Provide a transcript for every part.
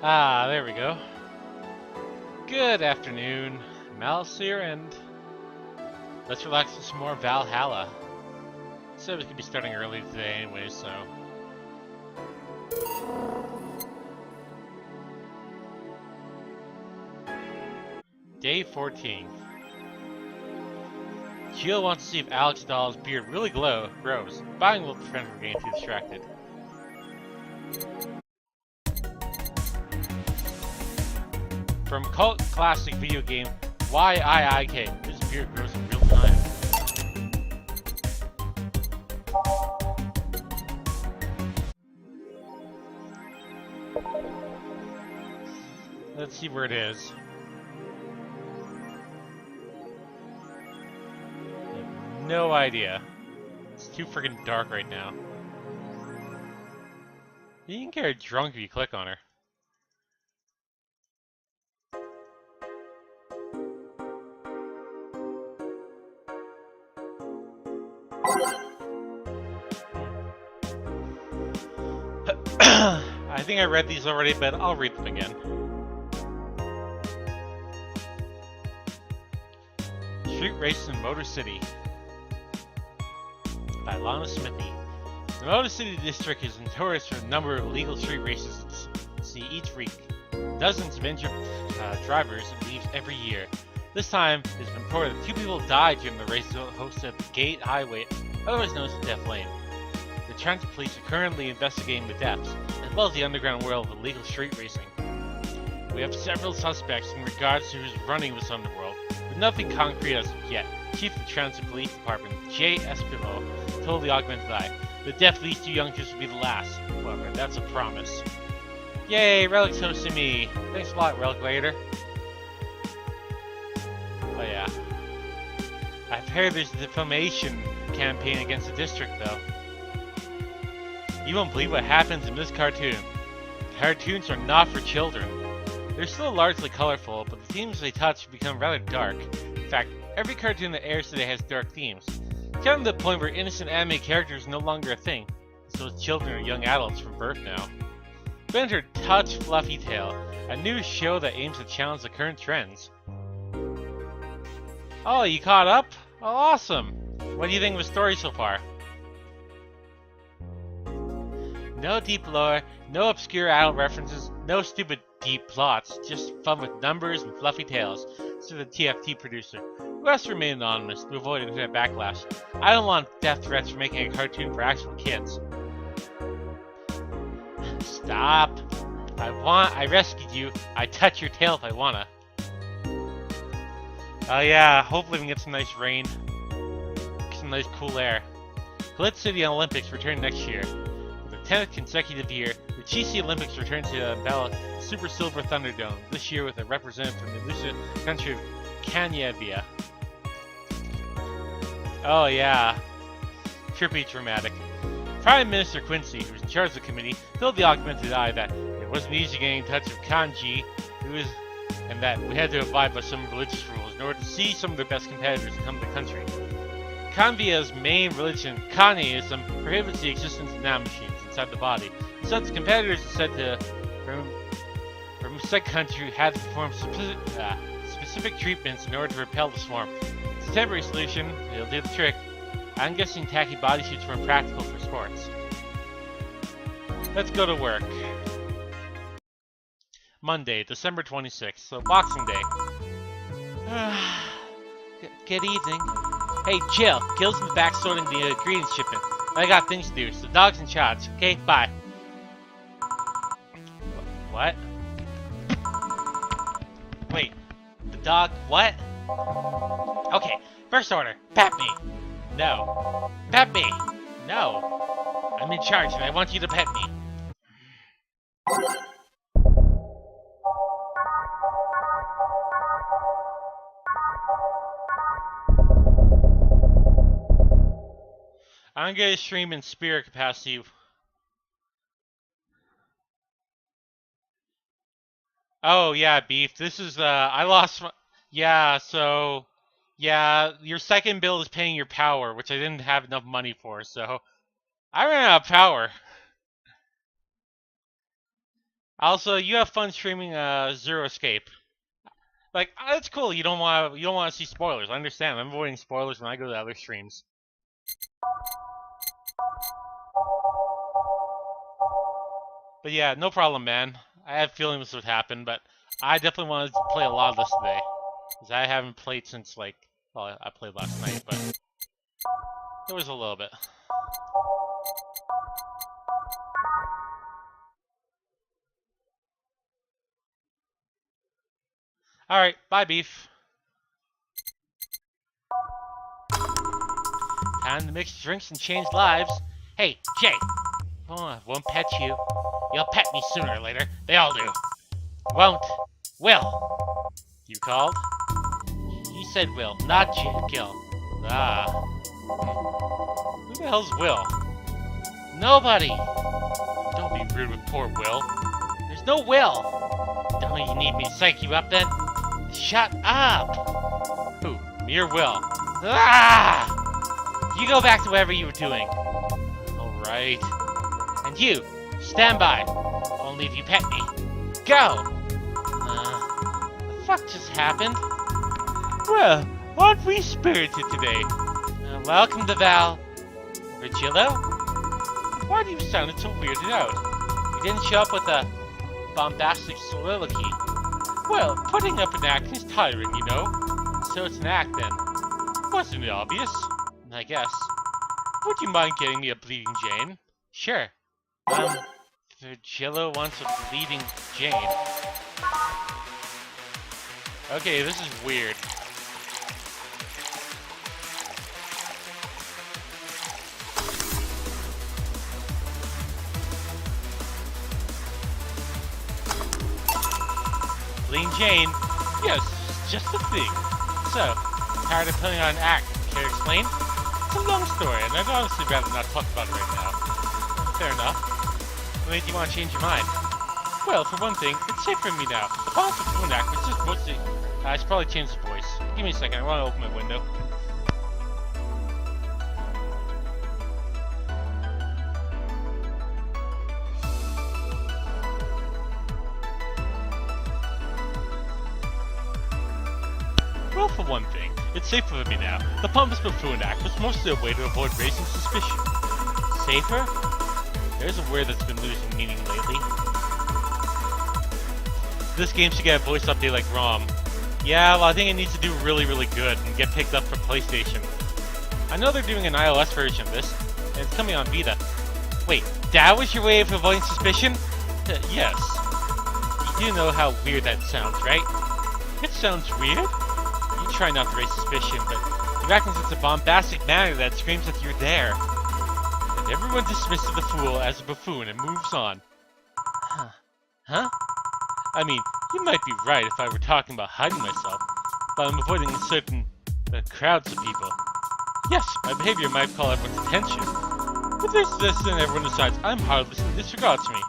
Ah, there we go. Good afternoon. Malice here, and let's relax with some more Valhalla. Said we could be starting early today anyway, so... Day 14. Jill wants to see if Alex Dahl's beard really grows. Buying will prevent her from getting too distracted. From cult classic video game YIIK, this beard grows in real time. Let's see where it is. I have no idea. It's too freaking dark right now. You can get her drunk if you click on her. I think I read these already, but I'll read them again. Street Race in Motor City by Lana Smithy. The Motor City district is notorious for the number of illegal street races it's see each week. Dozens of injured drivers leave every year. This time, it's been reported that 2 people died during the races hosted at the Gate Highway, otherwise known as Death Lane. The transit police are currently investigating the deaths, as well as the underground world of illegal street racing. We have several suspects in regards to who's running this underworld, but nothing concrete as of yet. Chief of the Transit Police Department, J. Espilo, told the Augmented Eye, the death of these 2 youngsters will be the last. However, that's a promise. Yay, Relic's hosting me. Thanks a lot, Relic Raider. Oh yeah. I've heard there's a defamation campaign against the district, though. You won't believe what happens in this cartoon. Cartoons are not for children. They're still largely colorful, but the themes they touch become rather dark. In fact, every cartoon that airs today has dark themes. Counting to the point where innocent anime characters are no longer a thing. So it's children or young adults from birth now. Enter Touch Fluffy Tail, a new show that aims to challenge the current trends. Oh, you caught up? Oh, awesome! What do you think of the story so far? No deep lore, no obscure adult references, no stupid deep plots, just fun with numbers and fluffy tales, said the TFT producer, who has to remain anonymous to avoid internet backlash. I don't want death threats for making a cartoon for actual kids. Stop. I rescued you. I touch your tail if I wanna. Oh yeah, hopefully we can get some nice rain. Some nice cool air. Glitz City Olympics return next year. For the 10th consecutive year, the GC Olympics return to Bella Super Silver Thunderdome, this year with a representative from the elusive country of Kanyavia. Oh yeah. Trippy dramatic. Prime Minister Quincy, who was in charge of the committee, told the Augmented Eye that it wasn't easy getting in touch with Kanji, and that we had to abide by some religious rules in order to see some of their best competitors come to the country. Kanvia's main religion, Kanyeism, prohibits the existence of nanomachines inside the body. Such competitors are said to, from said country, had to perform specific treatments in order to repel the swarm. It's a temporary solution, it'll do the trick. I'm guessing tacky bodysuits were impractical for sports. Let's go to work. Monday, December 26th, so Boxing Day. Good evening. Hey, Jill, Gil's in the back sorting the ingredients shipment. I got things to do, so dog's in charge. Okay, bye. What? Wait, the dog, what? Okay, first order, pat me. No. Pet me! No. I'm in charge and I want you to pet me. I'm gonna stream in spirit capacity. Oh yeah, Beef. This is I lost my yeah, your second bill is paying your power, which I didn't have enough money for, so I ran out of power. Also, you have fun streaming Zero Escape. Like, it's cool. You don't want to see spoilers. I understand. I'm avoiding spoilers when I go to other streams. But yeah, no problem, man. I had a feeling this would happen, but I definitely wanted to play a lot of this today. Because I haven't played since, like, well, I played last night, but there was a little bit. Alright, bye, Beef. Time to mix drinks and change lives. Hey, Jay. Oh, I won't pet you. You'll pet me sooner or later. They all do. Won't. Will. You called? You said Will, not Jill. Ah. Who the hell's Will? Nobody. Don't be rude with poor Will. There's no Will. Don't you need me to psych you up then? Shut up. Who? Me or Will? Ah! You go back to whatever you were doing. Alright. And you, stand by. Only if you pet me. Go! The fuck just happened? Well, aren't we spirited today? Welcome to Val. Virgilio? Why do you sound so weirded out? You didn't show up with a bombastic soliloquy. Well, putting up an act is tiring, you know. So it's an act then. Wasn't it obvious? I guess. Would you mind getting me a Bleeding Jane? Sure. Virgilio wants a Bleeding Jane. Okay, this is weird. Bleeding Jane? Yes, just the thing. So, tired of putting on an act, care to explain? It's a long story, and I'd honestly rather not talk about it right now. Fair enough. What made you want to change your mind? Well, for one thing, it's safe for me now. The bomb for Foon Act was just mostly... I should probably change the voice. Give me a second, I want to open my window. Well, for one thing, it's safer for me now. The Pompous Buffoon Act was mostly a way to avoid raising suspicion. Safer? There's a word that's been losing meaning lately. This game should get a voice update like ROM. Yeah, well, I think it needs to do really, really good and get picked up for PlayStation. I know they're doing an iOS version of this, and it's coming on Vita. Wait, that was your way of avoiding suspicion? Yes. You do know how weird that sounds, right? It sounds weird? You try not to raise suspicion, but he reckons it's a bombastic manner that screams that you're there. And everyone dismisses the fool as a buffoon and moves on. Huh? I mean, you might be right if I were talking about hiding myself, but I'm avoiding certain crowds of people. Yes, my behavior might call everyone's attention, but there's this and everyone decides I'm heartless and disregards me.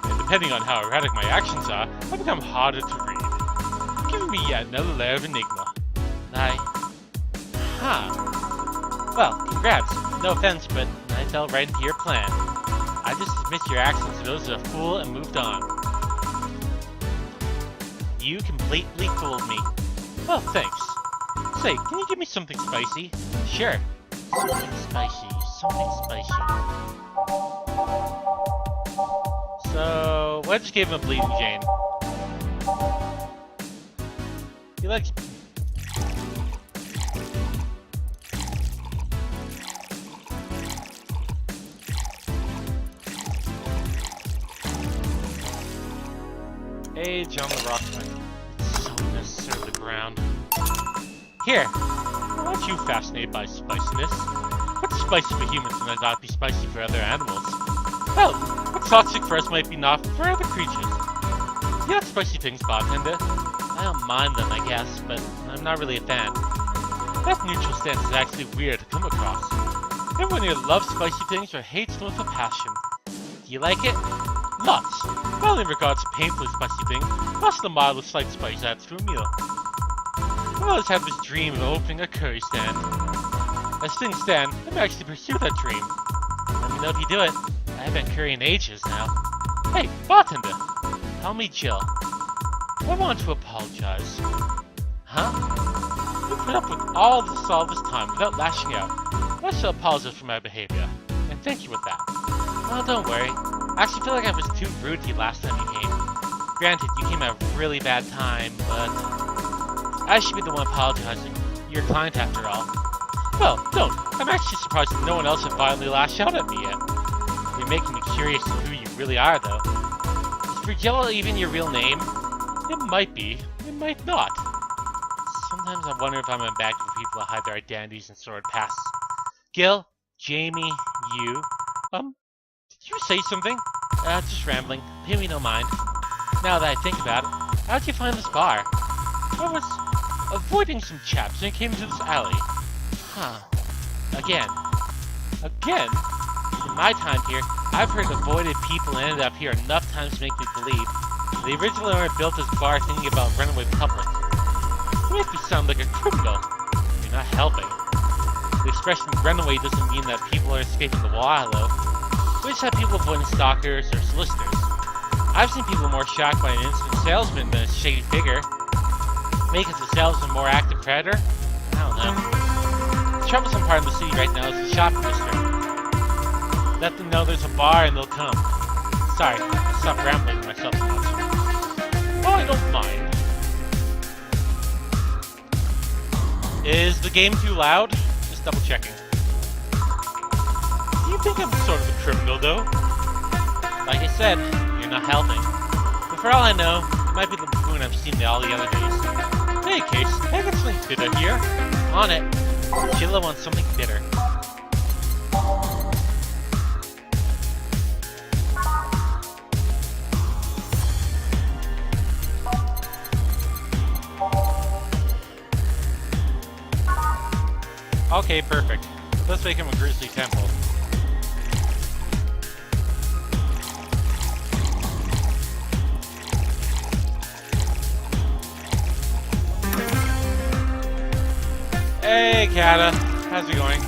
And depending on how erratic my actions are, I become harder to read, giving me yet another layer of enigma. Well, congrats. No offense, but I fell right into your plan. I just dismissed your actions as those of a fool and moved on. You completely fooled me. Well, thanks. Say, can you give me something spicy? Sure. Something spicy. So, let's just give him a Bleeding Jane. He likes... Age on the rock thing. It's so necessary to the ground. Here! Aren't you fascinated by spiciness? What's spicy for humans might not be spicy for other animals? Well, what's toxic for us might be not for other creatures. You like spicy things, bartender? I don't mind them, I guess, but I'm not really a fan. That neutral stance is actually weird to come across. Everyone here loves spicy things or hates them with a passion. Do you like it? Lots. Well, in regards to painfully spicy things, plus the mild with slight spice adds to a meal. I always have this dream of opening a curry stand. As things stand, I may actually pursue that dream. Let me know if you do it. I haven't curry in ages now. Hey, bartender! Tell me, Jill. I want to apologize. Huh? You put up with all this time without lashing out. I should apologize for my behavior. And thank you for that. Well, don't worry. I actually feel like I was too rude to you last time you came. Granted, you came at a really bad time, but I should be the one apologizing. You're a client after all. Well, don't. I'm actually surprised that no one else had violently lashed out at me yet. You're making me curious to who you really are, though. Is Virgil even your real name? It might be. It might not. Sometimes I wonder if I'm a bag for people to hide their identities and sordid pasts. Gil, Jamie, you. Did you say something? Just rambling. Pay me no mind. Now that I think about it, how'd you find this bar? I was avoiding some chaps and came to this alley. Huh. Again. In my time here, I've heard avoided people ended up here enough times to make me believe the original owner built this bar thinking about runaway public. You make me sound like a criminal. You're not helping. The expression runaway doesn't mean that people are escaping the law, though. We just have people avoiding stalkers or solicitors. I've seen people more shocked by an innocent salesman than a shady figure. Making the salesman a more active predator? I don't know. The troublesome part of the city right now is the shopping district. Let them know there's a bar and they'll come. Sorry, I'll stop rambling myself so much. Oh, I don't mind. Is the game too loud? Just double checking. Do you think I'm sort of a criminal, though? Like I said, you're not helping. But for all I know, it might be the buffoon I've seen all the other days. In any case, I got something bitter here. On it. Chilla wants something bitter. Okay, perfect. Let's make him a Grizzly Temple. Hey, Kata. How's it going?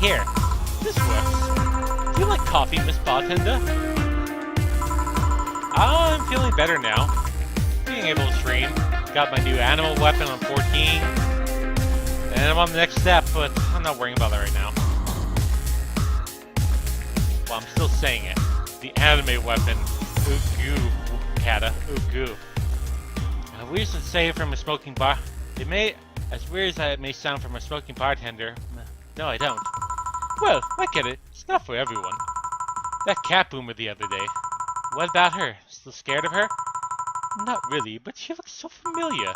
Here, this works. Do you like coffee, Miss Bartender? I'm feeling better now. Being able to stream. Got my new animal weapon on 14. And I'm on the next step, but I'm not worrying about that right now. Well, I'm still saying it. The anime weapon. Ooh goo, Kata. Ooh goo. We used to say it from a smoking bar. It may, as weird as it may sound from a smoking bartender. No, I don't. Well, I get it. It's not for everyone. That cat boomer the other day. What about her? Still scared of her? Not really, but she looks so familiar.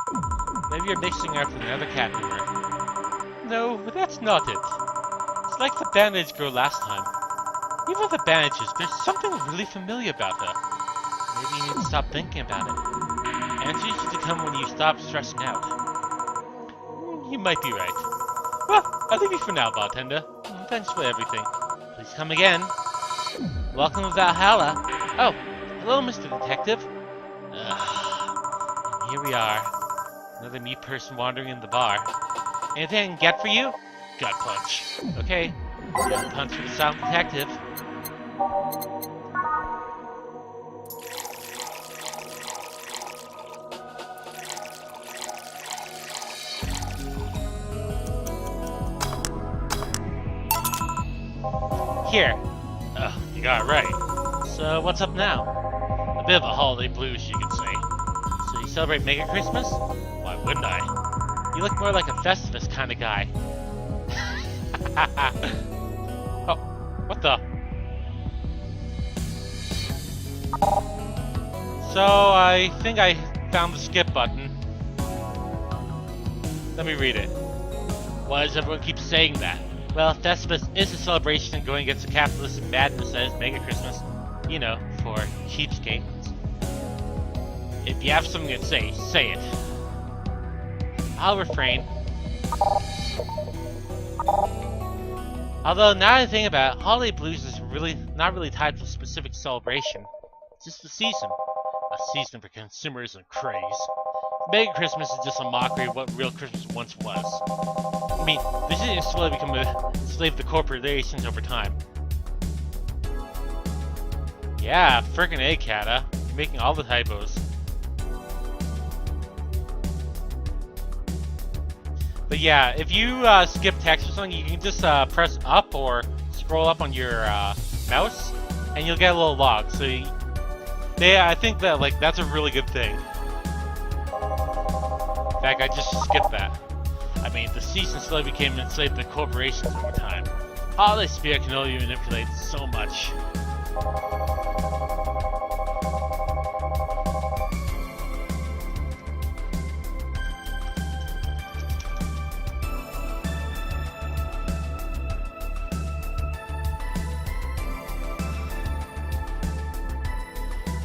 Maybe you're mixing her up with another cat boomer. No, but that's not it. It's like the bandage girl last time. Even with the bandages, there's something really familiar about her. Maybe you need to stop thinking about it. Answers usually come when you stop stressing out. You might be right. Well, I'll leave you for now, bartender. Thanks for everything. Please come again. Welcome to Valhalla. Oh, hello, Mr. Detective. And here we are. Another meat person wandering in the bar. Anything I can get for you? Gut punch. Okay. Gut punch for the silent detective. Here. Oh, you got it right. So, what's up now? A bit of a holiday blues, you could say. So you celebrate Mega Christmas? Why wouldn't I? You look more like a Festivus kind of guy. Oh, what the? So, I think I found the skip button. Let me read it. Why does everyone keep saying that? Well, Festivus is a celebration going against the capitalist madness that is Mega Christmas. You know, for cheapskates. If you have something to say it. I'll refrain. Although, now that I think about it, Holiday Blues is not really tied to a specific celebration. It's just the season. a season for consumerism craze. Mega Christmas is just a mockery of what real Christmas once was. I mean, this didn't slowly become a slave to corporations over time. Yeah, frickin' A, Kata. You're making all the typos. But yeah, if you skip text or something, you can just press up or scroll up on your mouse, and you'll get a little log. So I think that that's a really good thing. In fact, I just skipped that. I mean, the season slowly became enslaved to corporations over time. Holiday spirit can only manipulate so much.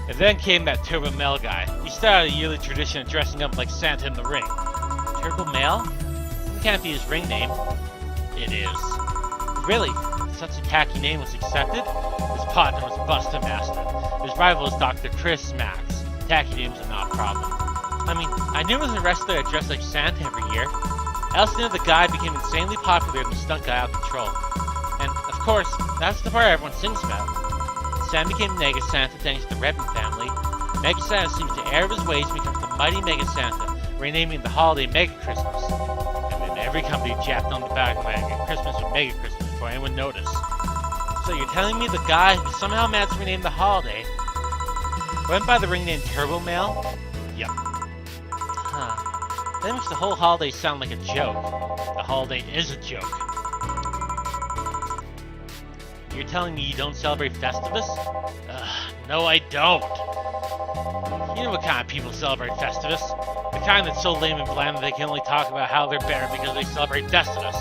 And then came that Turbo Mel guy. He started a yearly tradition of dressing up like Santa in the ring. Turbo Mel? It can't be his ring name. It is. Really? Such a tacky name was accepted? His partner was Buster Master. His rival was Dr. Chris Max. Tacky names are not a problem. I mean, I knew there was a wrestler that dressed like Santa every year. I also knew the guy became insanely popular and the stunt guy out of control. And, of course, that's the part everyone sings about. Sam became Mega Santa thanks to the Redman family. Mega Santa seems to err of his ways and becomes the mighty Mega Santa, renaming the holiday Mega Christmas. And then every company jacked on the back of Mega Christmas with Mega Christmas before anyone noticed. So you're telling me the guy who somehow managed to rename the holiday went by the ring name Turbo Mail? Yep. Huh. That makes the whole holiday sound like a joke. The holiday is a joke. You're telling me you don't celebrate Festivus? No I don't. You know what kind of people celebrate Festivus? The kind that's so lame and bland that they can only talk about how they're better because they celebrate Festivus.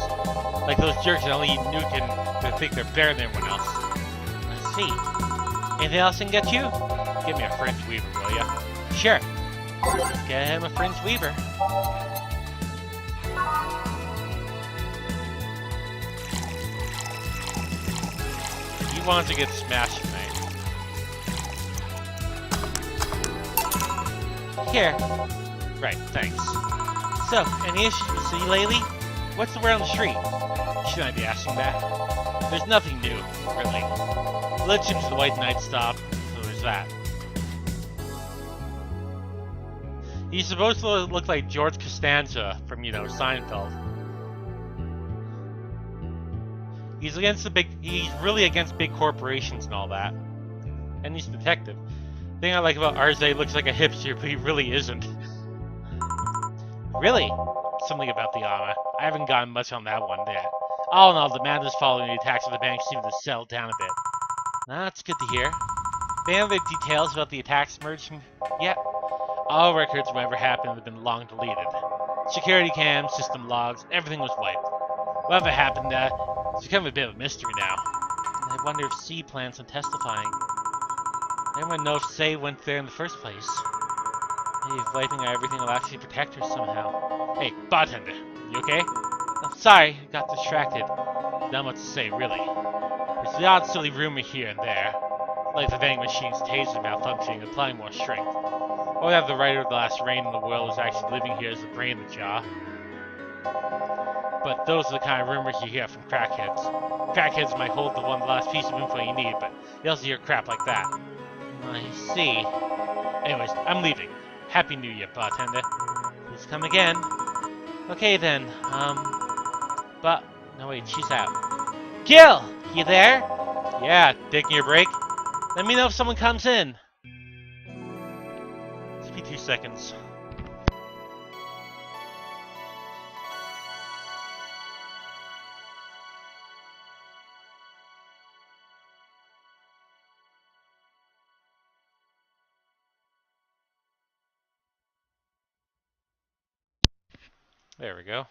Like those jerks that only eat Nuke and they think they're better than everyone else. Let's see. Anything else I can get you? Give me a French Weaver, will ya? Sure. Get him a French Weaver. He wants to get smashed tonight. Here. Right, thanks. So, any issues with the city lately? What's the word on the street? Shouldn't I be asking that? There's nothing new, really. Legends of the White Knight stopped, so there's that. He's supposed to look like George Costanza from, Seinfeld. He's really against big corporations and all that. And he's a detective. The thing I like about Arze looks like a hipster, but he really isn't. Really? Something about the armor. I haven't gotten much on that one yet. All in all, the man who's following the attacks of the bank seemed to settle down a bit. That's good to hear. Any other details about the attacks emerging yet? All records of whatever happened have been long deleted. Security cams, system logs, everything was wiped. Whatever happened there, it's become a bit of a mystery now. I wonder if C plans on testifying. Anyone know if Say went there in the first place? Maybe wiping out everything will actually protect her somehow. Hey, bartender, you okay? I'm sorry, I got distracted. Not much to say, really. There's the odd silly rumor here and there, like the vending machine's taser malfunctioning and applying more strength. Or that the writer of the last reign in the world is actually living here as the brain in the jar. But those are the kind of rumors you hear from crackheads. Crackheads might hold the last piece of info you need, but you also hear crap like that. I see. Anyways, I'm leaving. Happy New Year, bartender. Please come again. Okay then, but... No wait, she's out. Gil! You there? Yeah, taking your break? Let me know if someone comes in. Just be 2 seconds. There we go.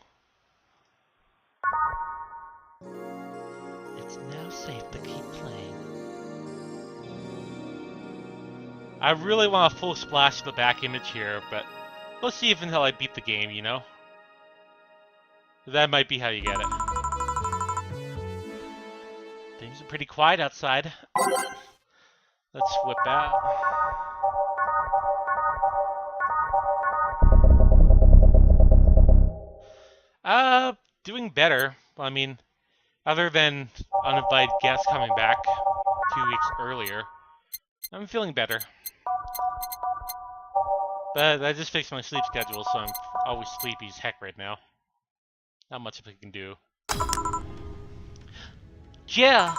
It's now safe to keep playing. I really want a full splash of the back image here, but let's see if until I beat the game, you know? That might be how you get it. Things are pretty quiet outside. Let's whip out. Doing better. I mean, other than uninvited guests coming back 2 weeks earlier, I'm feeling better. But I just fixed my sleep schedule, so I'm always sleepy as heck right now. Not much I can do. Jill!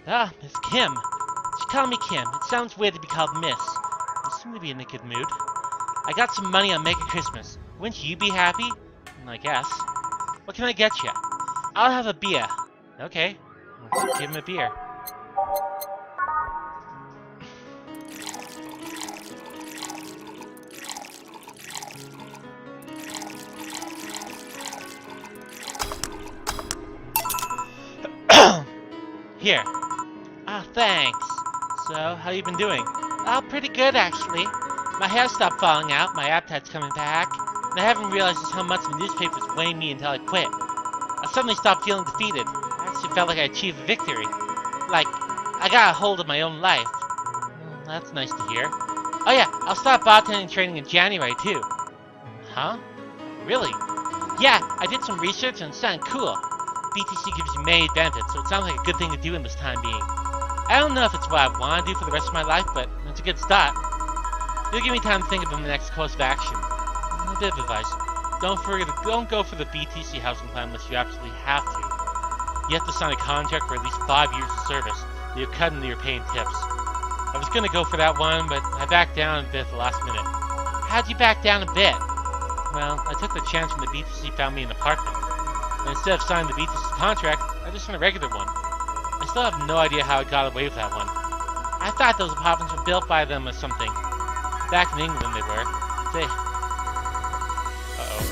Ah, Miss Kim. Just call me Kim. It sounds weird to be called Miss. You seem to be in a good mood. I got some money on Make a Christmas. Wouldn't you be happy? I guess. What can I get you? I'll have a beer. Okay. Let's give him a beer. Here. Ah, thanks. So, how you been doing? Oh, pretty good, actually. My hair stopped falling out, my appetite's coming back, and I haven't realized just how much the newspaper's weighing me until I quit. I suddenly stopped feeling defeated. I actually felt like I achieved a victory. Like, I got a hold of my own life. Well, that's nice to hear. Oh yeah, I'll start bartending training in January, too. Huh? Really? Yeah, I did some research and it sounded cool. BTC gives you many benefits, so it sounds like a good thing to do in this time being. I don't know if it's what I want to do for the rest of my life, but it's a good start. It'll give me time to think of the next course of action. A bit of advice. Don't go for the BTC housing plan unless you absolutely have to. You have to sign a contract for at least 5 years of service. You're cut into your paying tips. I was gonna go for that one, but I backed down a bit at the last minute. How'd you back down a bit? Well, I took the chance when the BTC found me an apartment. And instead of signing the BTC contract, I just signed a regular one. I still have no idea how I got away with that one. I thought those apartments were built by them or something. Back in England they were. They... Uh-oh.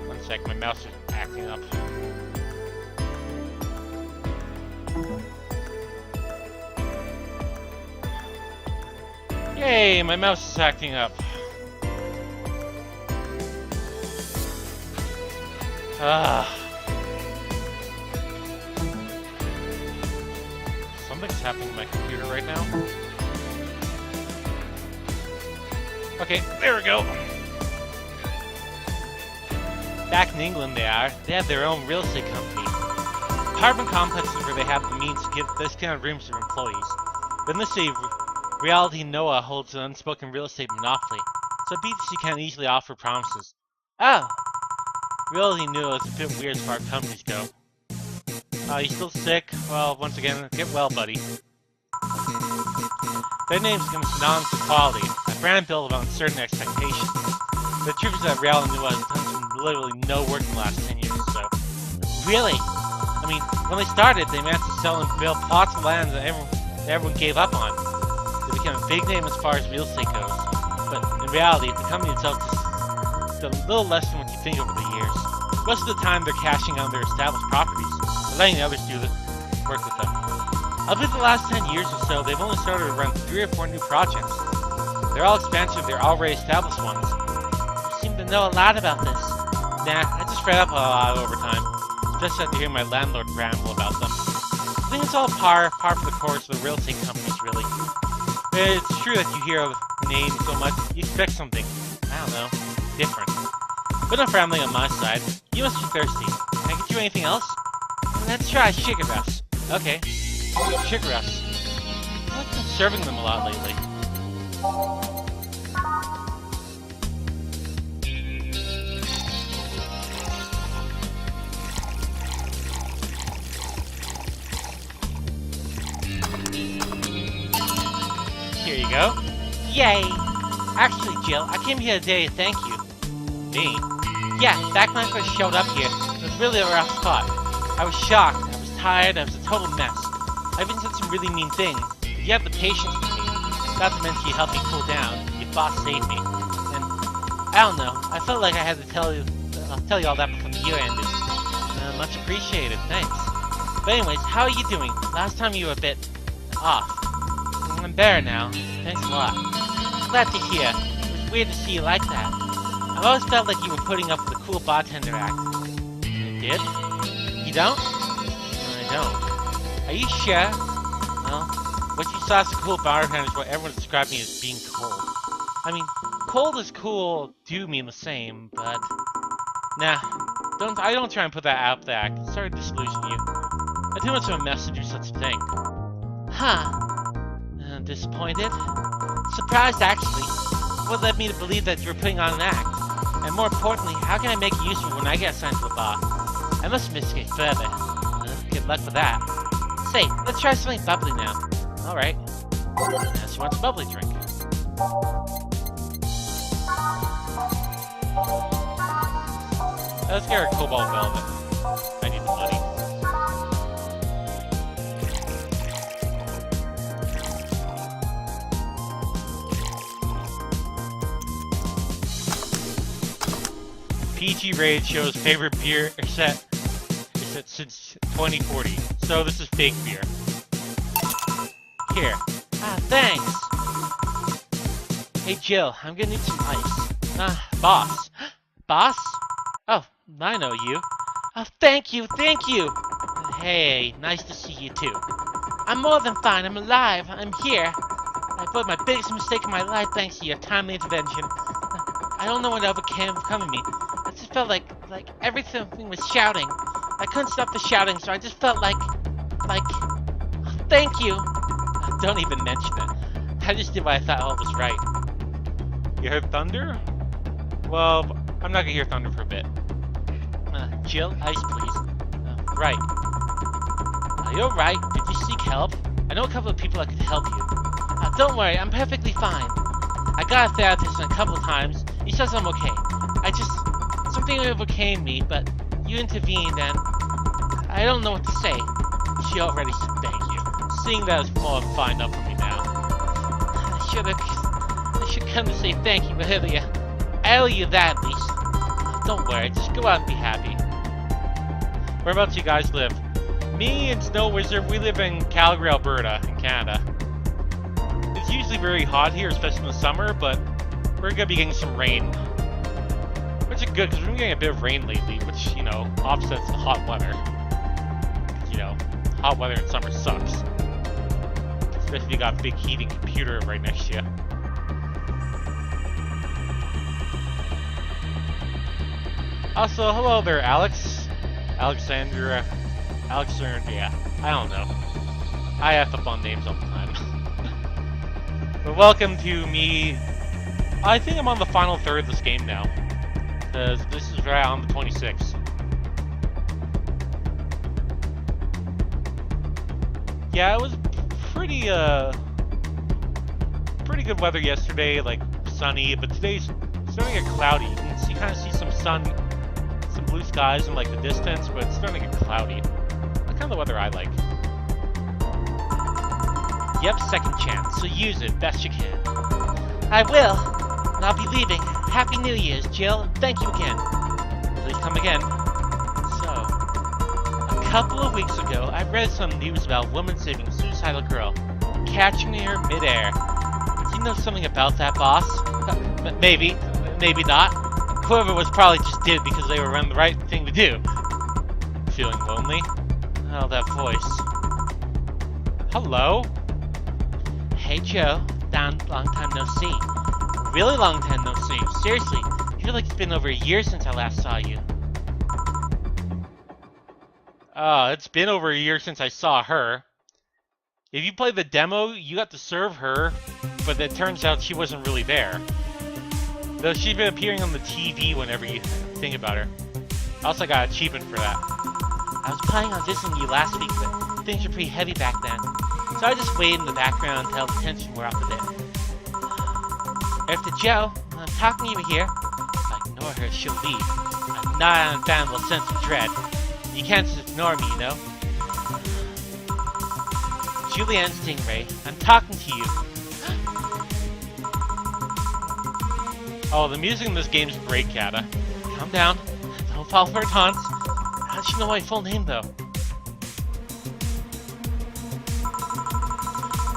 One sec, my mouse is acting up. Yay, my mouse is acting up. Something's happening to my computer right now. Okay, there we go. Back in England they are. They have their own real estate company. Apartment complexes where they have the means to give discounted rooms to their employees. But in this city, Reality Noah holds an unspoken real estate monopoly, so BTC can't easily offer promises. Oh! Reality Noah is a bit weird as far as companies go. You still sick? Well, once again, get well, buddy. Their names come synonymous with quality, a brand built on certain expectations. The truth is that Reality Noah has done some literally no work in the last 10 years or so. Really? I mean, when they started, they managed to sell and build plots of land that everyone gave up on. They became a big name as far as real estate goes. But in reality, the company itself just done a little less than what you think over the years. Most of the time, they're cashing out their established properties, and letting others do the work with them. Of the last 10 years or so, they've only started to run 3 or 4 new projects. They're all expansion of their already established ones. You seem to know a lot about this. Nah, I just read up a lot over time. Especially after hearing my landlord ramble about them. I think it's all par for the course of the real estate companies, really. It's true that you hear the name so much, you expect something, I don't know, different. But enough rambling on my side. You must be thirsty. Can I get you anything else? Let's try sugar rush. Okay. Sugar rush. I've been serving them a lot lately. Here you go. Yay! Actually, Jill, I came here today to thank you. Me? Yeah, back when I first showed up here, it was really a rough spot. I was shocked, I was tired, I was a total mess. I even said some really mean things, but you have the patience with me. Not to mention you helped me cool down, your boss saved me. And, I don't know, I felt like I had to tell you all that before the year ended. Much appreciated, thanks. But anyways, how are you doing? Last time you were a bit off. I'm better now, thanks a lot. Glad to hear. It was weird to see you like that. I've always felt like you were putting up with the cool bartender act. You did? You don't? I don't. Are you sure? Well, what you saw as a cool bartender is what everyone described me as being cold. I mean, cold is cool do mean the same, but nah. I don't try and put that out there. Sorry to disillusion you. I'm too much of a mess to do such a thing. Huh. Disappointed? Surprised, actually. What led me to believe that you were putting on an act? And more importantly, how can I make use of it when I get assigned to the bar? I must investigate further. Good luck with that. Say, let's try something bubbly now. Alright. Now she wants a bubbly drink. Let's get her Cobalt Velvet. I need the money. PG Raid shows favorite beer set since 2040. So this is fake beer. Here. Ah, thanks! Hey Jill, I'm gonna need some ice. Boss. Boss? Oh, I know you. Oh, thank you! Hey, nice to see you too. I'm more than fine, I'm alive, I'm here. I avoided my biggest mistake in my life thanks to your timely intervention. I don't know what overcame me. I just felt like everything was shouting. I couldn't stop the shouting, so I just felt like, thank you. Don't even mention it. I just did what I thought all was right. You heard thunder? Well, I'm not gonna hear thunder for a bit. Jill, ice please. Right. You're right. Did you seek help? I know a couple of people that could help you. Don't worry, I'm perfectly fine. I got a therapist a couple of times. He says I'm okay. Something overcame me, but you intervened and I don't know what to say. She already said thank you. Seeing that is more than fine enough for me now. I should come to say thank you earlier. I owe you that at least. Don't worry, just go out and be happy. Whereabouts do you guys live? Me and Snow Wizard, we live in Calgary, Alberta, in Canada. It's usually very hot here, especially in the summer, but we're gonna be getting some rain. Which is good, because we've been getting a bit of rain lately, which, you know, offsets the hot weather. You know, hot weather in summer sucks. Especially if you got a big heating computer right next to you. Also, hello there, Alex. Alexandra, yeah, I don't know. I F up on names all the time. But welcome to me. I think I'm on the final third of this game now. Because this is right on the 26th. Yeah, it was pretty good weather yesterday, like sunny, but today's starting to get cloudy. You can kind of see some sun, some blue skies in like the distance, but it's starting to get cloudy. That's kind of the weather I like. Yep, second chance, so use it best you can. I will, and I'll be leaving. Happy New Year's, Jill. Thank you again. Please come again. So, a couple of weeks ago, I read some news about a woman saving a suicidal girl, catching her midair. Do you know something about that, boss? Maybe, maybe not. Whoever was probably just did it because they were running the right thing to do. Feeling lonely? Oh, that voice. Hello? Hey, Joe. Long time no see. Really long time no see. Seriously, I feel like it's been over a year since I last saw you. It's been over a year since I saw her. If you played the demo, you got to serve her, but it turns out she wasn't really there. Though she's been appearing on the TV whenever you think about her. I also got an achievement for that. I was planning on visiting you last week, but things were pretty heavy back then. So I just waited in the background until the tension wore off a bit. After Joe, I'm talking to you here. If I ignore her, she'll leave. I'm not an unfathomable sense of dread. You can't just ignore me, you know? Julianne Stingray, I'm talking to you. Oh, the music in this game is great, Kata. Calm down. Don't fall for her taunts. How'd you know my full name, though?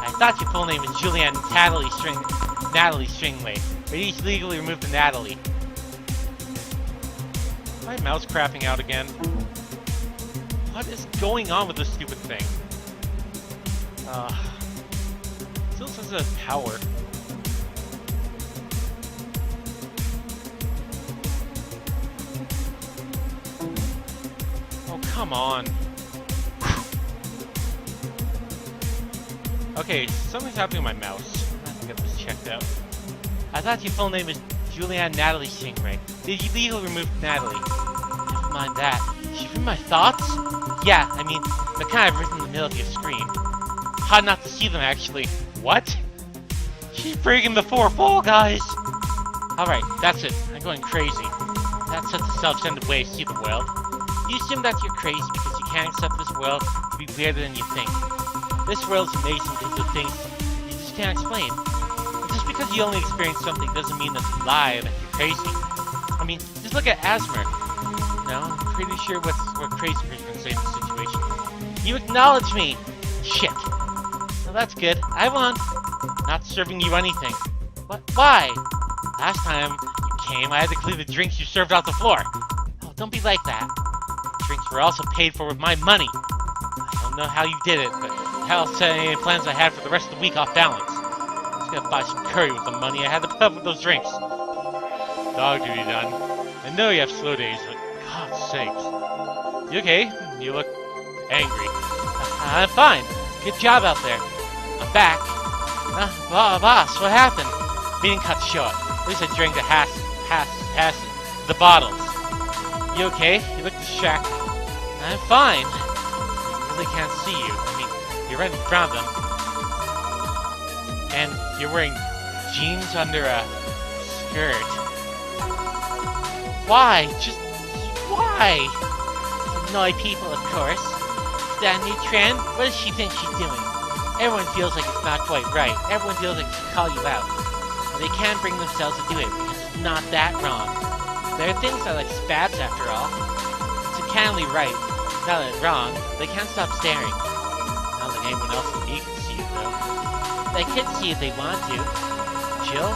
I thought your full name was Julianne Natalie Stringway. But you legally removed the Natalie. Is my mouse crapping out again? What is going on with this stupid thing? Still says it has power. come on. Okay, something's happening with my mouse. I have to get this checked out. I thought your full name was Julianne Natalie Stingray. Did you legally remove Natalie? Never mind that. Did you read my thoughts? Yeah, I mean, they're kind of written in the middle of your screen. Hard not to see them, actually. What? She's breaking the fourth wall, guys! Alright, that's it. I'm going crazy. That's such a self-centered way to see the world. You assume that you're crazy because you can't accept this world to be weirder than you think. This world's amazing because of things you just can't explain. And just because you only experience something doesn't mean that you lie, that you're crazy. I mean, just look at Asmer. No, I'm pretty sure what crazy person would say in this situation. You acknowledge me! Shit. Well, that's good. I won. Not serving you anything. What? Why? Last time you came, I had to clean the drinks you served off the floor. Oh, don't be like that. The drinks were also paid for with my money. I don't know how you did it, but how else set any plans I had for the rest of the week off balance. I was gonna buy some curry with the money I had to put up with those drinks. Dog duty done. I know you have slow days, but God's sakes. You okay? You look angry. I'm fine. Good job out there. I'm back. Boss, what happened? Meeting cut short. At least I drank the bottles. You okay? You look distracted. I'm fine. I really can't see you. I mean, you're right in front of them. And you're wearing jeans under a skirt. Why? Just why? Annoy people, of course. Is that a new trend? What does she think she's doing? Everyone feels like it's not quite right. Everyone feels like she should call you out. But they can't bring themselves to do it because it's not that wrong. There are things that are like spats after all. It's cannily right. Not that it's wrong. They can't stop staring. Not like anyone else in me can see it though. They could see if they want to. Jill,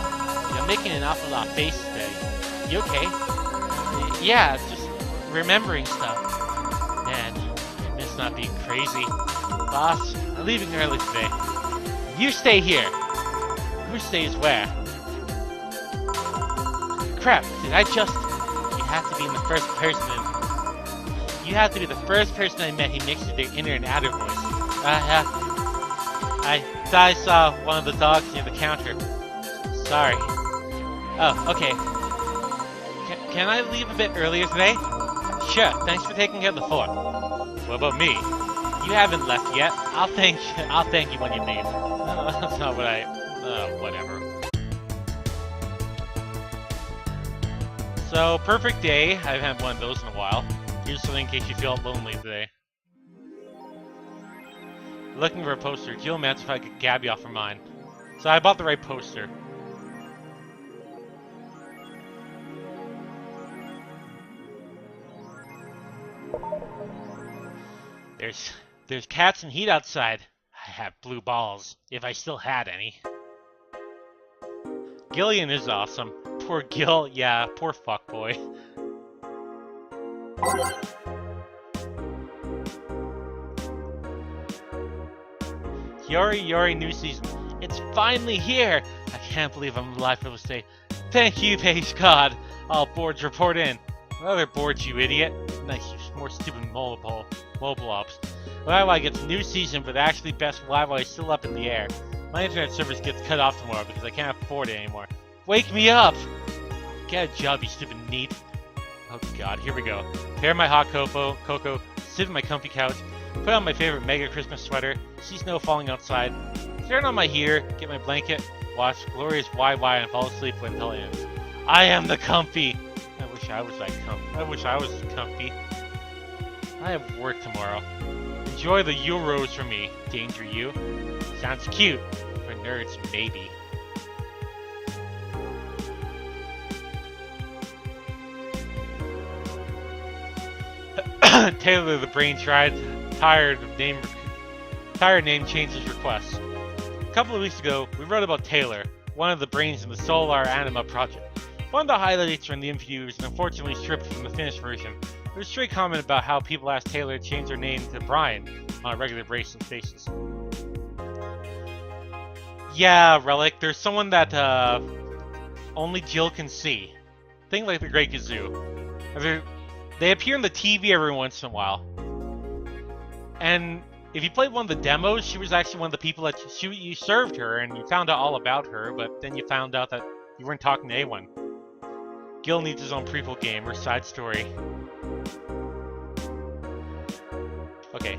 you're making an awful lot of faces today. You okay? Yeah, just remembering stuff. Man, I miss not being crazy. Boss, I'm leaving early today. You stay here. Who stays where? Crap, did I just... You have to be the first person You have to be the first person I met who mixes their inner and outer voice. I thought I saw one of the dogs near the counter. Sorry. Oh, okay. Can I leave a bit earlier today? Sure, thanks for taking care of the fort. What about me? You haven't left yet. I'll thank you when you leave. That's not what whatever. So, perfect day. I haven't had one of those in a while. Here's something in case you feel lonely today. Looking for a poster. Jill asked if I could Gabby off her mind. So I bought the right poster. There's cats and heat outside. I have blue balls, if I still had any. Gillian is awesome. Poor Gil, yeah, poor fuckboy. Yori new season. It's finally here! I can't believe I'm alive for this day. Thank you, Page God. All boards report in. What other boards, you idiot? Nice, more stupid mobile ops. Wi-Fi gets a new season, but actually best Wi-Fi is still up in the air. My internet service gets cut off tomorrow because I can't afford it anymore. Wake me up! Get a job, you stupid neat. Oh god, here we go. Pair my hot cocoa, sit on my comfy couch, put on my favorite mega Christmas sweater, see snow falling outside, turn on my heater, get my blanket, watch glorious YY and fall asleep until it ends. I am the comfy! I wish I was that comfy. I wish I was comfy. I have work tomorrow. Enjoy the Euros for me, Danger You. Sounds cute. For nerds, maybe. Taylor the Brain tired name changes requests. A couple of weeks ago, we wrote about Taylor, one of the brains in the Solar Anima project. One of the highlights from the interview was unfortunately stripped from the finished version. There was a stray comment about how people asked Taylor to change her name to Brian on a regular basis. Yeah, Relic, there's someone that only Jill can see. Think like the Great Gazoo. They appear on the TV every once in a while. And if you played one of the demos, she was actually one of the people that you served her, and you found out all about her, but then you found out that you weren't talking to anyone. Gil needs his own prequel game or side story. Okay.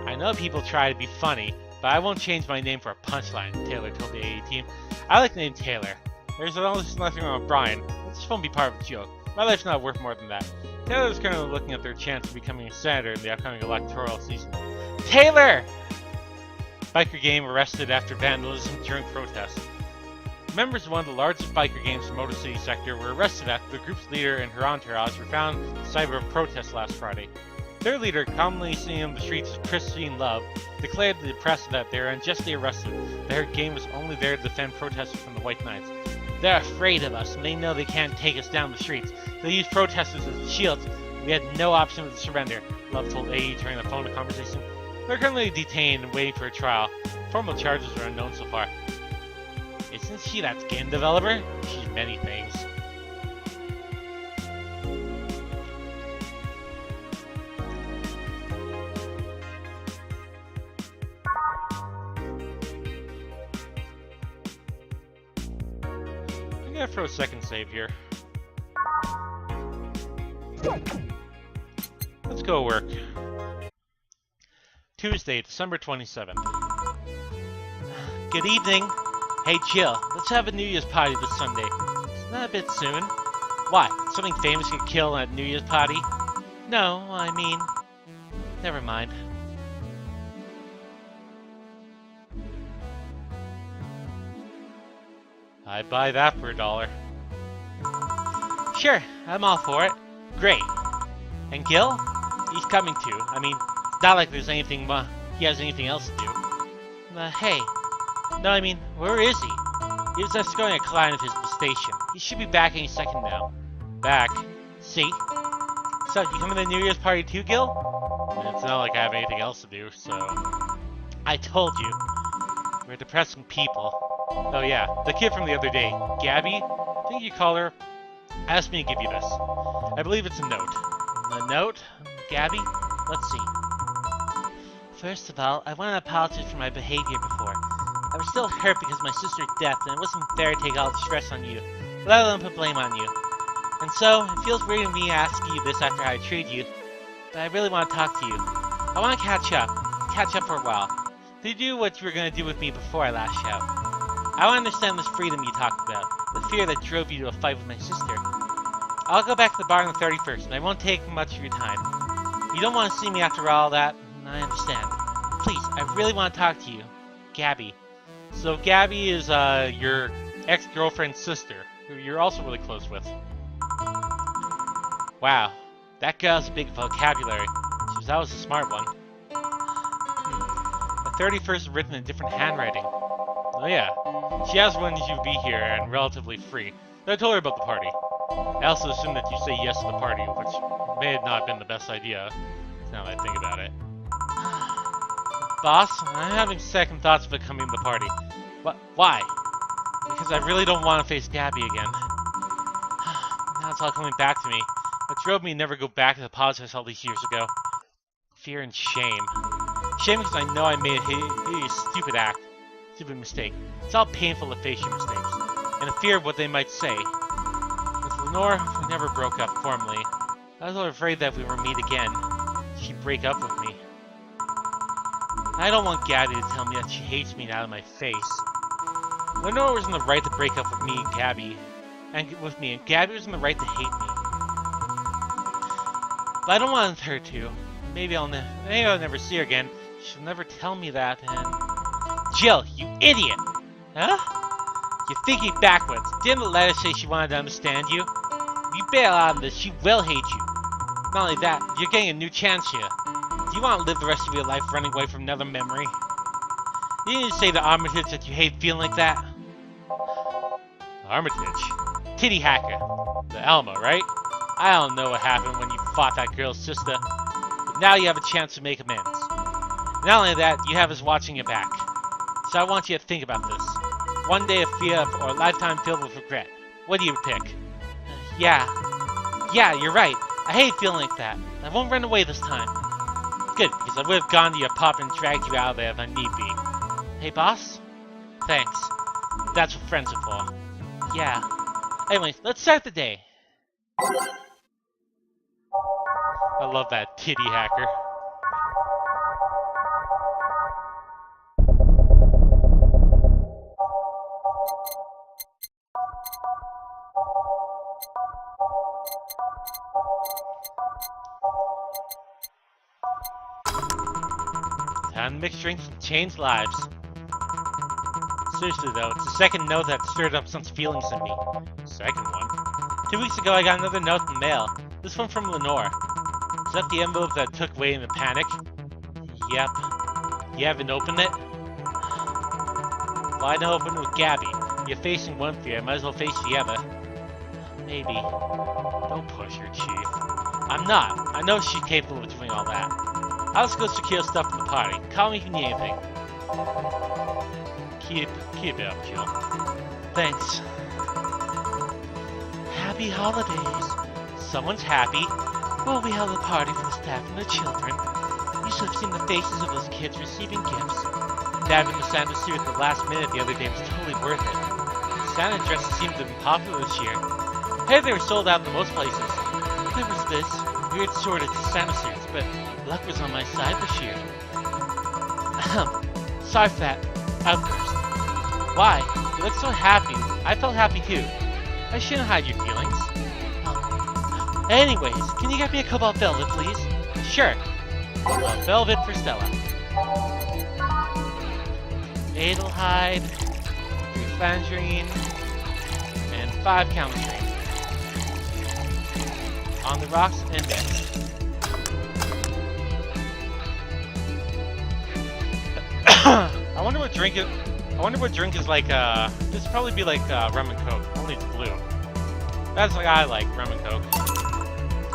I know people try to be funny, but I won't change my name for a punchline, Taylor told the AA team. I like the name Taylor. There's almost nothing wrong with Brian. It just won't be part of a joke. My life's not worth more than that. Taylor's currently looking at their chance of becoming a senator in the upcoming electoral season. Taylor! Biker gang arrested after vandalism during protests. Members of one of the largest biker gangs in the Motor City sector were arrested after the group's leader and her entourage were found at the site of a protest last Friday. Their leader, commonly seen on the streets as Christine Love, declared to the press that they were unjustly arrested, that her gang was only there to defend protesters from the White Knights. They're afraid of us, and they know they can't take us down the streets. They use protesters as shields. We had no option but to surrender, Love told AE during the phone conversation. They're currently detained and waiting for a trial. Formal charges are unknown so far. Isn't she that game developer? She's many things. I'm gonna throw a second save here. Let's go work. Tuesday, December 27th. Good evening. Hey Jill, let's have a New Year's party this Sunday. Isn't that a bit soon? Why? Did something famous get killed at a New Year's party? No, I mean... Never mind. I'd buy that for $1. Sure, I'm all for it. Great. And Gil? He's coming too. I mean, it's not like there's anything, he has anything else to do. Hey. No, I mean, where is he? He was escorting a client of his to the station. He should be back any second now. Back? See? So, you coming to the New Year's party too, Gil? It's not like I have anything else to do, so... I told you. We're depressing people. Oh yeah, the kid from the other day, Gabby, I think you call her, asked me to give you this. I believe it's a note. A note? Gabby? Let's see. First of all, I want to apologize for my behavior before. I was still hurt because of my sister's death, and it wasn't fair to take all the stress on you, let alone put blame on you. And so, it feels weird to me asking you this after how I treated you, but I really want to talk to you. I want to catch up for a while. To do what you were going to do with me before I lashed out. I want to understand this freedom you talked about, the fear that drove you to a fight with my sister. I'll go back to the bar on the 31st, and I won't take much of your time. You don't want to see me after all that, and I understand. Please, I really want to talk to you. Gabby. So Gabby is your ex-girlfriend's sister, who you're also really close with. Wow, that girl has a big vocabulary. That was a smart one. The 31st is written in different handwriting. Oh yeah, she asked when you would be here and relatively free. But I told her about the party. I also assumed that you say yes to the party, which may have not been the best idea, now that I think about it. Boss, I'm having second thoughts about coming to the party. What? Why? Because I really don't want to face Gabby again. Now it's all coming back to me. What drove me to never go back and apologize all these years ago. Fear and shame. Shame because I know I made a stupid mistake. It's all painful to face your mistakes, and the fear of what they might say. With Lenore, we never broke up formally. I was afraid that if we were to meet again, she'd break up with me. I don't want Gabby to tell me that she hates me out of my face. Lenore was in the right to break up with me and Gabby, and Gabby was in the right to hate me. But I don't want her to. Maybe I'll never see her again. She'll never tell me that, and... Jill, you idiot! Huh? You're thinking backwards. Didn't the letter say she wanted to understand you? If you bail out of this, she will hate you. Not only that, you're getting a new chance here. Do you want to live the rest of your life running away from another memory? You didn't say to Armitage that you hate feeling like that? Armitage? Titty hacker. The Alma, right? I don't know what happened when you fought that girl's sister, but now you have a chance to make amends. Not only that, you have us watching your back. So I want you to think about this. One day of fear or a lifetime filled with regret. What do you pick? Yeah, you're right. I hate feeling like that. I won't run away this time. Good, because I would have gone to your pub and dragged you out of there if I need be. Hey, boss? Thanks. That's what friends are for. Yeah. Anyways, let's start the day. I love that titty hacker. Time to mix drinks and change lives. Seriously though, it's the second note that stirred up some feelings in me. Second one. 2 weeks ago I got another note in the mail. This one from Lenore. Is that the envelope that took away in the panic? Yep. You haven't opened it? Why not open it with Gabby? You're facing one fear, I might as well face the other. Maybe. Don't push her, Chief. I'm not. I know she's capable of doing all that. I'll just go secure stuff for the party. Call me if you need anything. Keep it up, Jill. Thanks. Happy holidays. Someone's happy. Well, we held a party for the staff and the children. You should have seen the faces of those kids receiving gifts. Having the Santa suit at the last minute the other day was totally worth it. Santa dresses seem to have been popular this year. Hey, they were sold out in most places. There was this weird shortage of Santa suits, but luck was on my side this year. Sorry for that outburst. Why? You look so happy. I felt happy too. I shouldn't hide your feelings. Anyways, can you get me a cobalt velvet, please? Sure. Cobalt velvet for Stella. Adelheid, 3 Flandrine, and 5 Calmatrine. On the rocks, index. I wonder what drink is like. This would probably be like rum and coke. Only it's blue. That's like I like rum and coke.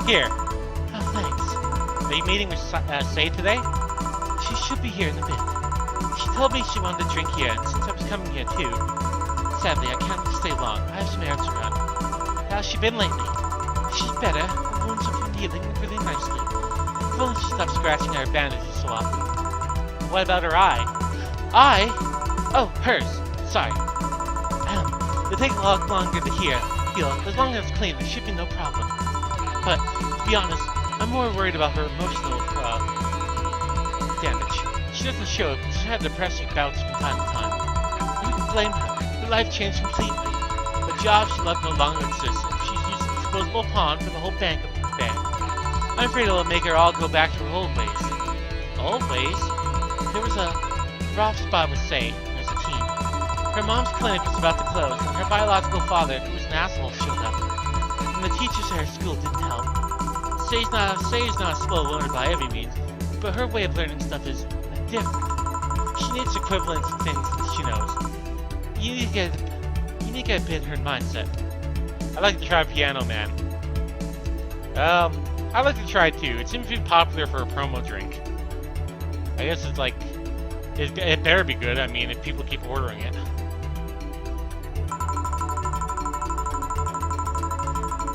Here. Oh, thanks. Are you meeting with Say today? She should be here in a bit. She told me she wanted to drink here, and since I was coming here too. Sadly, I can't stay long. I have some errands to run. How's she been lately? She's better. Her wounds have been healing really nicely. If only she stopped scratching her bandages so often. What about her eye? Eye? Oh, hers. Sorry. It'll take a lot longer to heal. As long as it's clean, there should be no problem. But, to be honest, I'm more worried about her emotional, damage. She doesn't show it, but she's had depressing bouts from time to time. Who can blame her? Her life changed completely. The job she loved no longer exists, and she's used a disposable pawn for the whole bank of the bank. I'm afraid it'll make her all go back to her old ways. Old ways? There was a rough spot with Say as a teen. Her mom's clinic was about to close, and her biological father, who was an asshole, showed up. And the teachers at her school didn't help. Say's not a slow learner by every means, but her way of learning stuff is different. She needs equivalents to things that she knows. You need to get a bit in her mindset. I'd like to try Piano Man. I'd like to try it too. It seems to be popular for a promo drink. I guess it's like, it better be good, I mean, if people keep ordering it.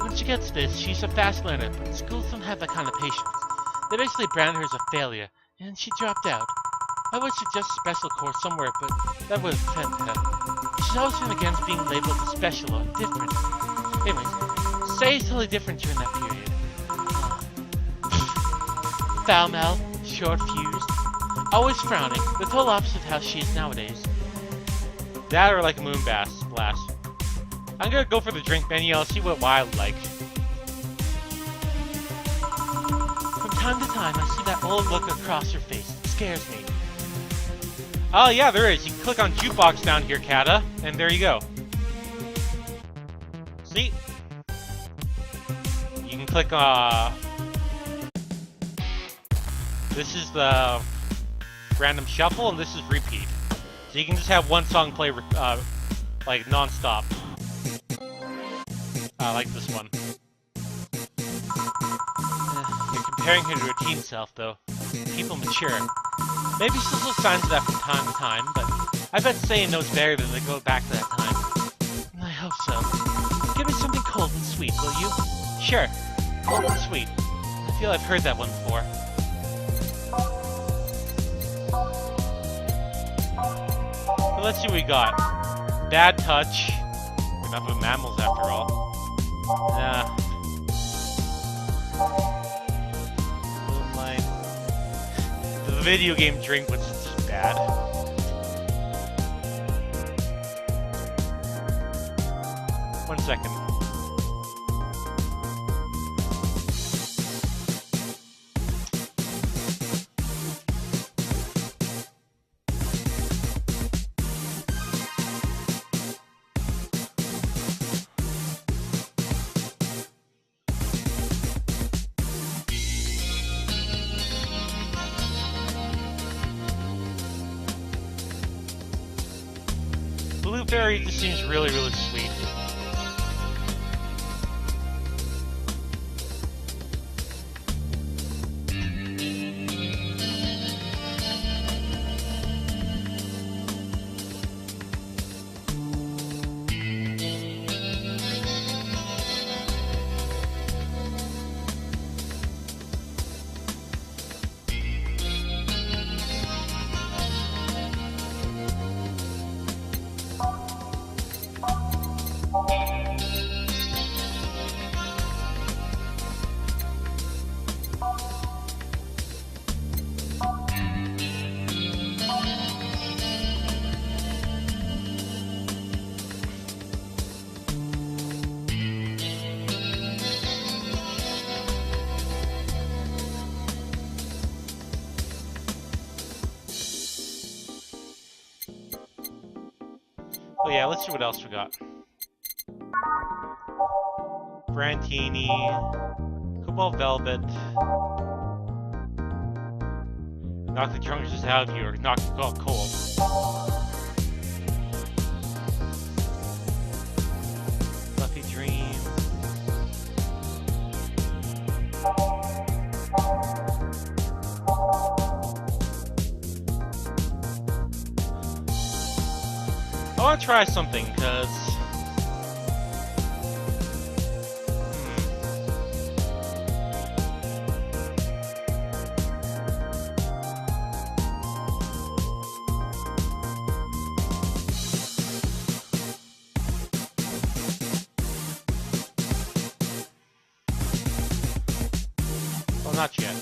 When she gets this, she's a fast learner, but schools don't have that kind of patience. They basically brand her as a failure, and she dropped out. I would suggest a special course somewhere, but that would offend her. She's always been against being labeled as special or different. Anyways, Say is totally different during that period. Foul-mouthed, short-fused, always frowning, the total opposite of how she is nowadays. That or like a moon blast. I'm gonna go for the drink menu, I'll see what Wild like. From time to time, I see that old look across her face. It scares me. Oh yeah, there is. You can click on Jukebox down here, Kata, and there you go. See? You can click, this is the random shuffle, and this is repeat. So you can just have one song play, like, non-stop. Like this one. You're comparing her to her teen self, though. People mature. Maybe she'll show signs of that from time to time, but I bet Say knows better than to go back to that time. I hope so. Give me something cold and sweet, will you? Sure. Cold and sweet. I feel I've heard that one before. But let's see what we got. Bad touch. We're not with mammals after all. Nah. Moonlight. The video game drink was just bad. One second. Blueberry just seems really, really sweet. Oh yeah, let's see what else we got. Brantini, Cobalt Velvet. Knock the drunkenness out of you or knock the cold. Fluffy Dream. I want to try something, because... Well, not yet.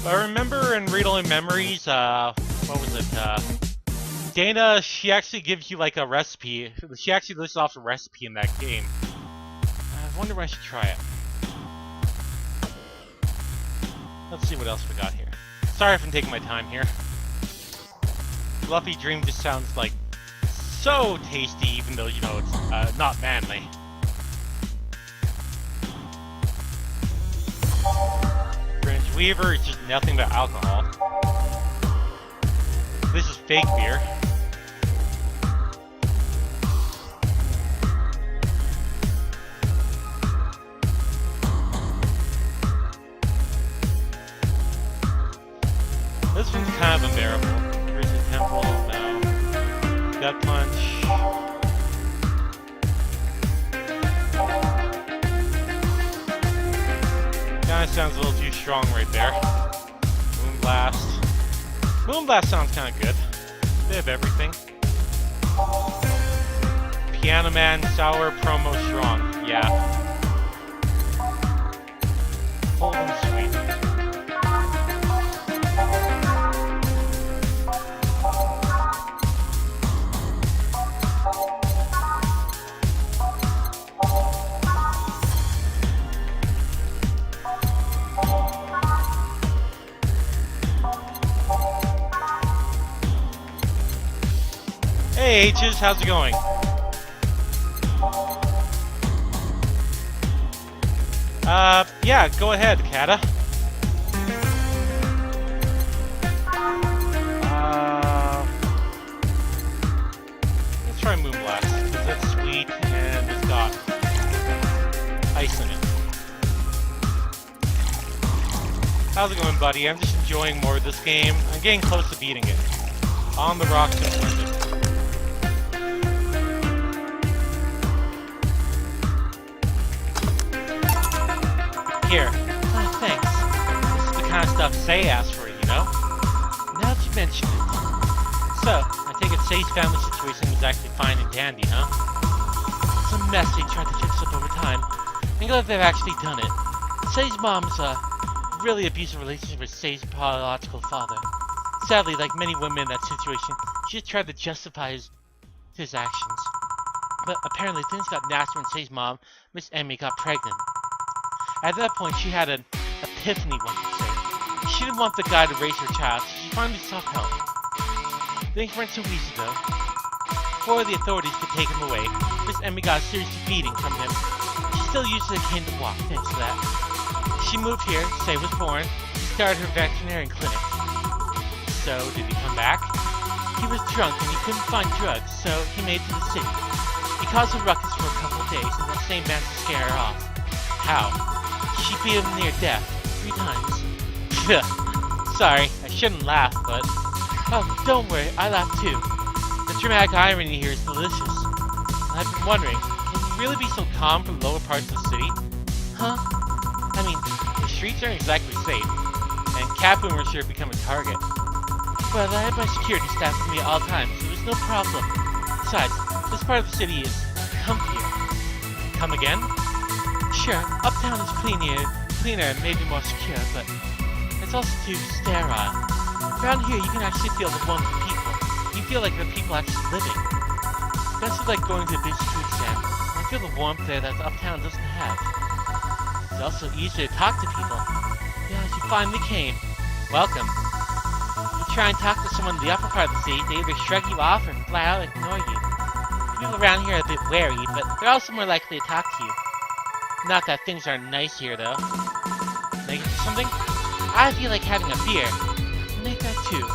But I remember in Read Only Memories, what was it, Dana, she actually gives you like a recipe. She actually lists off a recipe in that game. I wonder if I should try it. Let's see what else we got here. Sorry if I'm taking my time here. Fluffy Dream just sounds like so tasty, even though, you know, it's not manly. Fringe Weaver is just nothing but alcohol. This is fake beer. This one's kind of unbearable. Here's the temple, no. Gut punch. Kinda sounds a little too strong right there. Moonblast. Moonblast sounds kinda good. Bit of everything. Piano Man, sour, promo, strong. Yeah. Cold and sweet. Hey H's, how's it going? Yeah, go ahead, Kata. Let's try Moonblast, because that's sweet and it's got ice in it. How's it going, buddy? I'm just enjoying more of this game. I'm getting close to beating it. On the rocks and worth it. Here. Oh, thanks. This is the kind of stuff Say asked for, you know? Now that you mention it, Say's family situation was actually fine and dandy, huh? It's a mess they tried to fix up over time. I'm glad they've actually done it. Say's mom's a really abusive relationship with Say's biological father. Sadly, like many women in that situation, she just tried to justify his actions. But apparently things got nasty when Say's mom, Miss Emmy, got pregnant. At that point, she had an epiphany, one could say. She didn't want the guy to raise her child, so she finally sought help. Things weren't so easy, though. Before the authorities could take him away, Miss Emmy got a serious beating from him. She still uses a cane to walk, thanks to that. She moved here, Say was born, she started her veterinarian clinic. So, did he come back? He was drunk and he couldn't find drugs, so he made it to the city. He caused a ruckus for a couple of days and that same man to scare her off. How? She beat him near death 3 times. Sorry, I shouldn't laugh, but... Oh, don't worry, I laugh too. The dramatic irony here is delicious. I've been wondering, can you really be so calm for the lower parts of the city? Huh? I mean, the streets aren't exactly safe, and cat boomers sure become a target. But I have my security staff with me at all times, so there's no problem. Besides, this part of the city is comfier. Come again? Sure, uptown is cleaner and maybe more secure, but it's also too sterile. Around here, you can actually feel the warmth of people. You feel like the people actually living. That's like going to a big food stand. I feel the warmth there that the uptown doesn't have. It's also easier to talk to people. Yeah, you finally came. Welcome. You try and talk to someone in the upper part of the city, they either shrug you off or flat out ignore you. People around here are a bit wary, but they're also more likely to talk to you. Not that things aren't nice here, though. Can I get you something? I feel like having a beer. Make that too.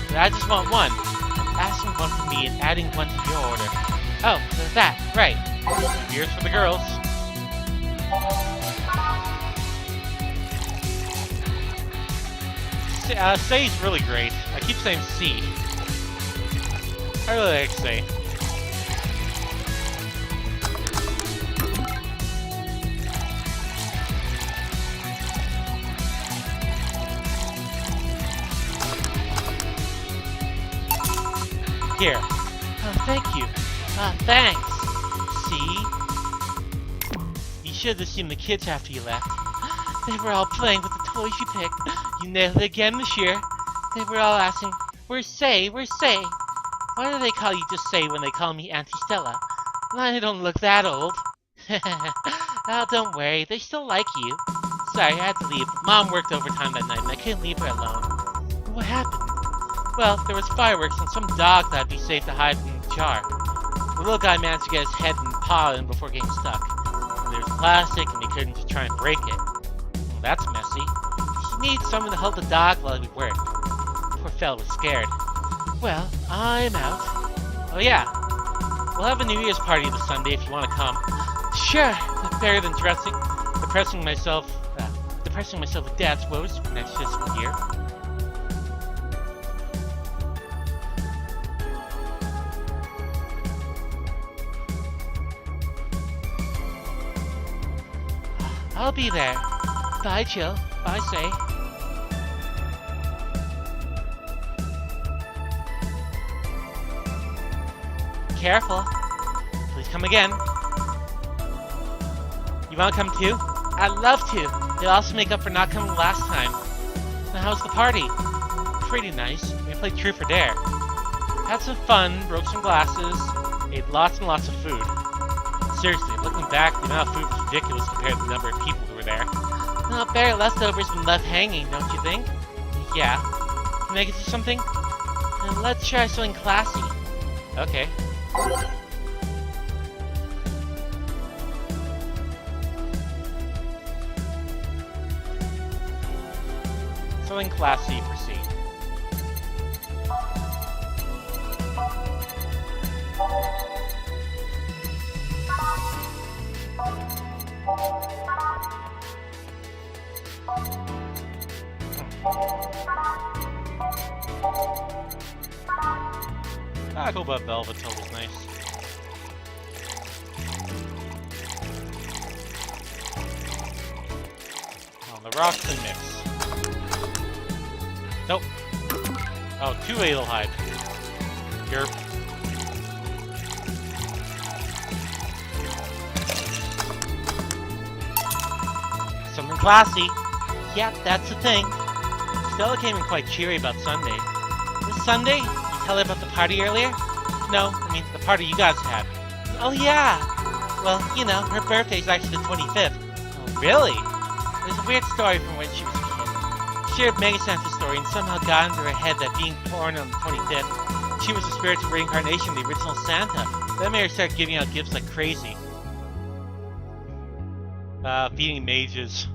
But I just want one. Asking one for me and adding one to your order. Oh, there's that. Right. Beers for the girls. Say's really great. I keep saying C. I really like Say. Here. Oh, thank you. Thanks. See? You should have seen the kids after you left. They were all playing with the toys you picked. You nailed it again this year. They were all asking, "Where's Say? Where's Say?" Why do they call you just Say when they call me Auntie Stella? I don't look that old. Oh, don't worry. They still like you. Sorry, I had to leave. Mom worked overtime that night and I couldn't leave her alone. What happened? Well, there was fireworks and some dog thought it'd be safe to hide in the jar. The little guy managed to get his head and paw in before getting stuck. And there was plastic and he couldn't just try and break it. Well, that's messy. She needs someone to hold the dog while we work. Poor fella was scared. Well, I'm out. Oh yeah, we'll have a New Year's party this Sunday if you want to come. Sure, better than depressing myself with Dad's woes for next fiscal year. I'll be there. Bye, Jill. Bye, Say. Careful. Please come again. You wanna come too? I'd love to. It'll also make up for not coming last time. Now how's the party? Pretty nice. We played Truth or Dare. Had some fun, broke some glasses, ate lots and lots of food. Seriously, looking back, the amount of food was ridiculous compared to the number of people who were there. Well, better leftovers than left hanging, don't you think? Yeah. Can I get you something? And let's try something classy. Okay. Something classy, proceed. Taco Bell Velvet's always nice. On the Roxy mix. Nope. Oh, 2 Adelheid. Yerp. Something classy. Yep, that's the thing. Stella came in quite cheery about Sunday. This Sunday? You tell her about the party earlier? No, I mean the party you guys had. Oh yeah! Well, you know, her birthday's actually the 25th. Oh, really? There's a weird story from when she was a kid. She shared Mega Santa's story and somehow got into her head that being born on the 25th, she was the spiritual reincarnation of the original Santa. That made her start giving out gifts like crazy. Feeding mages.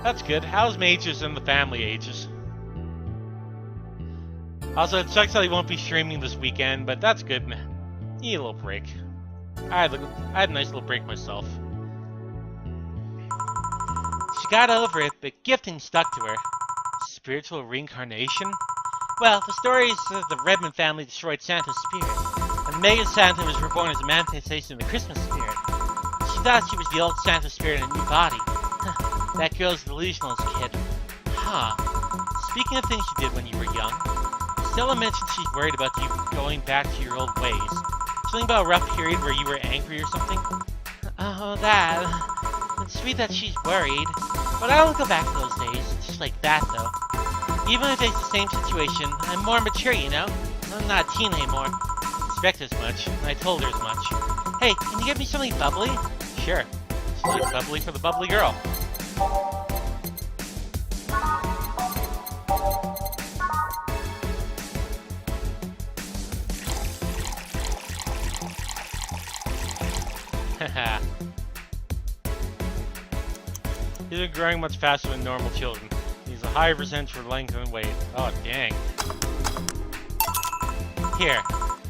That's good. How's mages and the family ages? Also, it sucks that he won't be streaming this weekend, but that's good. Need a little break. I had a nice little break myself. She got over it, but gifting stuck to her. Spiritual reincarnation? Well, the story is that the Redmond family destroyed Santa's spirit, and Mega Santa was reborn as a manifestation of the Christmas spirit. She thought she was the old Santa spirit in a new body. That girl's delusional as a kid. Huh. Speaking of things you did when you were young, Stella mentioned she's worried about you going back to your old ways. Something about a rough period where you were angry or something? Oh, that. It's sweet that she's worried, but I don't go back to those days, just like that though. Even if it's the same situation, I'm more mature, you know? I'm not a teen anymore. Expect as much, and I told her as much. Hey, can you get me something bubbly? Sure. Something bubbly for the bubbly girl. Haha. He's been growing much faster than normal children. He's a high percentage for length and weight. Oh, dang. Here.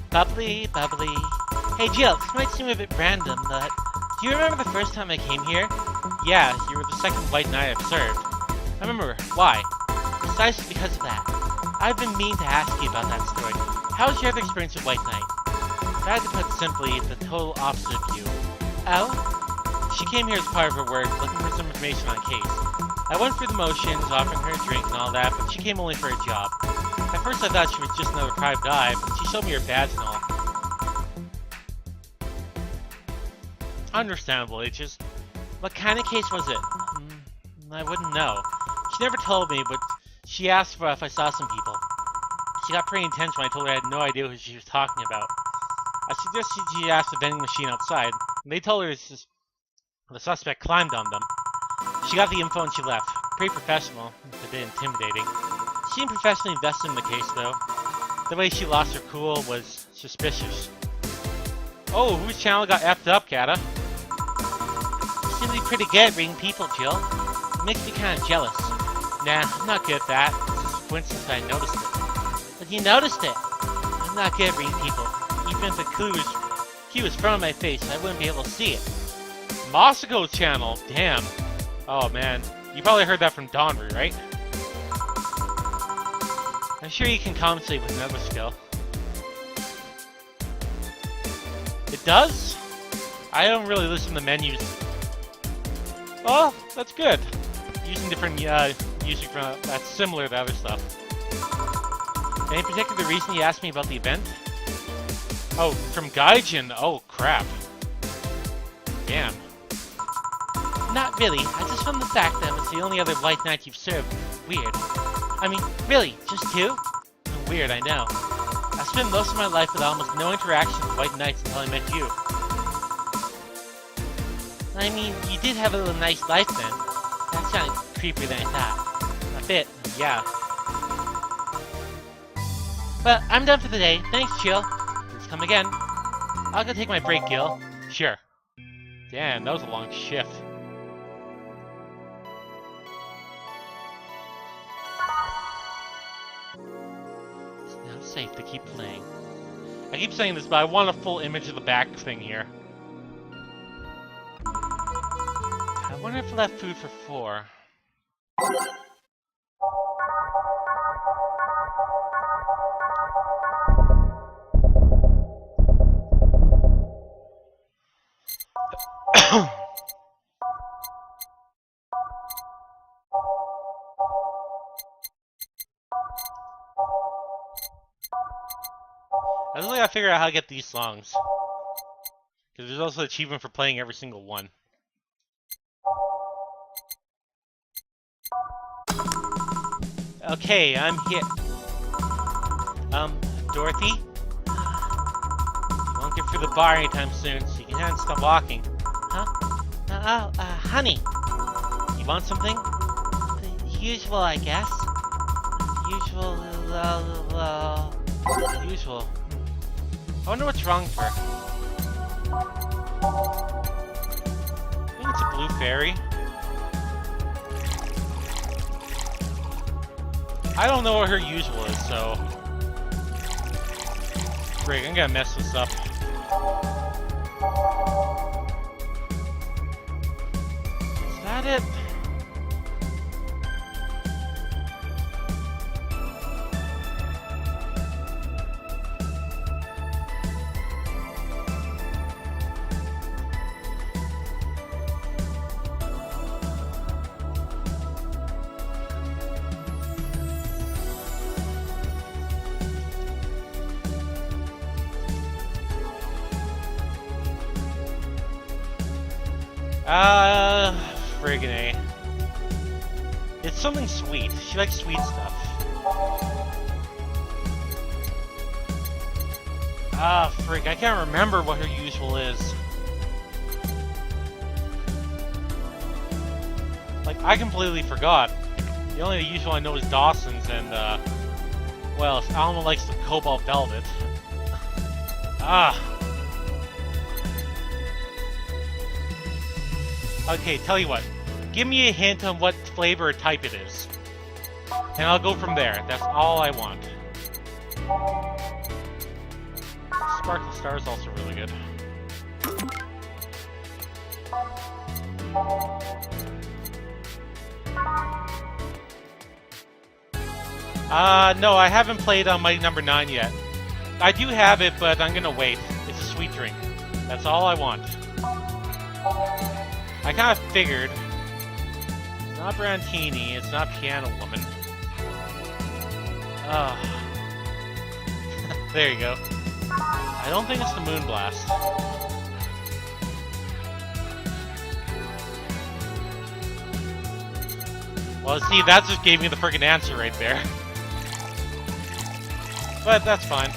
Bubbly, bubbly. Hey, Jill, this might seem a bit random, but do you remember the first time I came here? Yeah, you were the second white knight I've served. I remember. Why? Precisely because of that. I've been meaning to ask you about that story. How was your other experience with White Knight? If I had to put it simply, the total opposite of you. Oh? She came here as part of her work, looking for some information on a case. I went through the motions, offering her a drink and all that, but she came only for a job. At first I thought she was just another private eye, but she showed me her badge and all. Understandable, H's. What kind of case was it? I wouldn't know. She never told me, but she asked for if I saw some people. She got pretty intense when I told her I had no idea who she was talking about. I suggested she ask the vending machine outside, and they told her the suspect climbed on them. She got the info and she left. Pretty professional, a bit intimidating. She seemed professionally invested in the case, though. The way she lost her cool was suspicious. Oh, whose channel got effed up, Kata? You seem to be pretty good at reading people, Jill. It makes me kind of jealous. Nah, I'm not good at that. It's just a coincidence that I noticed it. But you noticed it! I'm not good at reading people. Even if the key was thrown in my face, I wouldn't be able to see it. Masako channel, damn. Oh man, you probably heard that from Donry, right? I'm sure you can compensate with another skill. It does? I don't really listen to menus. Oh, that's good. Using different music from that's similar to other stuff. Any particular reason you asked me about the event? Oh, from Gaijin. Oh, crap. Damn. Not really. I just found the fact that it's the only other White Knight you've served weird. I mean, really, just two? Weird, I know. I spent most of my life with almost no interaction with White Knights until I met you. I mean, you did have a nice life then. That sounded creepier than I thought. A bit, yeah. But I'm done for the day. Thanks, Jill. Please come again. I'll go take my break, Gil. Sure. Damn, that was a long shift. It's now safe to keep playing. I keep saying this, but I want a full image of the back thing here. I wonder if I left food for 4. I just gotta figure out how to get these songs. Because there's also an achievement for playing every single one. Okay, I'm here. Dorothy? You won't get through the bar anytime soon, so you can stop walking. Huh? Honey. You want something? The usual, I guess. Usual. Usual. I wonder what's wrong with her. I think it's a blue fairy. I don't know what her usual is, so... Great, I'm gonna mess this up. Is that it? Friggin' A. It's something sweet. She likes sweet stuff. Frig, I can't remember what her usual is. Like, I completely forgot. The only usual I know is Dawson's and, well, Alma likes the Cobalt Velvet. Okay, tell you what. Give me a hint on what flavor or type it is. And I'll go from there. That's all I want. Sparkle Star is also really good. No, I haven't played on Mighty Number 9 yet. I do have it, but I'm gonna wait. It's a sweet drink. That's all I want. I kind of figured. It's not Brantini, it's not Piano Woman. There you go. I don't think it's the Moonblast. Well, see, that just gave me the freaking answer right there. But that's fine.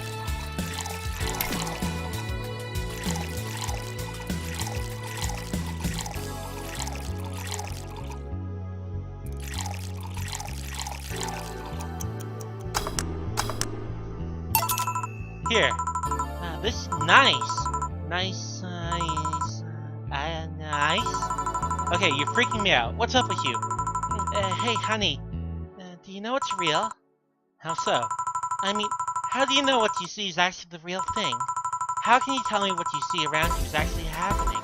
Here. This is nice. Nice. Okay, you're freaking me out. What's up with you? Hey, honey. Do you know it's real? How so? I mean, how do you know what you see is actually the real thing? How can you tell me what you see around you is actually happening?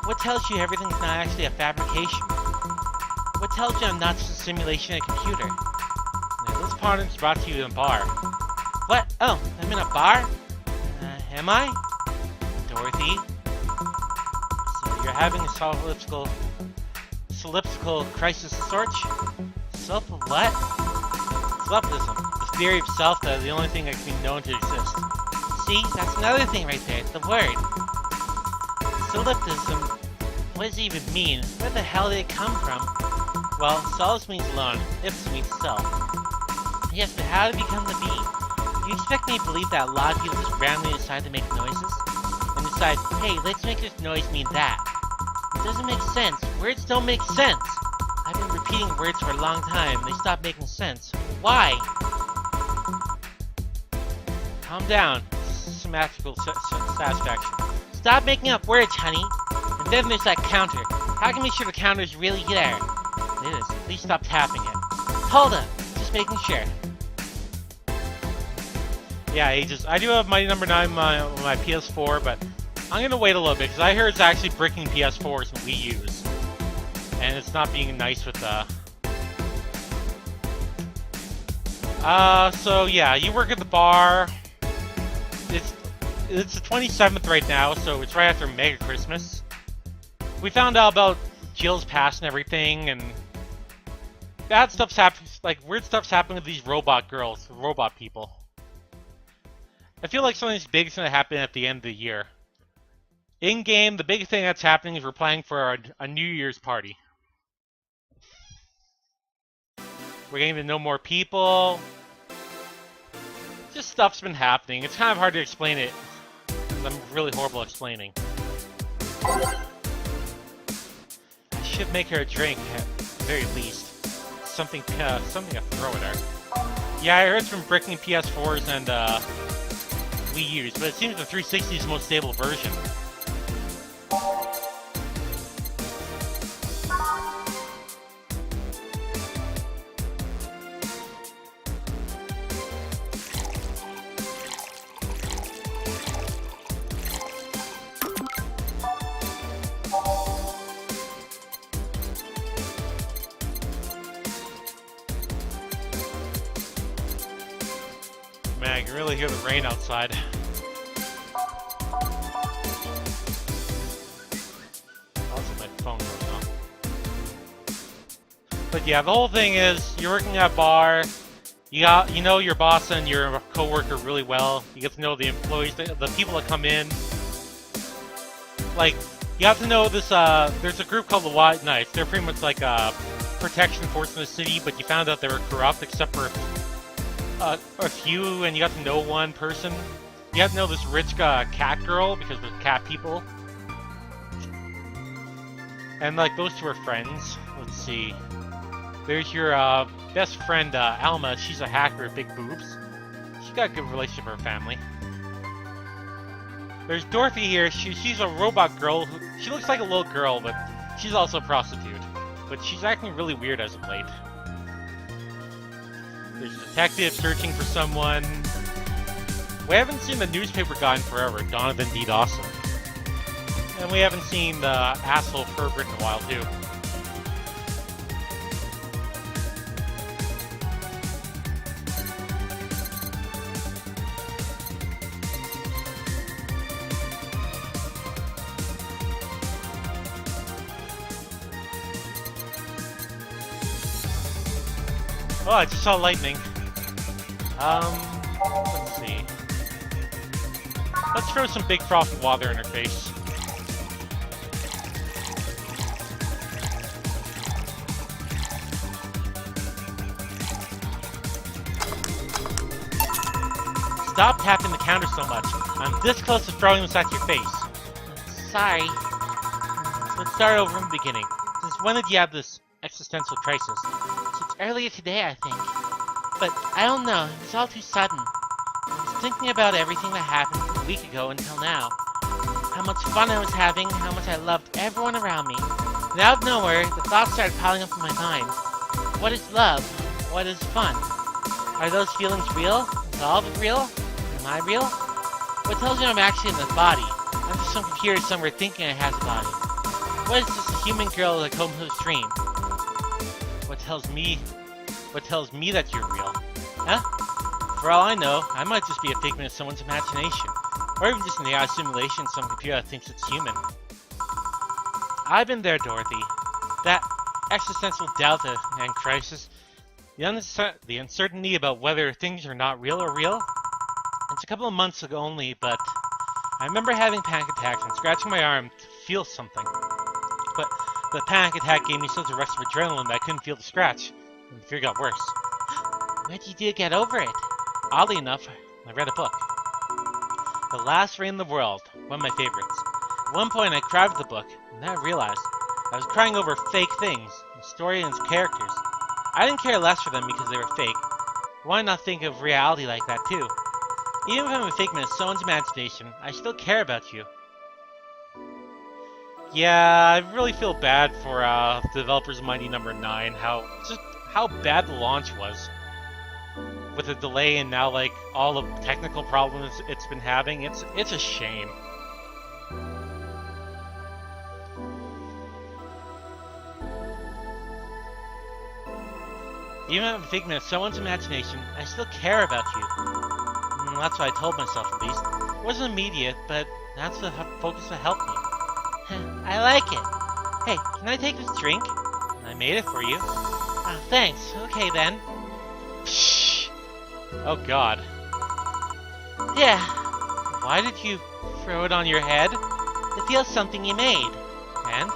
What tells you everything's not actually a fabrication? What tells you I'm not just a simulation of a computer? Now, this pardon is brought to you in a bar. What? Oh, I'm in a bar? Am I? Dorothy? So you're having a solipsical crisis of sorts? What? Solipsism, the theory of self that is the only thing that can be known to exist. See, that's another thing right there, the word. Solipsism. What does it even mean? Where the hell did it come from? Well, solus means alone, ipsis means self. Yes, but how did it become the bee? You expect me to believe that a lot of people just randomly decide to make noises? And decide, hey, let's make this noise mean that. It doesn't make sense. Words don't make sense. I've been repeating words for a long time, and they stop making sense. Why? Calm down. Semantical satisfaction. Stop making up words, honey. And then there's that counter. How can we be sure the counter's really there? It is. Please stop tapping it. Hold up. Just making sure. Yeah, ages. I do have Mighty Number 9 on my PS4, but I'm gonna wait a little bit because I hear it's actually bricking PS4s and Wii U's, and it's not being nice with the. So yeah, you work at the bar. It's the 27th right now, so it's right after Mega Christmas. We found out about Jill's past and everything, and bad stuff's happening. Like weird stuff's happening with these robot girls, robot people. I feel like something big is going to happen at the end of the year. In-game, the big thing that's happening is we're planning for a New Year's party. We're getting to know more people. Just stuff's been happening. It's kind of hard to explain it, because I'm really horrible at explaining. I should make her a drink, at the very least. Something to throw at her. Yeah, I heard it's from breaking PS4s and Wii U's, but it seems the 360 is the most stable version. Man, I can really hear the rain outside. Also, my phone goes on. But yeah, the whole thing is you're working at a bar. You know your boss and your coworker really well. You get to know the employees, the people that come in. Like, you have to know this. There's a group called the White Knights. They're pretty much like a protection force in the city, but you found out they were corrupt, except for a few, and you got to know one person. You have to know this rich cat girl because they're cat people. And like those two are friends. Let's see. There's your best friend Alma. She's a hacker with big boobs. She got a good relationship with her family. There's Dorothy here. She's a robot girl. She looks like a little girl, but she's also a prostitute. But she's acting really weird as of late. There's a detective searching for someone. We haven't seen the newspaper guy in forever, Donovan D. Dawson. And we haven't seen the asshole pervert in a while, too. Oh, I just saw lightning. Let's see. Let's throw some big frothy water in her face. Stop tapping the counter so much. I'm this close to throwing this at your face. Sorry. Let's start over from the beginning. Since when did you have this existential crisis? Since earlier today, I think. But I don't know, it was all too sudden. I was thinking about everything that happened from a week ago until now. How much fun I was having, how much I loved everyone around me. And out of nowhere, the thoughts started piling up in my mind. What is love? What is fun? Are those feelings real? Is all of it real? Am I real? What tells you I'm actually in the body? I'm just some computer somewhere thinking I have a body. What is just a human girl like home to a stream? What tells me that you're real? Huh? For all I know, I might just be a figment of someone's imagination. Or even just an AI simulation some computer that thinks it's human. I've been there, Dorothy. That existential doubt and crisis. The uncertainty about whether things are not real or real. It's a couple of months ago only, but I remember having panic attacks and scratching my arm to feel something. But the panic attack gave me such a rush of adrenaline that I couldn't feel the scratch, and the fear got worse. What did you do to get over it? Oddly enough, I read a book. The Last Rain in the World, one of my favorites. At one point I cried with the book, and then I realized I was crying over fake things, the story and its characters. I didn't care less for them because they were fake. Why not think of reality like that too? Even if I'm a figment of someone's imagination, I still care about you. Yeah, I really feel bad for the developers of Mighty Number 9, how bad the launch was. With the delay and now like all the technical problems it's been having, it's a shame. Even if I'm a figment of someone's imagination, I still care about you. That's what I told myself, at least. It wasn't immediate, but that's the focus that helped me. I like it. Hey, can I take this drink? I made it for you. Oh, thanks. Okay, then. Psh. Oh, God. Yeah. Why did you throw it on your head? It feels something you made. And?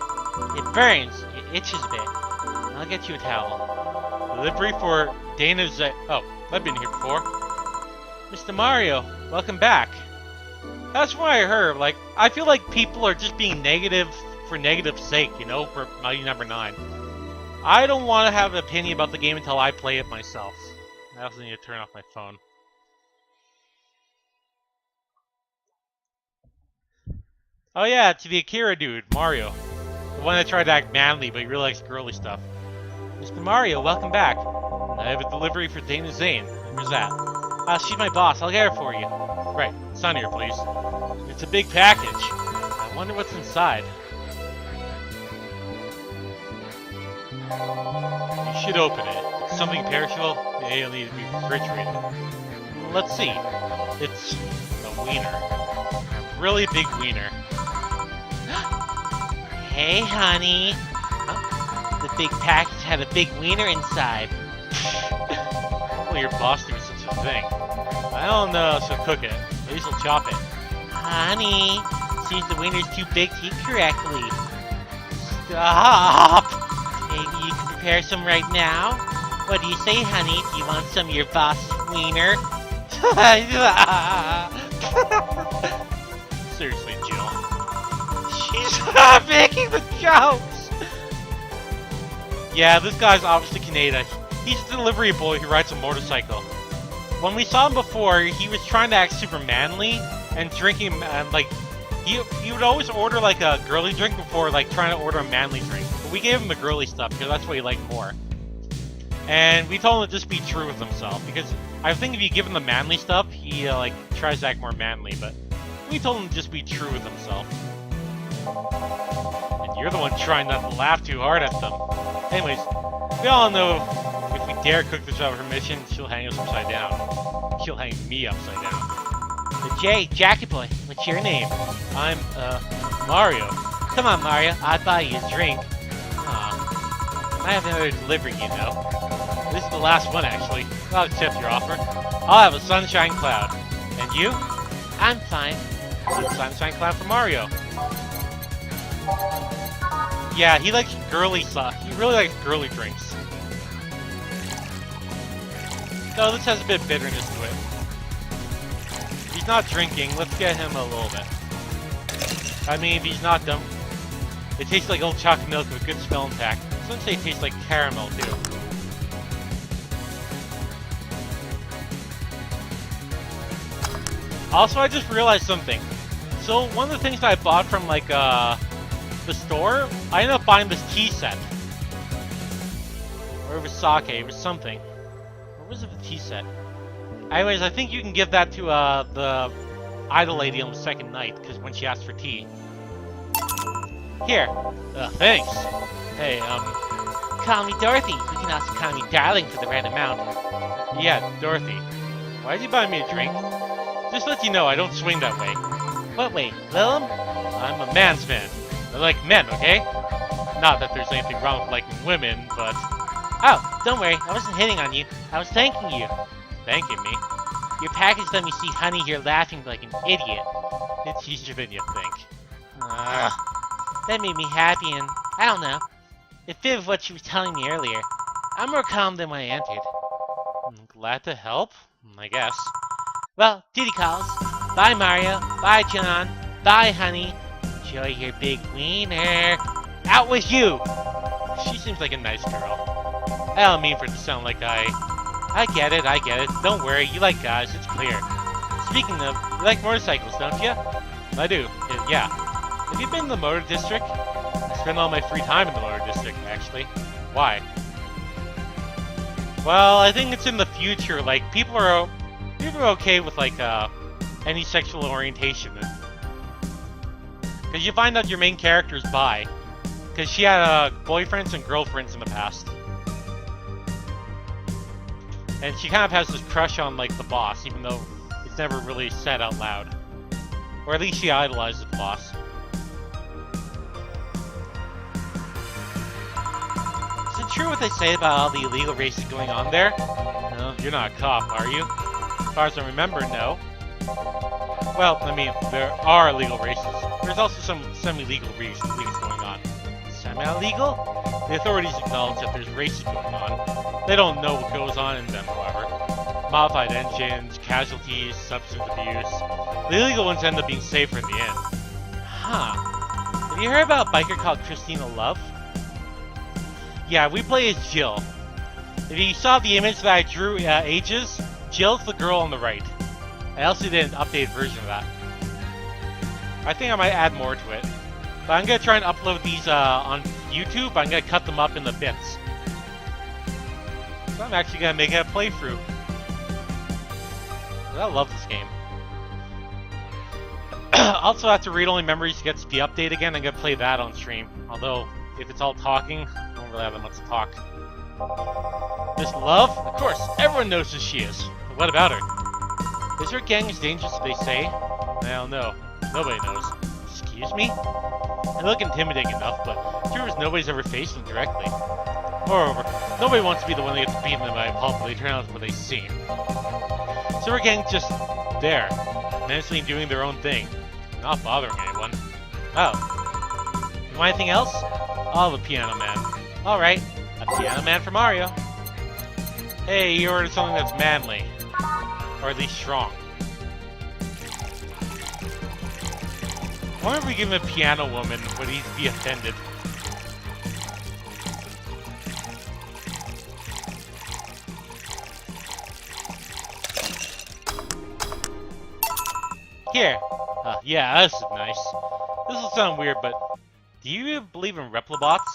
It burns. It itches a bit. I'll get you a towel. Delivery for Dana's... Oh, I've been here before. Mr. Mario, Welcome back. That's what I heard. Like, I feel like people are just being negative for negative sake, you know, for Mighty Number 9. I don't want to have an opinion about the game until I play it myself. I also need to turn off my phone. Oh yeah, to the Akira dude, Mario. The one that tried to act manly, but he really likes girly stuff. Mr. Mario, welcome back. I have a delivery for Dana Zane. Where's that? She's my boss. I'll get her for you. Right, sign here, please. It's a big package. I wonder what's inside. You should open it. It's something perishable. It'll need to be refrigerated. Let's see. It's a wiener. A really big wiener. Hey, honey. The big package had a big wiener inside. Well, your boss doing such a thing. I don't know, so cook it. At least we'll chop it. Honey, seems the wiener's too big to eat correctly. Stop! Maybe you can prepare some right now? What do you say, honey? Do you want some of your boss's wiener? Seriously, Jill. She's making the jokes! Yeah, this guy's obviously Kaneda. He's a delivery boy who rides a motorcycle. When we saw him before, he was trying to act super manly and drinking, and like, he would always order like a girly drink before like trying to order a manly drink. But we gave him the girly stuff because that's what he liked more. And we told him to just be true with himself, because I think if you give him the manly stuff, he like tries to act more manly, but we told him to just be true with himself. And you're the one trying not to laugh too hard at them. Anyways, we all know if we dare cook this out of her mission, she'll hang us upside down. She'll hang me upside down. But Jay, Jackie Boy, what's your name? I'm, Mario. Come on, Mario, I'll buy you a drink. I have another delivery, you know. This is the last one, actually. I'll accept your offer. I'll have a sunshine cloud. And you? I'm fine. A sunshine cloud for Mario. Yeah, he likes girly stuff. He really likes girly drinks. No, this has a bit of bitterness to it. If he's not drinking, let's get him a little bit. I mean, if he's not dumb. It tastes like old chocolate milk with good smell and tact. Some say it tastes like caramel, too. Also, I just realized something. So, one of the things that I bought from, like, the store, I ended up buying this tea set. Or it was sake, it was something. Or was it the tea set? Anyways, I think you can give that to, the idol lady on the second night, because when she asked for tea. Here. Thanks. Hey, Call me Dorothy. You can also call me Darling for the right amount. Yeah, Dorothy. Why'd you buy me a drink? Just to let you know, I don't swing that way. What way, Willem? I'm a man's man. I like men, okay? Not that there's anything wrong with liking women, but... Oh, don't worry. I wasn't hitting on you. I was thanking you. Thanking me? Your package let me see Honey here laughing like an idiot. It's easier than you think. That made me happy and, I don't know, it fit with what she was telling me earlier. I'm more calm than when I entered. I'm glad to help, I guess. Well, duty calls. Bye, Mario. Bye, John. Bye, Honey. Enjoy your big wiener. Out with you! She seems like a nice girl. I don't mean for it to sound like I get it. Don't worry, you like guys, it's clear. Speaking of, you like motorcycles, don't you? I do, yeah. Have you been in the Motor District? I spend all my free time in the Motor District, actually. Why? Well, I think it's in the future, like, people are okay with, like, any sexual orientation. Because you find out your main character is bi. Because she had, boyfriends and girlfriends in the past. And she kind of has this crush on, like, the boss, even though it's never really said out loud. Or at least she idolizes the boss. Is it true what they say about all the illegal races going on there? No, you're not a cop, are you? As far as I remember, no. Well, I mean, there are illegal races. There's also some semi-legal races going on. Semi-legal? The authorities acknowledge that there's races going on. They don't know what goes on in them, however. Modified engines, casualties, substance abuse. The illegal ones end up being safer in the end. Huh. Have you heard about a biker called Christina Love? Yeah, we play as Jill. If you saw the image that I drew ages, Jill's the girl on the right. I also did an updated version of that. I think I might add more to it. But I'm going to try and upload these on YouTube. I'm going to cut them up into bits. So I'm actually going to make it a playthrough. I love this game. Also, after Read Only Memories gets the update again, I'm going to play that on stream. Although, if it's all talking, I don't really have that much to talk. Miss Love? Of course, everyone knows who she is. But what about her? Is her gang as dangerous as they say? I don't know. Nobody knows. Excuse me? They look intimidating enough, but the truth is nobody's ever faced them directly. Moreover, nobody wants to be the one that gets beaten by a pulp, but they turn out what they seem. So her gang's just there, menacingly doing their own thing, not bothering anyone. Oh. You want anything else? I'll have a piano man. Alright, a piano man for Mario. Hey, you ordered something that's manly. Or at least strong. I wonder if we give him a piano woman, would he be offended? Here. Yeah, this is nice. This will sound weird, but do you believe in replibots?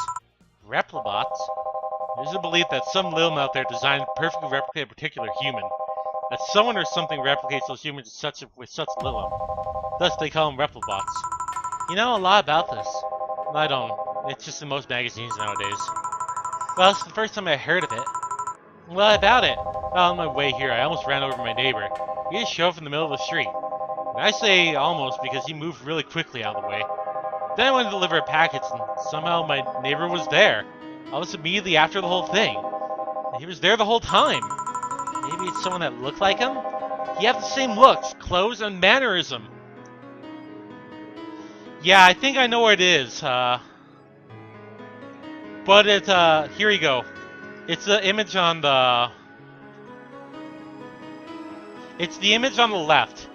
Replibots? There's a belief that some limb out there designed to perfectly replicate a particular human. That someone or something replicates those humans with such lilum. Thus, they call them replibots. You know a lot about this. I don't. It's just in most magazines nowadays. Well, it's the first time I heard of it. What about it? Well, on my way here, I almost ran over my neighbor. He just showed up in the middle of the street. And I say almost because he moved really quickly out of the way. Then I went to deliver a package, and somehow my neighbor was there. Almost immediately after the whole thing. And he was there the whole time. Maybe it's someone that looked like him? He had the same looks, clothes, and mannerism. Yeah, I think I know what it is. But it's, here you go. It's the image on the... It's the image on the left.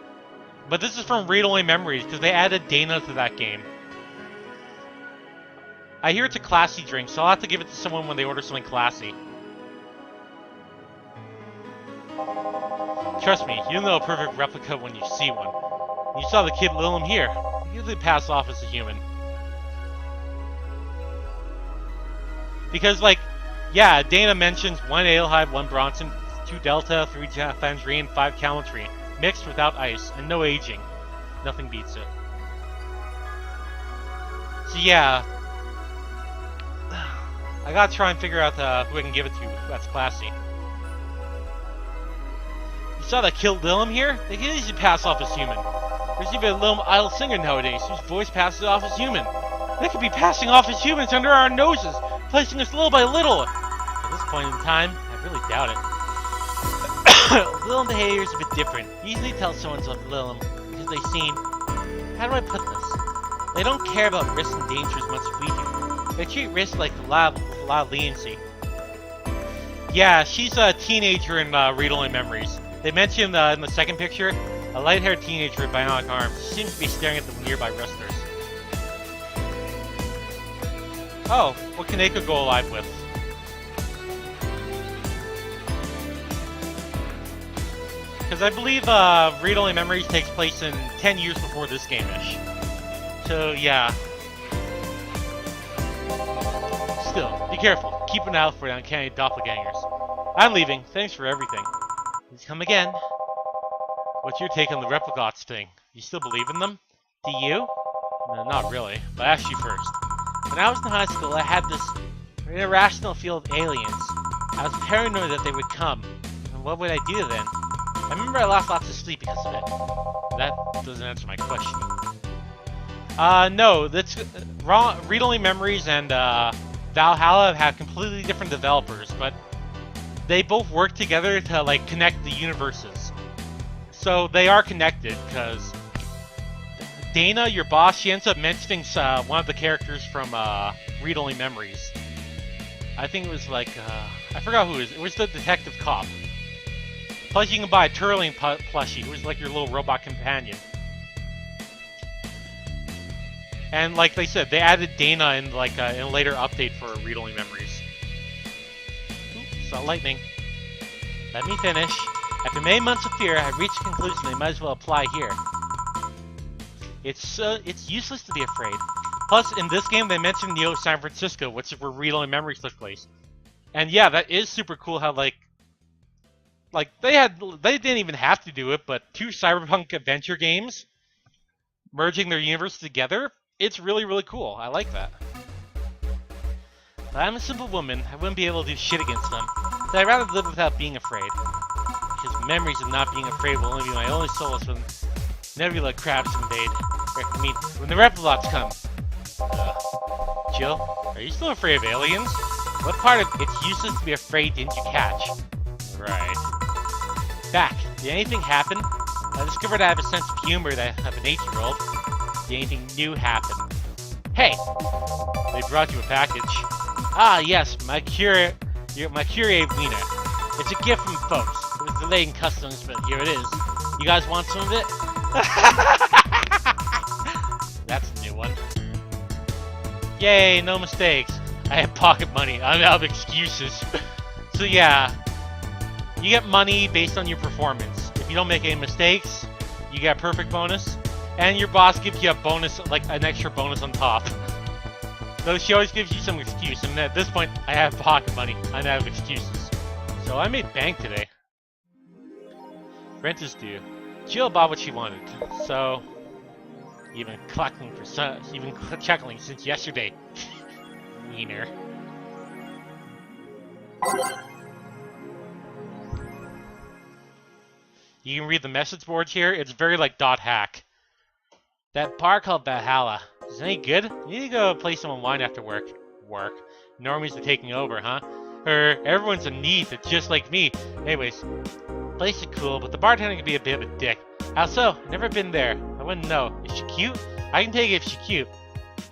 But this is from Read Only Memories, because they added Dana to that game. I hear it's a classy drink, so I'll have to give it to someone when they order something classy. Trust me, you'll know a perfect replica when you see one. You saw the kid Lilum here. He usually pass off as a human. Because, like, yeah, Dana mentions 1 Alehyde, 1 Bronson, 2 Delta, 3 Fandrine, 5 Calmatrine, mixed without ice, and no aging. Nothing beats it. So yeah, I gotta try and figure out who I can give it to that's classy. You saw that killed Lilum here? They can easily pass off as human. There's even a Lilum idol singer nowadays whose voice passes off as human. They could be passing off as humans under our noses, placing us little by little. At this point in time, I really doubt it. Lilum behavior is a bit different. You usually tell someone's with Lilum because they seem... How do I put this? They don't care about risk and danger as much as we do. They treat risk like a lot of leniency. Yeah, she's a teenager in Read Only Memories. They mentioned in the second picture, a light-haired teenager with bionic arms. She seems to be staring at the nearby wrestlers. Oh, what can Eiko go alive with? Because I believe Read Only Memories takes place in 10 years before this game-ish. So, yeah. Still, be careful. Keep an eye out for the uncanny doppelgangers. I'm leaving. Thanks for everything. Please come again. What's your take on the replicots thing? You still believe in them? Do you? No, not really. But I asked you first. When I was in high school, I had this irrational feel of aliens. I was paranoid that they would come. And what would I do then? I remember I lost lots of sleep because of it. That doesn't answer my question. No, that's wrong. Read Only Memories and Valhalla have completely different developers, but they both work together to like connect the universes. So they are connected, because Dana, your boss, she ends up mentioning one of the characters from Read Only Memories. I think it was like, I forgot who it was. It was the detective cop. Plus you can buy a Turling plushie, who was like your little robot companion. And like they said, they added Dana in like in a later update for Read Only Memories. Oops, saw lightning. Let me finish. After many months of fear, I reached the conclusion they might as well apply here. It's useless to be afraid. Plus, in this game, they mentioned Neo San Francisco, which is where Read Only Memories took place. And yeah, that is super cool how like they didn't even have to do it, but two cyberpunk adventure games merging their universe together, it's really, really cool. I like that. But I'm a simple woman. I wouldn't be able to do shit against them. So I'd rather live without being afraid. Because memories of not being afraid will only be my only solace when nebula crabs invade. I mean, when the Replilots come. Jill, are you still afraid of aliens? What part of it's useless to be afraid didn't you catch? Right. Back. Did anything happen? I discovered I have a sense of humor that of an 8-year-old. Did anything new happen? Hey! They brought you a package. Ah, yes, my Curie Wiener. It's a gift from folks. It was delayed in customs, but here it is. You guys want some of it? That's a new one. Yay, no mistakes. I have pocket money. I'm out of excuses. So yeah, you get money based on your performance. If you don't make any mistakes, you get a perfect bonus. And your boss gives you a bonus, like an extra bonus on top. So she always gives you some excuse. And at this point, I have pocket money. I'm out of excuses. So I made bank today. Rent is due. Jill bought what she wanted. So you've been chuckling since yesterday. Wiener. You can read the message boards here. It's very like .hack. That bar called Valhalla. Is it any good? You need to go play some wine after work. Normies are taking over, huh? Everyone's in need, that's just like me. Anyways, place is cool, but the bartender can be a bit of a dick. How so? Never been there. I wouldn't know. Is she cute? I can take it if she's cute.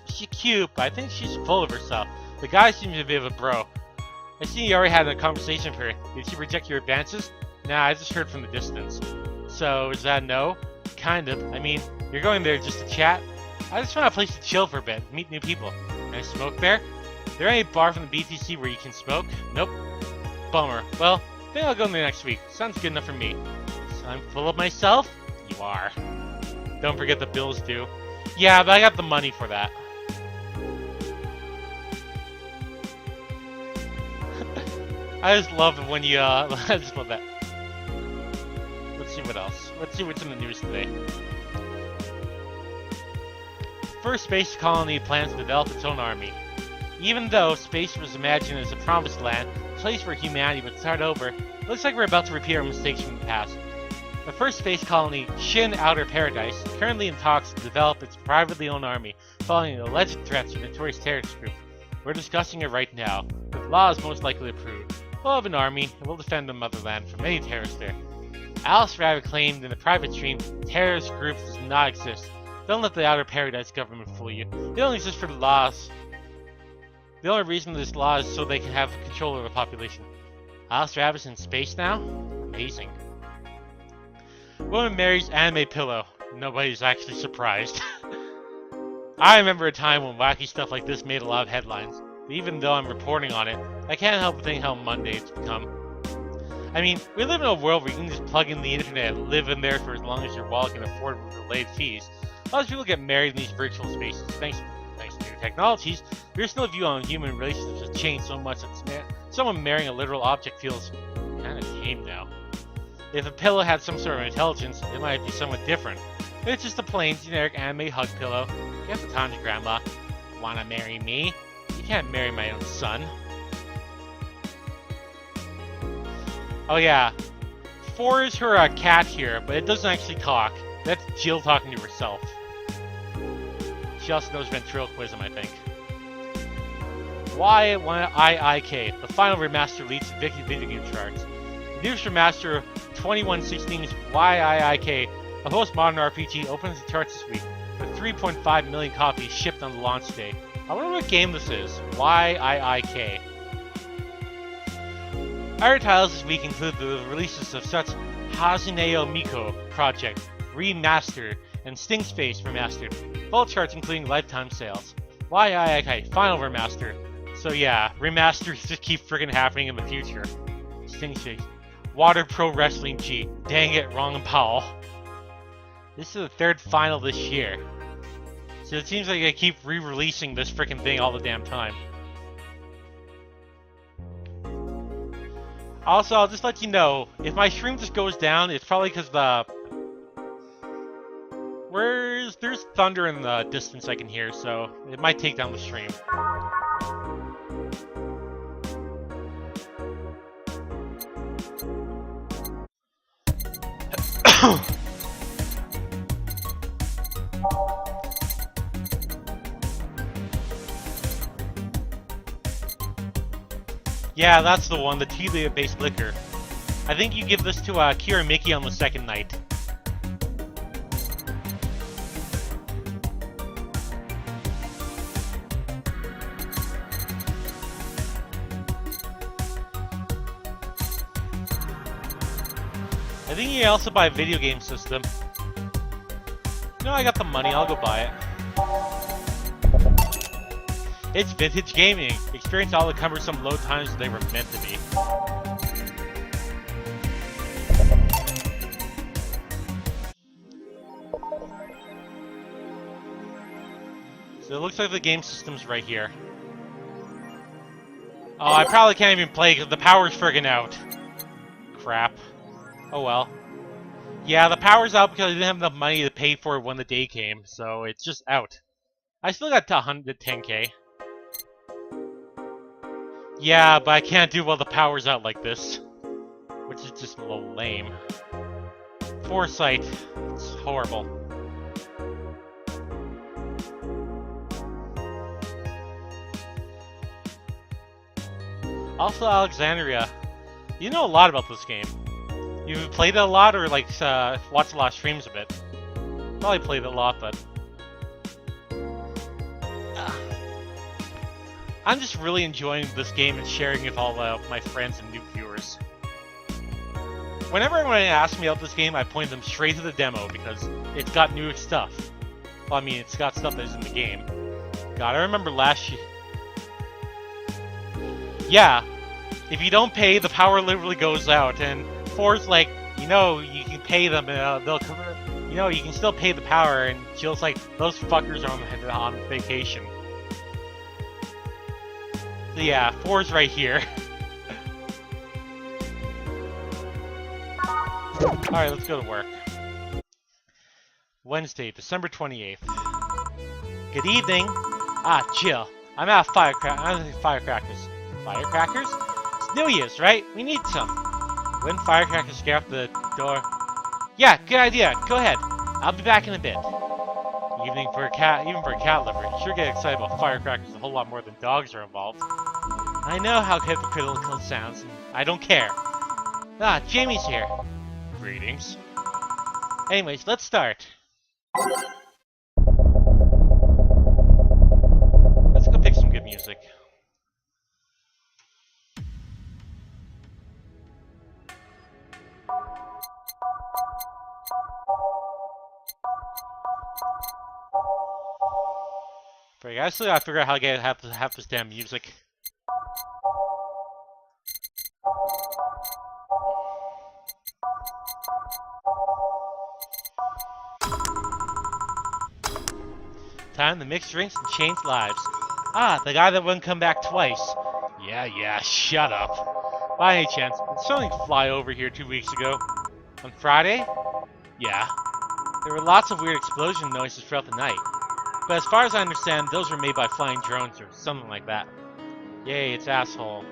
She's cute, but I think she's full of herself. The guy seems a bit of a bro. I see you already had a conversation with her. Did she reject your advances? Nah, I just heard from the distance. So, is that a no? Kind of. I mean, you're going there just to chat? I just want a place to chill for a bit, meet new people. Can I smoke there? Is there any bar from the BTC where you can smoke? Nope. Bummer. Well, I think I'll go there next week. Sounds good enough for me. So I'm full of myself? You are. Don't forget the bills due. Yeah, but I got the money for that. I just love it when you, I just love that. Let's see what else. Let's see what's in the news today. First space colony plans to develop its own army. Even though space was imagined as a promised land, a place where humanity would start over, it looks like we're about to repeat our mistakes from the past. The first space colony, Shin Outer Paradise, is currently in talks to develop its privately owned army, following the alleged threats from the notorious terrorist group. We're discussing it right now. The law is most likely approved. We'll have an army, and we'll defend the motherland from any terrorists there. Alice Rabbit claimed in the private stream, terrorist groups does not exist. Don't let the Outer Paradise government fool you. They only exist for the laws. The only reason this law is so they can have control over the population. Alice Rabbit's in space now? Amazing. Woman marries anime pillow. Nobody's actually surprised. I remember a time when wacky stuff like this made a lot of headlines. But even though I'm reporting on it, I can't help but think how mundane it's become. I mean, we live in a world where you can just plug in the internet and live in there for as long as your wallet can afford with related fees. A lot of people get married in these virtual spaces. Thanks to new technologies, your view on human relationships has changed so much that someone marrying a literal object feels kind of tame now. If a pillow had some sort of intelligence, it might be somewhat different. It's just a plain, generic anime hug pillow. Get the time to grandma. Wanna marry me? You can't marry my own son. Oh yeah, 4 is her cat here, but it doesn't actually talk. That's Jill talking to herself. She also knows ventriloquism, I think. Y1IIK, the final remaster leads to video game charts. The newest remaster of 2116's YIIK, a postmodern RPG, opens the charts this week with 3.5 million copies shipped on the launch day. I wonder what game this is. YIIK. Other titles this week include the releases of such Hasuneo Miko Project Remastered and Sting Space Remastered, full charts including lifetime sales. YIIK Final Remaster. So yeah, remasters just keep freaking happening in the future. Sting Space. Water Pro Wrestling G. Dang it, wrong and Powell. This is the third final this year. So it seems like they keep re-releasing this freaking thing all the damn time. Also, I'll just let you know, if my stream just goes down, it's probably because there's thunder in the distance I can hear, so it might take down the stream. Yeah, that's the one, the Telia-based liquor. I think you give this to Kira Mickey on the second night. I think you can also buy a video game system. No, I got the money, I'll go buy it. It's vintage gaming. Experience all the cumbersome load times they were meant to be. So it looks like the game system's right here. Oh, I probably can't even play because the power's friggin' out. Crap. Oh well. Yeah, the power's out because I didn't have enough money to pay for it when the day came, so it's just out. I still got to 110k. Yeah, but I can't do while the power's out like this. Which is just a little lame. Foresight. It's horrible. Also, Alexandria. You know a lot about this game. You've played it a lot or like watched a lot of streams of it? Probably played it a lot, but... I'm just really enjoying this game and sharing it with all my friends and new viewers. Whenever anyone asks me about this game, I point them straight to the demo because it's got new stuff. Well, I mean, it's got stuff that is in the game. God, I remember last year... Yeah, if you don't pay, the power literally goes out, and 4's like, you know, you can pay them, and they'll come... You know, you can still pay the power, and Jill's like, those fuckers are on vacation. So yeah, 4's right here. Alright, let's go to work. Wednesday, December 28th. Good evening. Ah, Jill. I'm out of firecrackers. Firecrackers? It's New Year's, right? We need some. When firecrackers scare off the door... Yeah, good idea. Go ahead. I'll be back in a bit. Even for a cat lover, you sure get excited about firecrackers a whole lot more than dogs are involved. I know how hypocritical it sounds, and I don't care. Ah, Jamie's here. Greetings. Anyways, let's start. Let's go pick some good music. I still gotta figure out how to get half this damn music. Time to mix drinks and change lives. Ah, the guy that wouldn't come back twice. Yeah, shut up. By any chance, did something fly over here 2 weeks ago? On Friday? Yeah. There were lots of weird explosion noises throughout the night. But as far as I understand, those were made by flying drones or something like that. Yay, it's asshole.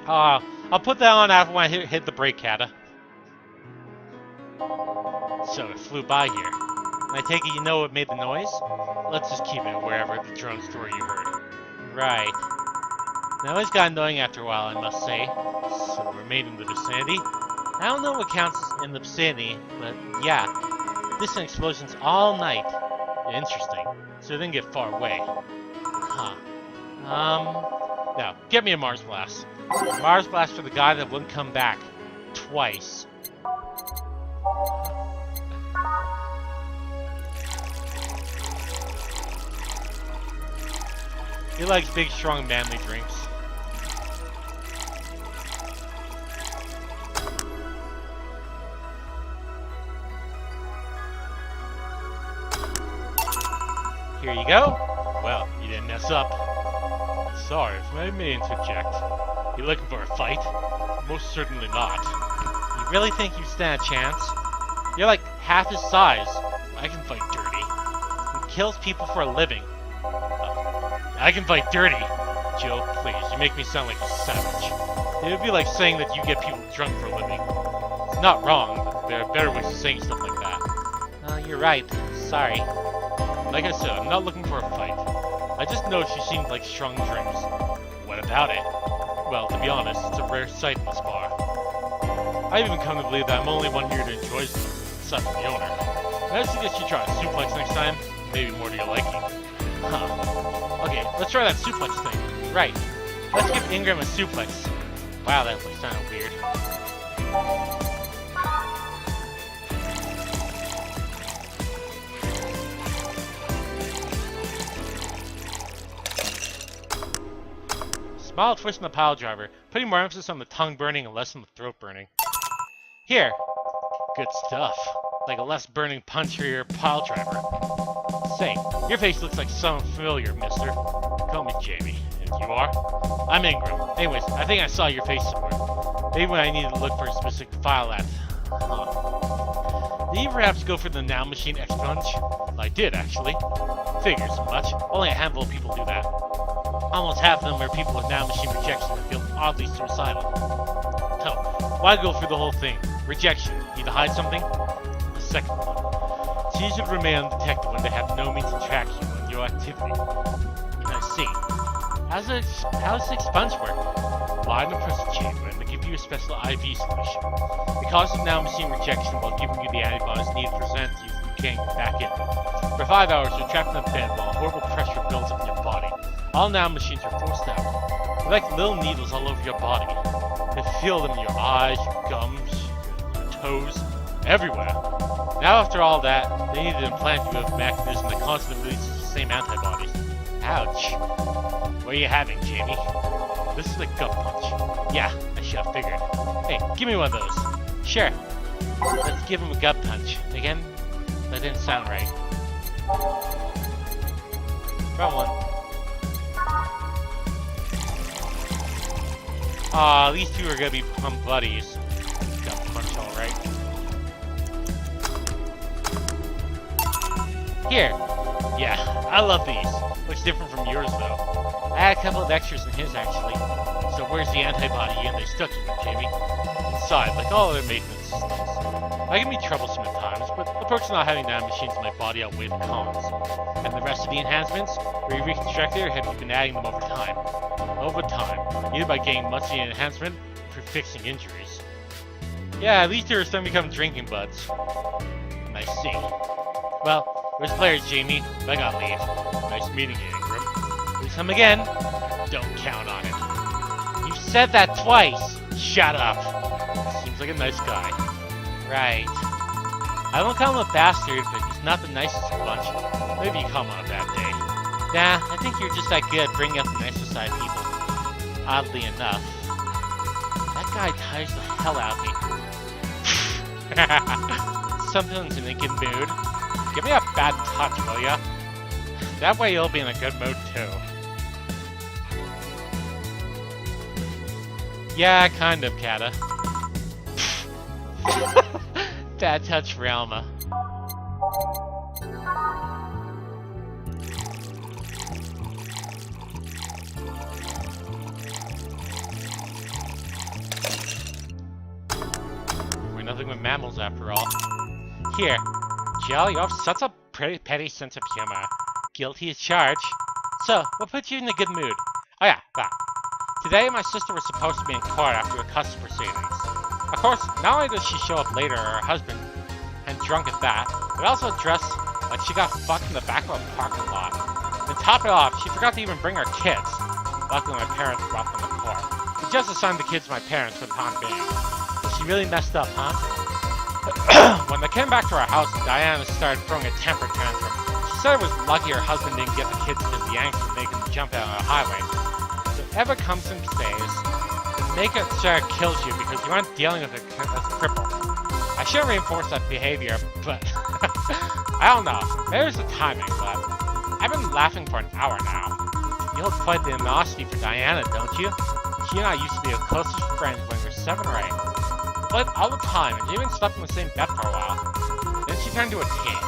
I'll put that on after when I hit the brake, Kata. So it flew by here. And I take it you know what made the noise? Let's just keep it wherever the drone story you heard. Right. Now it's got annoying after a while, I must say. So we're made in the vicinity. I don't know what counts as in the vicinity, but yeah. Distant explosions all night. Interesting. So it didn't get far away. Huh. Now, get me a Mars Blast. Mars Blast for the guy that wouldn't come back. Twice. He likes big, strong, manly drinks. Here you go. Well, you didn't mess up. Sorry if I may interject. You looking for a fight? Most certainly not. You really think you stand a chance? You're like half his size. I can fight dirty. He kills people for a living. I can fight dirty. Joe, please, you make me sound like a savage. It would be like saying that you get people drunk for a living. It's not wrong, but there are better ways of saying stuff like that. You're right. Sorry. Like I said, I'm not looking for a fight. I just know she seemed like strong drinks. What about it? Well, to be honest, it's a rare sight in this bar. I even come to believe that I'm only one here to enjoy aside from the owner. I suggest you try a suplex next time, maybe more to your liking. Huh. Okay, let's try that suplex thing. Right. Let's give Ingram a suplex. Wow, that place sounded weird. Smile twist on the pile driver, putting more emphasis on the tongue burning and less on the throat burning. Here. Good stuff. Like a less burning punch for your pile driver. Say, your face looks like someone familiar, mister. Call me Jamie. And you are? I'm Ingram. Anyways, I think I saw your face somewhere. Maybe when I needed to look for a specific file at... Did you perhaps go for the Now Machine X-Punch? I did, actually. Figures much. Only a handful of people do that. Almost half of them are people with Now Machine rejection that feel oddly suicidal. So, why go through the whole thing? Rejection. Need to hide something? The second one. It's easier to remain undetected when they have no means to track you and your activity. I see. How does the expunge work? Lie in the pressure chamber and they give you a special IV solution. It causes Now Machine rejection while giving you the antibodies needed to present you if you can't get back in. For 5 hours, you're trapped in a bed while horrible pressure builds up in your body. All Now Machines are forced out. They're like little needles all over your body. They feel them in your eyes, your gums, your toes, everywhere. Now after all that, they need to implant you with a mechanism that constantly releases the same antibodies. Ouch. What are you having, Jamie? This is a gut punch. Yeah, I should have figured. Hey, give me one of those. Sure. Let's give him a gut punch. Again? That didn't sound right. Wrong one. Aw, these two are gonna be buddies. Gut punch, alright. Here. Yeah, I love these. Looks different from yours, though. I had a couple of extras in his, actually. So where's the antibody and they stuck you with, Jamie? Inside, like all other maintenance systems. I can be troublesome at times, but the perks of not having nanomachines in my body outweigh the cons. And the rest of the enhancements, were you reconstructed or have you been adding them over time? Over time, either by getting much of the enhancement or for fixing injuries. Yeah, at least there some become drinking buds. I see. Well, where's the players, Jamie? I gotta leave. Nice meeting you, Ingram. Please come again. Don't count on it. You said that twice. Shut up. Seems like a nice guy. Right. I don't call him a bastard, but he's not the nicest bunch. Maybe you call him on a bad day. Nah, I think you're just that good at bringing up the nicer side of people. Oddly enough. That guy tires the hell out of me. Something's in a good mood. Give me a bad touch, will ya? That way you'll be in a good mood, too. Yeah, kind of, Kata. Bad touch for Alma. We're nothing but mammals after all. Here, Jill, you have such a pretty petty sense of humor. Guilty as charged. So, what put you in a good mood? Oh yeah, that. Today, my sister was supposed to be in court after the custody proceedings. Of course, not only does she show up later, her husband, and drunk at that, but also dressed like she got fucked in the back of a parking lot. And to top it off, she forgot to even bring her kids. Luckily, my parents brought them to court. We just assigned the kids to my parents for the time being. So she really messed up, huh? When they came back to our house, Diana started throwing a temper tantrum. She said it was lucky her husband didn't get the kids because the angst would make them jump out on the highway. So if ever comes and stays, then make it sure it kills you because you aren't dealing with it as a cripple. I should reinforce that behavior, but I don't know. Maybe it's the timing, but I've been laughing for an hour now. You hold quite the animosity for Diana, don't you? She and I used to be the closest friends when we were 7 or 8. We played all the time, and even slept in the same bed for a while. Then she turned to a teen.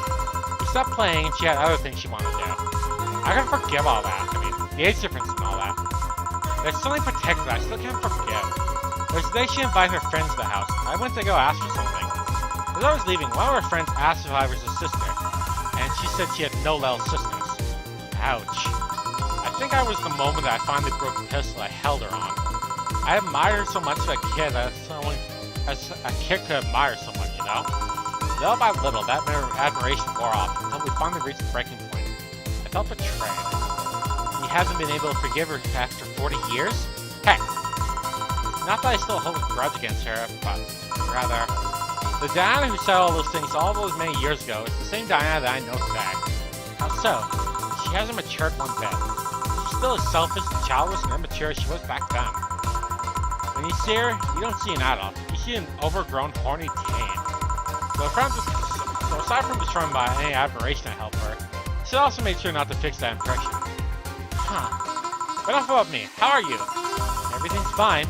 We stopped playing, and she had other things she wanted to do. I can forgive all that. I mean, the age difference and all that. There's something particular I still can't forgive. There's the day she invited her friends to the house. I went to go ask her something. As I was leaving, one of her friends asked if I was his sister, and she said she had no little sisters. Ouch. I think I was the moment that I finally broke the pistol I held her on. I admired her so much as a kid that as a kid could admire someone, you know? Little by little, that admiration wore off until we finally reached the breaking point. I felt betrayed. You haven't been able to forgive her after 40 years? Heck, not that I still hold a grudge against her, but rather, the Diana who said all those things all those many years ago is the same Diana that I know today. How so? She hasn't matured one bit. She's still as selfish, childish, and immature as she was back then. When you see her, you don't see an adult. You see an overgrown, horny teen. So aside from destroying by any admiration I held for her, she also made sure not to fix that impression. Huh. But enough about me. How are you? Everything's fine.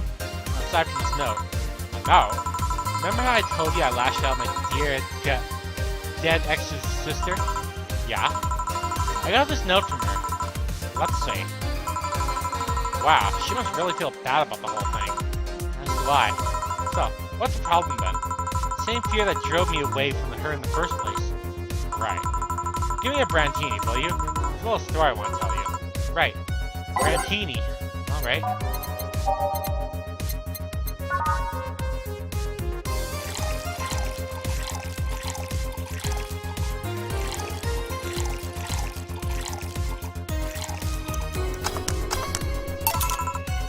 Aside from this note. A note? Remember how I told you I lashed out my dear dead ex's sister? Yeah. I got this note from her. Let's see. Wow, she must really feel bad about the whole thing. As do I. So, what's the problem then? Same fear that drove me away from her in the first place. Right. Give me a Brantini, will you? There's a little story I want to tell you. Right. Brantini. Alright.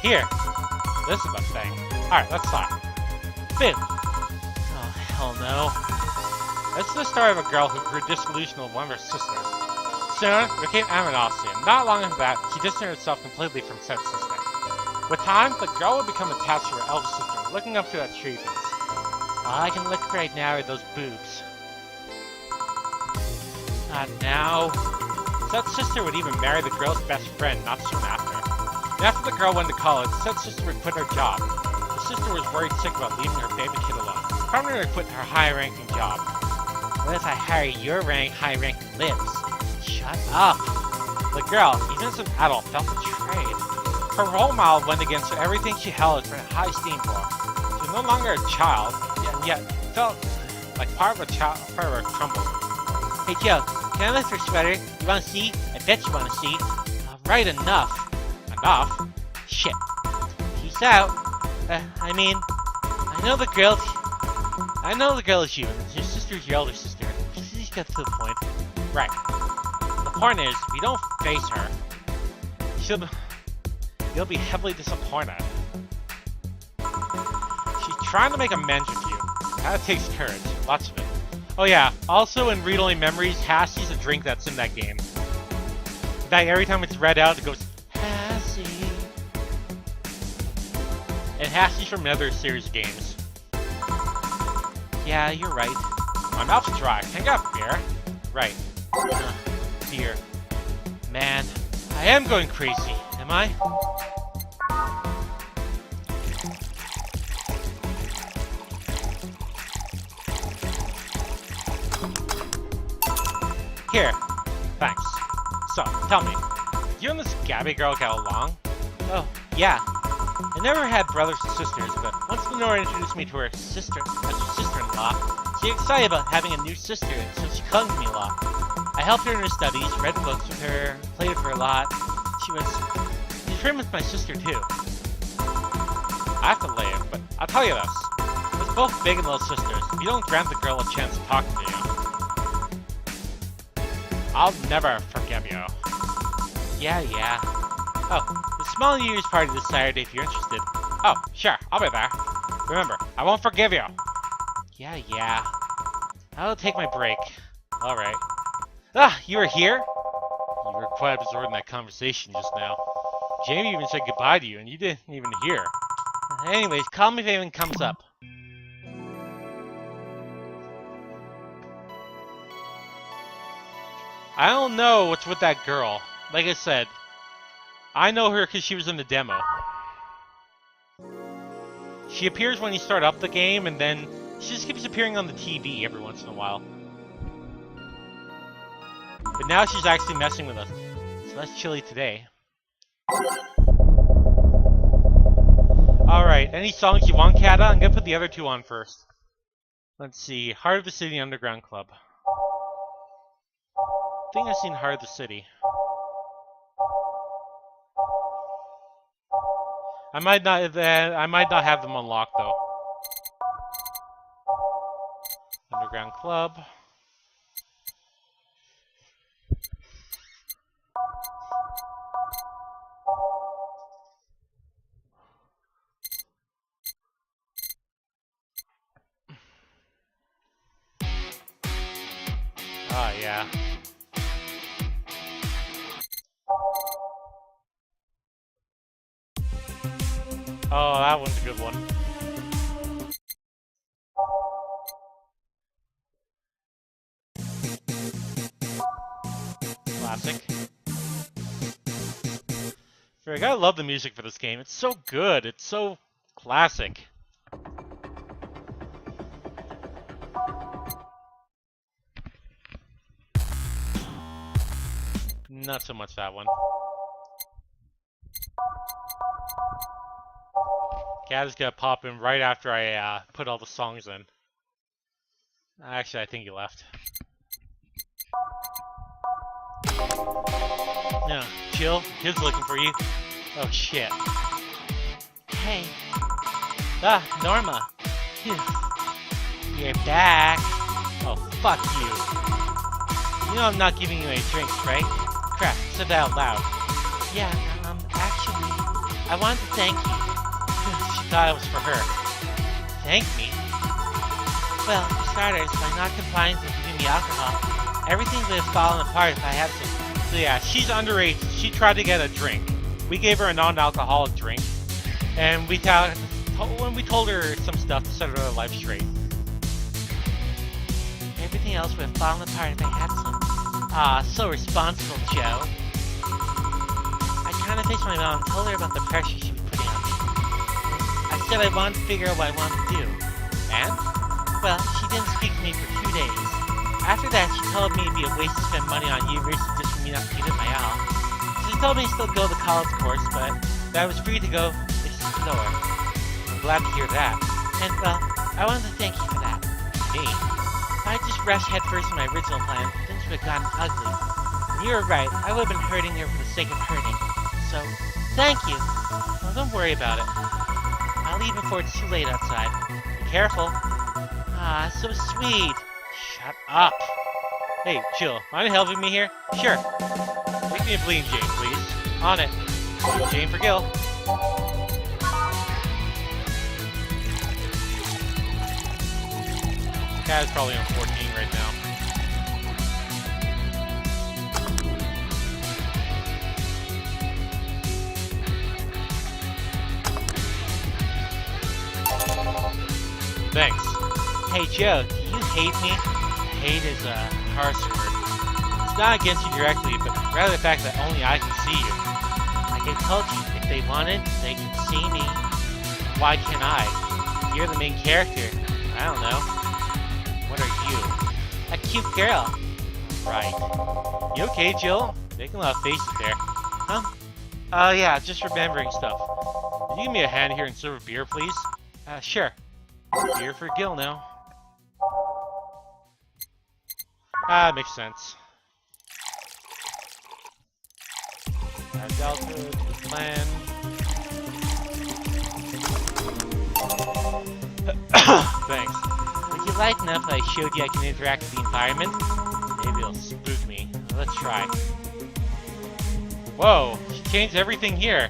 Here. This is the thing. Alright, let's start. Boo. Oh, hell no. This is the story of a girl who grew disillusioned with one of her sisters. Soon, it became animosity, and not long after that, she distanced herself completely from said sister. With time, the girl would become attached to her elder sister, looking up to her achievements. All I can look right now are those boobs. Not now. Said sister would even marry the girl's best friend not soon after. And after the girl went to college, said sister would quit her job. The sister was worried sick about leaving her baby kid alone, permanently quit her high-ranking job. What if I hire your high-ranking lips? Shut up. The girl, even as an adult, felt betrayed. Her role model went against everything she held in high esteem for. She was no longer a child, and yet felt like part of her trouble. Hey Joe, can I lift your sweater? You wanna see? I bet you wanna see. Right, enough. Enough? Shit. Peace out. I know the girl is you. Your sister's your elder sister. Please get to the point. Right. The point is, if you don't face her, you'll be heavily disappointed. She's trying to make amends with you. That takes courage. Lots of it. Oh yeah, also in Read Only Memories, Hassie's a drink that's in that game. In fact, every time it's read out, it goes, Hassie. And Hassie's from another series of games. Yeah, you're right. My mouth's dry. Can I get a beer? Right. Beer. Man, I am going crazy, am I? Here. Thanks. So, tell me, you and this Gabby girl get along? Oh, yeah. I never had brothers and sisters, but once Lenora introduced me to her sister, as her sister-in-law, she was excited about having a new sister, so she clung to me a lot. I helped her in her studies, read books with her, played with her a lot. She's pretty much my sister too. I have to leave, but I'll tell you this. We're both big and little sisters. If you don't grant the girl a chance to talk to you, I'll never forgive you. Yeah. Oh, the small New Year's party this Saturday if you're interested. Oh, sure, I'll be there. Remember, I won't forgive you. Yeah. I'll take my break. Alright. Ah, you were here? You were quite absorbed in that conversation just now. Jamie even said goodbye to you, and you didn't even hear. Anyways, call me if anything comes up. I don't know what's with that girl. Like I said, I know her because she was in the demo. She appears when you start up the game, and then she just keeps appearing on the TV every once in a while. But now she's actually messing with us. It's less chilly today. Alright, any songs you want, Kata? I'm gonna put the other two on first. Let's see, Heart of the City Underground Club. I think I've seen Heart of the City. I might not have them unlocked though. Underground Club. Oh yeah. Oh, that one's a good one. Classic. I gotta love the music for this game. It's so good. It's so classic. Not so much that one. Cat is gonna pop in right after I put all the songs in. Actually, I think he left. No, chill. Kid's looking for you. Oh shit. Hey. Ah, Norma. Phew. You're back. Oh, fuck you. You know I'm not giving you any drinks, right? Crap, said that out loud. Yeah, actually, I wanted to thank you. She thought it was for her. Thank me? Well, for starters, by not complying to giving me alcohol, everything would have fallen apart if I had some. So yeah, she's underage. She tried to get a drink. We gave her a non-alcoholic drink, and we told her some stuff to set her life straight. Everything else would have fallen apart if I had some. Ah, so responsible, Joe. I kind of faced my mom and told her about the pressure she was putting on me. I said I wanted to figure out what I wanted to do. And? Well, she didn't speak to me for 2 days. After that, she told me it'd be a waste to spend money on university just for me not to give it my all. She told me to still go to the college course, but that I was free to go explore. I'm glad to hear that. And, well, I wanted to thank you for that. Me? If I just rushed headfirst in my original plan, things would have gotten ugly. And you were right, I would have been hurting her for the sake of hurting. So, thank you. Well, don't worry about it. I'll leave before it's too late outside. Be careful. Ah, so sweet. Shut up. Hey, chill. Mind helping me here? Sure. Make me a bleeding Jane, please. On it. Jane for Gil. Cat is probably on 14 right now. Thanks. Hey, Joe, do you hate me? Hate is a harsh word. It's not against you directly, but rather the fact that only I can see you. Like I told you, if they wanted, they could see me. Why can't I? You're the main character. I don't know. What are you? A cute girl. Right. You okay, Jill? Making a lot of faces there. Huh? Yeah, just remembering stuff. Could you give me a hand here and serve a beer, please? Sure. Beer for Gil now. Makes sense. Adulthood, plan. Thanks. Would you like enough if I showed you I can interact with the environment? Maybe it'll spook me. Let's try. Whoa, she changed everything here.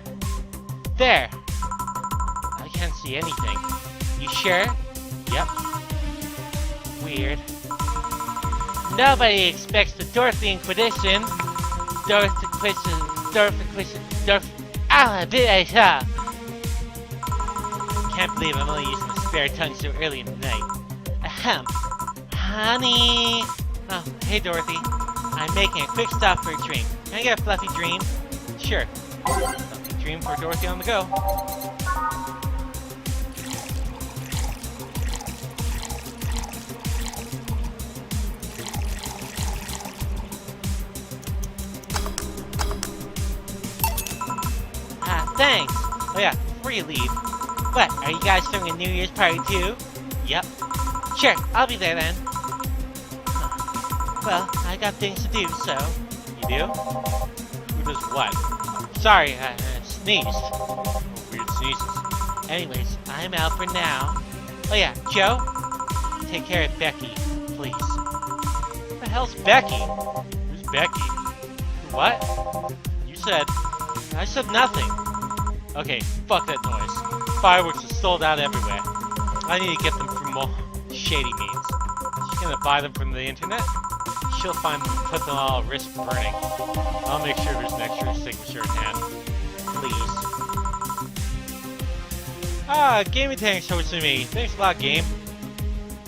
There! I can't see anything. You sure? Yep. Weird. Nobody expects the Dorothy Inquisition. Can't believe I'm only using the spare tongue so early in the night. Ahem. Honey! Oh, hey Dorothy. I'm making a quick stop for a drink. Can I get a fluffy dream? Sure. Fluffy dream for Dorothy on the go. Thanks! Oh yeah, before you leave. What, are you guys throwing a New Year's party too? Yep. Sure, I'll be there then. Huh. Well, I got things to do, so... You do? Who does what? Sorry, I sneezed. Oh, weird sneezes. Anyways, I'm out for now. Oh yeah, Joe? Take care of Becky, please. Who the hell's Becky? Who's Becky? What? You said... I said nothing. Okay, fuck that noise. Fireworks are sold out everywhere. I need to get them from more shady means. She's gonna buy them from the internet? She'll find them and put them all at risk of burning. I'll make sure there's an extra signature in hand. Please. Ah, Gaming Tank's hosting me. Thanks a lot, Game.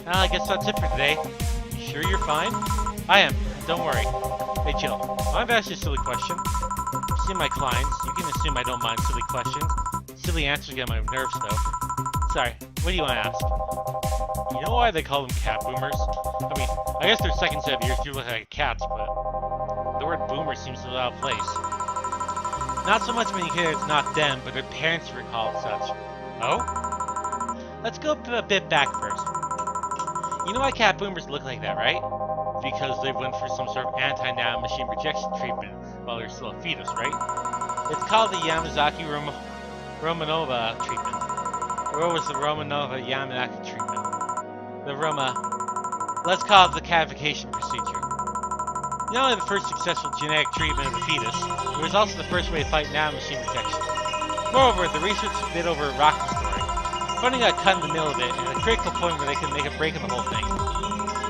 Well, I guess that's it for today. You sure you're fine? I am. Don't worry. Hey, Jill. I've asked you a silly question. You've seen my clients. You can assume I don't mind silly questions. Silly answers get on my nerves, though. Sorry, what do you want to ask? You know why they call them cat boomers? I mean, I guess their second set of ears do look like cats, but the word boomer seems a little out of place. Not so much when you hear it's not them, but their parents were called such. Oh? Let's go a bit back first. You know why cat boomers look like that, right? Because they went for some sort of anti-nanomachine rejection treatment while they're still a fetus, right? It's called the Yamazaki Romanova treatment. Or what was the Romanova Yamanaka treatment? Let's call it the catification procedure. Not only the first successful genetic treatment of a fetus, it was also the first way to fight nanomachine rejection. Moreover, the research is a bit over a rocky story. Funding got cut in the middle of it, and at a critical point where they could make a break of the whole thing.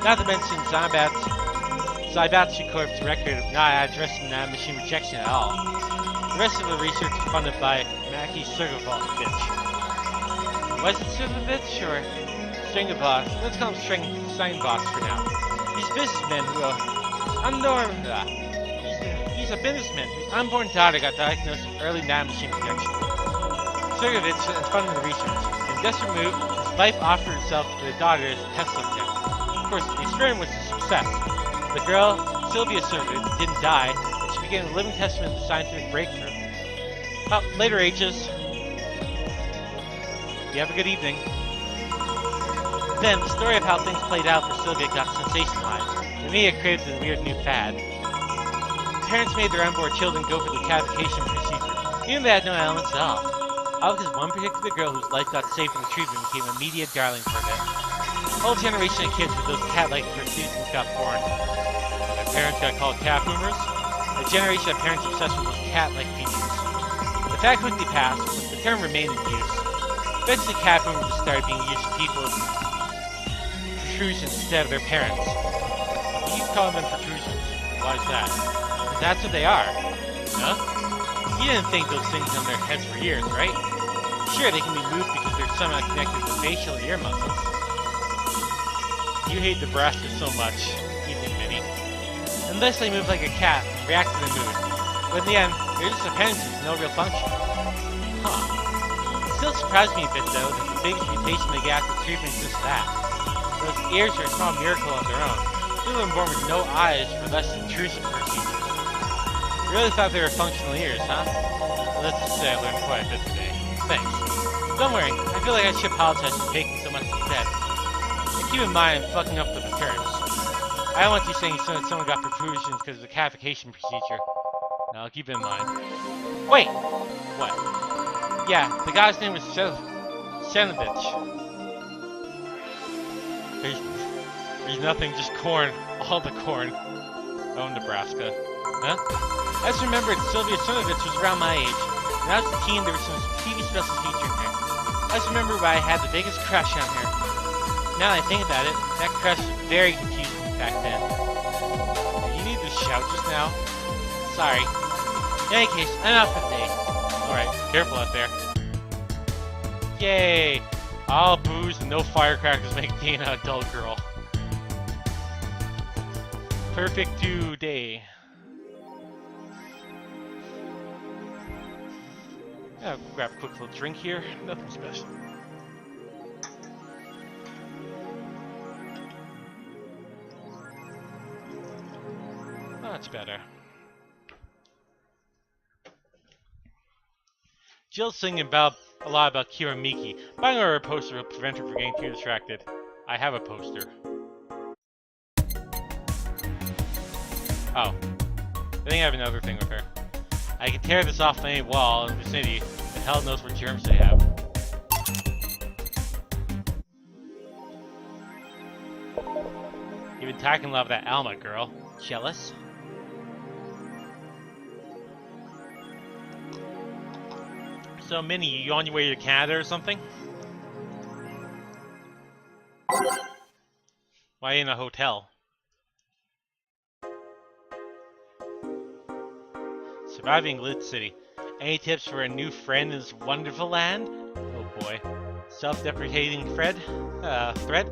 Not to mention Zaibatsu Corp's record of not addressing nanomachine rejection at all. The rest of the research is funded by Maki Sergovich. Was it Sergovich or Stringavos? Let's call him Stringavos for now. He's a businessman who he's a businessman whose unborn daughter got diagnosed with early nanomachine rejection. Sergovich funded the research, and desperate move, his wife offered herself to the daughter as a test subject. Of course, the experiment was a success. The girl, Sylvia Sergovich, didn't die, and she became a living testament to scientific breakthrough. Well, later ages. You have a good evening. Then, the story of how things played out for Sylvia got sensationalized. The media created the weird new fad. Parents made their unborn children go for the catification procedure, even though they had no elements at all. All because one particular girl whose life got saved from the treatment became a media darling for a bit. A whole generation of kids with those cat-like pursuits got born. Their parents got called cat boomers. A generation of parents obsessed with those cat-like features. The fact quickly passed, but the term remained in use. Eventually, cat boomers just started being used for people with protrusions instead of their parents. You keep calling them protrusions. Why is that? Because that's what they are. Huh? You didn't think those things on their heads for years, right? Sure, they can be moved because they're somehow connected to facial ear muscles. You hate Nebraska so much, evening Minnie. Unless they move like a cat and react to the mood. But in the end, they're just appendages with no real function. Huh. It still surprised me a bit, though, that the biggest mutation they get after treatment is just that. Those ears are a small miracle of their own. People are born with no eyes for less intrusive procedures. You really thought they were functional ears, huh? Well, let's just say I learned quite a bit today. Thanks. Don't worry, I feel like I should apologize for taking so much instead. And keep in mind I'm fucking up the terms. I don't want you saying someone got protrusions because of the catification procedure. No, I'll keep it in mind. Wait! What? Yeah, the guy's name was Senovich. There's nothing, just corn. All the corn. Oh, Nebraska. Huh? I just remembered Sylvia Sunovich was around my age. When I was a teen, there was some TV specials featuring her. I just remember why I had the biggest crush on her. Now that I think about it, that crush was very confusing back then. You need to shout just now. Sorry. In any case, I'm out for the day. Alright, careful out there. Yay! All booze and no firecrackers make me an adult girl. Perfect day. Yeah, grab a quick little drink here. Nothing special. Oh, that's better. Jill's singing a lot about Kira Miki. Buying her a poster will prevent her from getting too distracted. I have a poster. Oh. I think I have another thing with her. I can tear this off any wall in the vicinity, and hell knows what germs they have. You've been talking love that Alma girl. Jealous? So, Minnie, you on your way to Canada or something? Why in a hotel? Surviving Glitch City. Any tips for a new friend in this wonderful land? Oh boy. Self-deprecating Fred? Thread?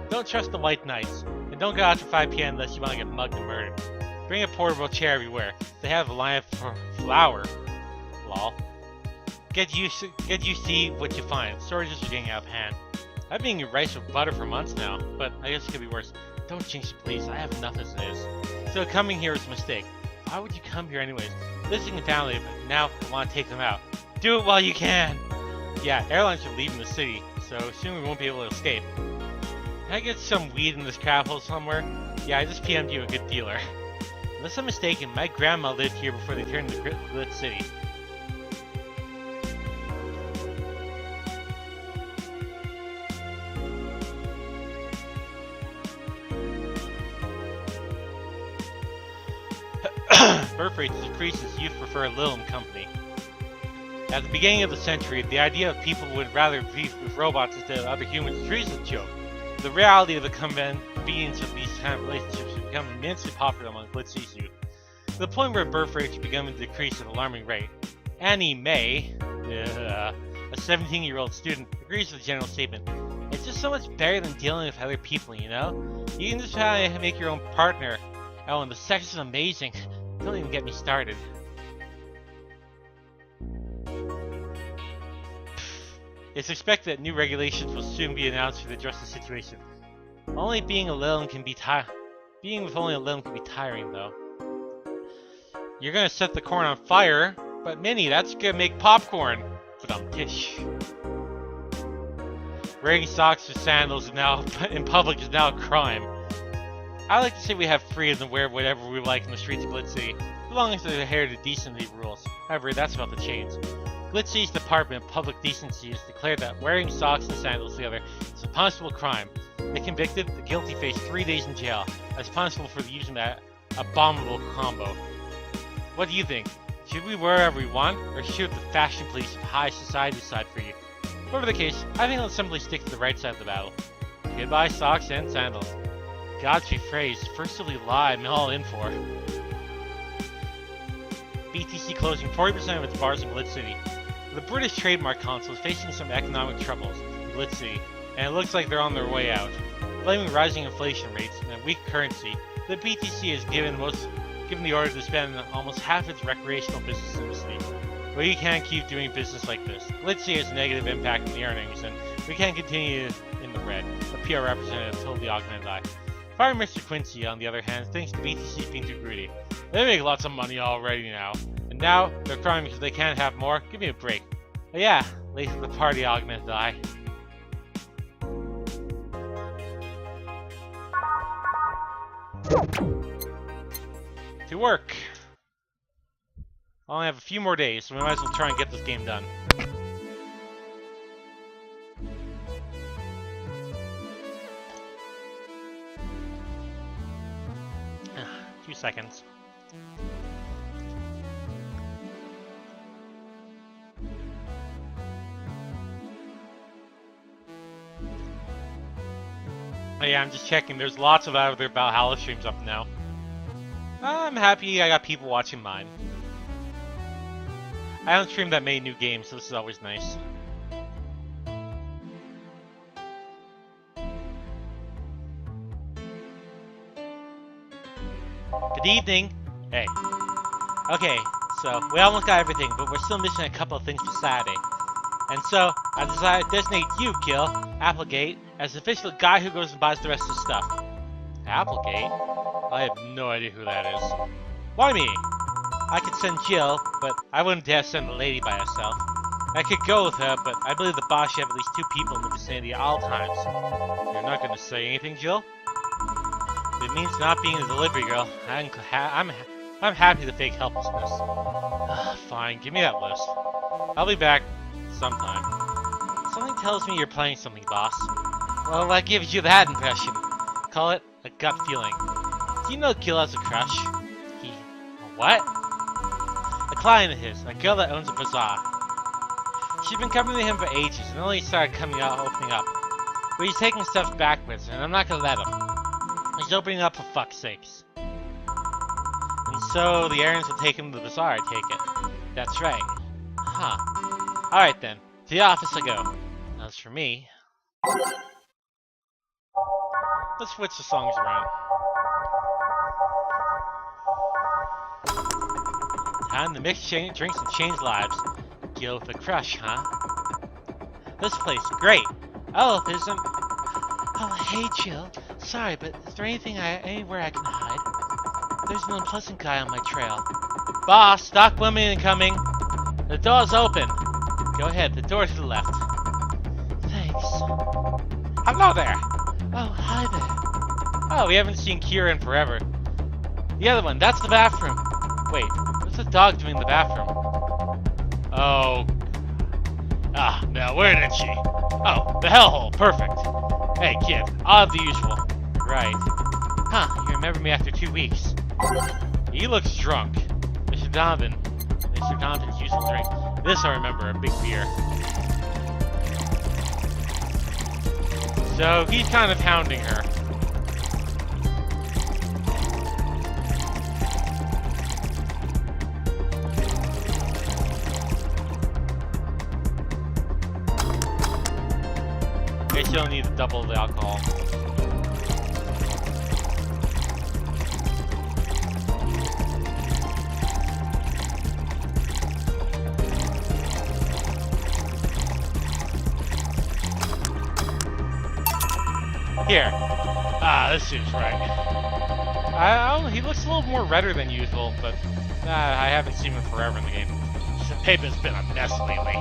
Don't trust the White Knights. And don't go after 5 p.m. unless you want to get mugged and murdered. Bring a portable chair everywhere. They have a line for flour. Lol. Get used to see what you find. Storages are getting out of hand. I've been eating rice with butter for months now, but I guess it could be worse. Don't jinx it, please. I have enough as it is. So coming here was a mistake. Why would you come here anyways? Visiting family, but now I want to take them out. Do it while you can! Yeah, airlines are leaving the city, so soon we won't be able to escape. Can I get some weed in this crab hole somewhere? Yeah, I just PM'd you a good dealer. Unless I'm mistaken, my grandma lived here before they turned to Glitch City. Birth rates decrease as youth prefer little company. At the beginning of the century, the idea of people would rather be with robots instead of other humans is treated as a joke. The reality of the convenience of these kind of relationships has become immensely popular among Glitch City's youth, to the point where birth rates have begun to decrease at an alarming rate. Annie May, a 17-year-old student, agrees with the general statement. It's just so much better than dealing with other people, you know? You can just try to make your own partner. Oh, and the sex is amazing. Don't even get me started. It's expected that new regulations will soon be announced to address the situation. Being with only a little can be tiring, though. You're gonna set the corn on fire, but Minnie, that's gonna make popcorn. But tish. Wearing socks or sandals in public is now a crime. I like to say we have freedom to wear whatever we like in the streets of Glitch City, as long as they adhere to decency rules. However, that's about to change. Glitch City's Department of Public Decency has declared that wearing socks and sandals together is a punishable crime. If convicted, the guilty face 3 days in jail, as punishable for using that abominable combo. What do you think? Should we wear whatever we want, or should the fashion police of high society decide for you? Whatever the case, I think let's simply stick to the right side of the battle. Goodbye socks and sandals. Godfrey phrase, first we lie, I'm all in for. BTC closing 40% of its bars in Glitch City. The British Trademark Council is facing some economic troubles in Glitch City, and it looks like they're on their way out. Blaming rising inflation rates and a weak currency, the BTC has given the order to spend almost half its recreational business in the city. But we can't keep doing business like this. Glitch City has a negative impact on the earnings, and we can't continue in the red, a PR representative told the Augmented Eye. Prime Minister Quincy, on the other hand, thinks the BTC being too greedy. They make lots of money already now, and now they're crying because they can't have more. Give me a break. But yeah, late to the party, Augmented Eye. To work. I only have a few more days, so we might as well try and get this game done. 2 seconds. Oh yeah, I'm just checking. There's lots of other Valhalla streams up now. I'm happy I got people watching mine. I don't stream that many new games, so this is always nice. Good evening. Hey. Okay, so we almost got everything, but we're still missing a couple of things for Saturday. And so, I decided to designate you, Gil, Applegate, as the official guy who goes and buys the rest of the stuff. Applegate? I have no idea who that is. Why me? I could send Jill, but I wouldn't dare send a lady by herself. I could go with her, but I believe the boss should have at least 2 people in the vicinity at all times. You're not going to say anything, Jill? If it means not being a delivery girl, I'm happy to fake helplessness. Fine, give me that list. I'll be back sometime. Something tells me you're playing something, boss. Well, what gives you that impression? Call it a gut feeling. Do you know Gil has a crush? What? A client of his, a girl that owns a bazaar. She's been coming to him for ages and only started opening up. But he's taking stuff backwards, and I'm not gonna let him. He's opening up for fuck's sakes. And so the errands will take him to the bazaar, I take it. That's right. Huh. Alright then. To the office I go. As for me... Let's switch the songs around. Time to mix drinks and change lives. Gil with a crush, huh? This place, great. Oh, there's some... Oh, hey, Jill. Sorry, but is there anywhere I can hide? There's an unpleasant guy on my trail. Boss, stock women incoming. The door's open. Go ahead, the door's to the left. Thanks. Hello there. Oh, hi there. Oh, we haven't seen Kira in forever. The other one, that's the bathroom. Wait, what's the dog doing in the bathroom? Oh. Ah, no, where did she? Oh, the hellhole, perfect. Hey, kid, I'll have the usual. Right. Huh, you remember me after 2 weeks. He looks drunk. Mr. Donovan's usual drink. This I remember, a big beer. So, he's kind of hounding her. Guess you don't need to double the alcohol. Here. Ah, this seems right. I don't know, he looks a little more redder than usual, but I haven't seen him forever in the game. The paper's been a mess lately.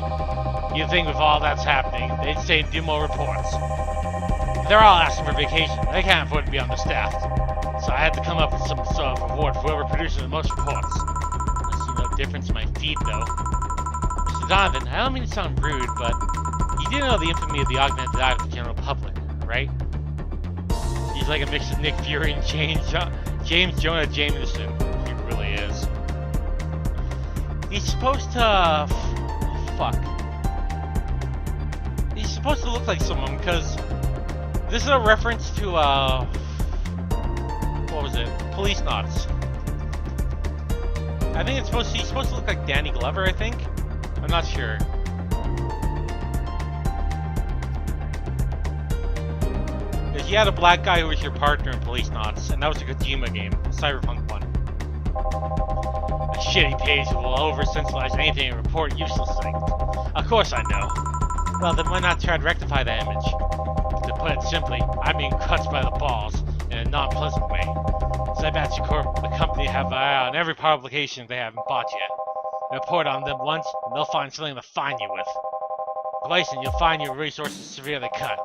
You'd think with all that's happening, they'd say do more reports. They're all asking for vacation. They can't afford to be understaffed. So I had to come up with some sort of reward for whoever produces the most reports. I see no difference in my feed, though. Mr. Donovan, I don't mean to sound rude, but you do know the infamy of the augmented eye of the general public, right? He's like a mix of Nick Fury and James Jonah Jameson. He really is. He's supposed to... Fuck. He's supposed to look like someone, because... This is a reference to, what was it? Police Knots. I think he's supposed to look like Danny Glover, I think? I'm not sure. Because you had a black guy who was your partner in Police Knots, and that was a Kojima game, a Cyberpunk one. A shitty page will over-sensationalize anything and report useless things. Of course I know. Well, then why not try to rectify that image? To put it simply, I'm being crushed by the balls in a non-pleasant way. Cybatsu Corp, the company, have an eye on every publication they haven't bought yet. Report on them once, and they'll find something to fine you with. Twice, and you'll find your resources severely cut.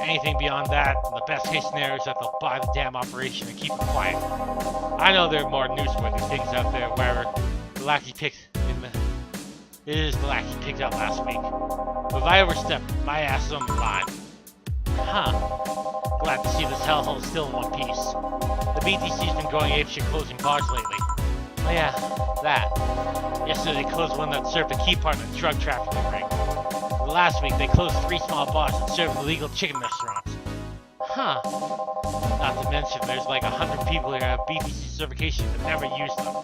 Anything beyond that, in the best case scenario, is that they'll buy the damn operation and keep it quiet. I know there are more newsworthy things out there, wherever the lackey picked in the... It is the lackey picked out last week. But if I overstep, my ass is on the line. Huh. glad to see this hellhole still in one piece. The BTC's been going apeshit closing bars lately. Oh yeah, that. Yesterday they closed one that served a key part in the drug trafficking ring. Last week they closed 3 small bars that served illegal chicken restaurants. Huh. Not to mention there's like 100 people here who have BTC certifications but never use them.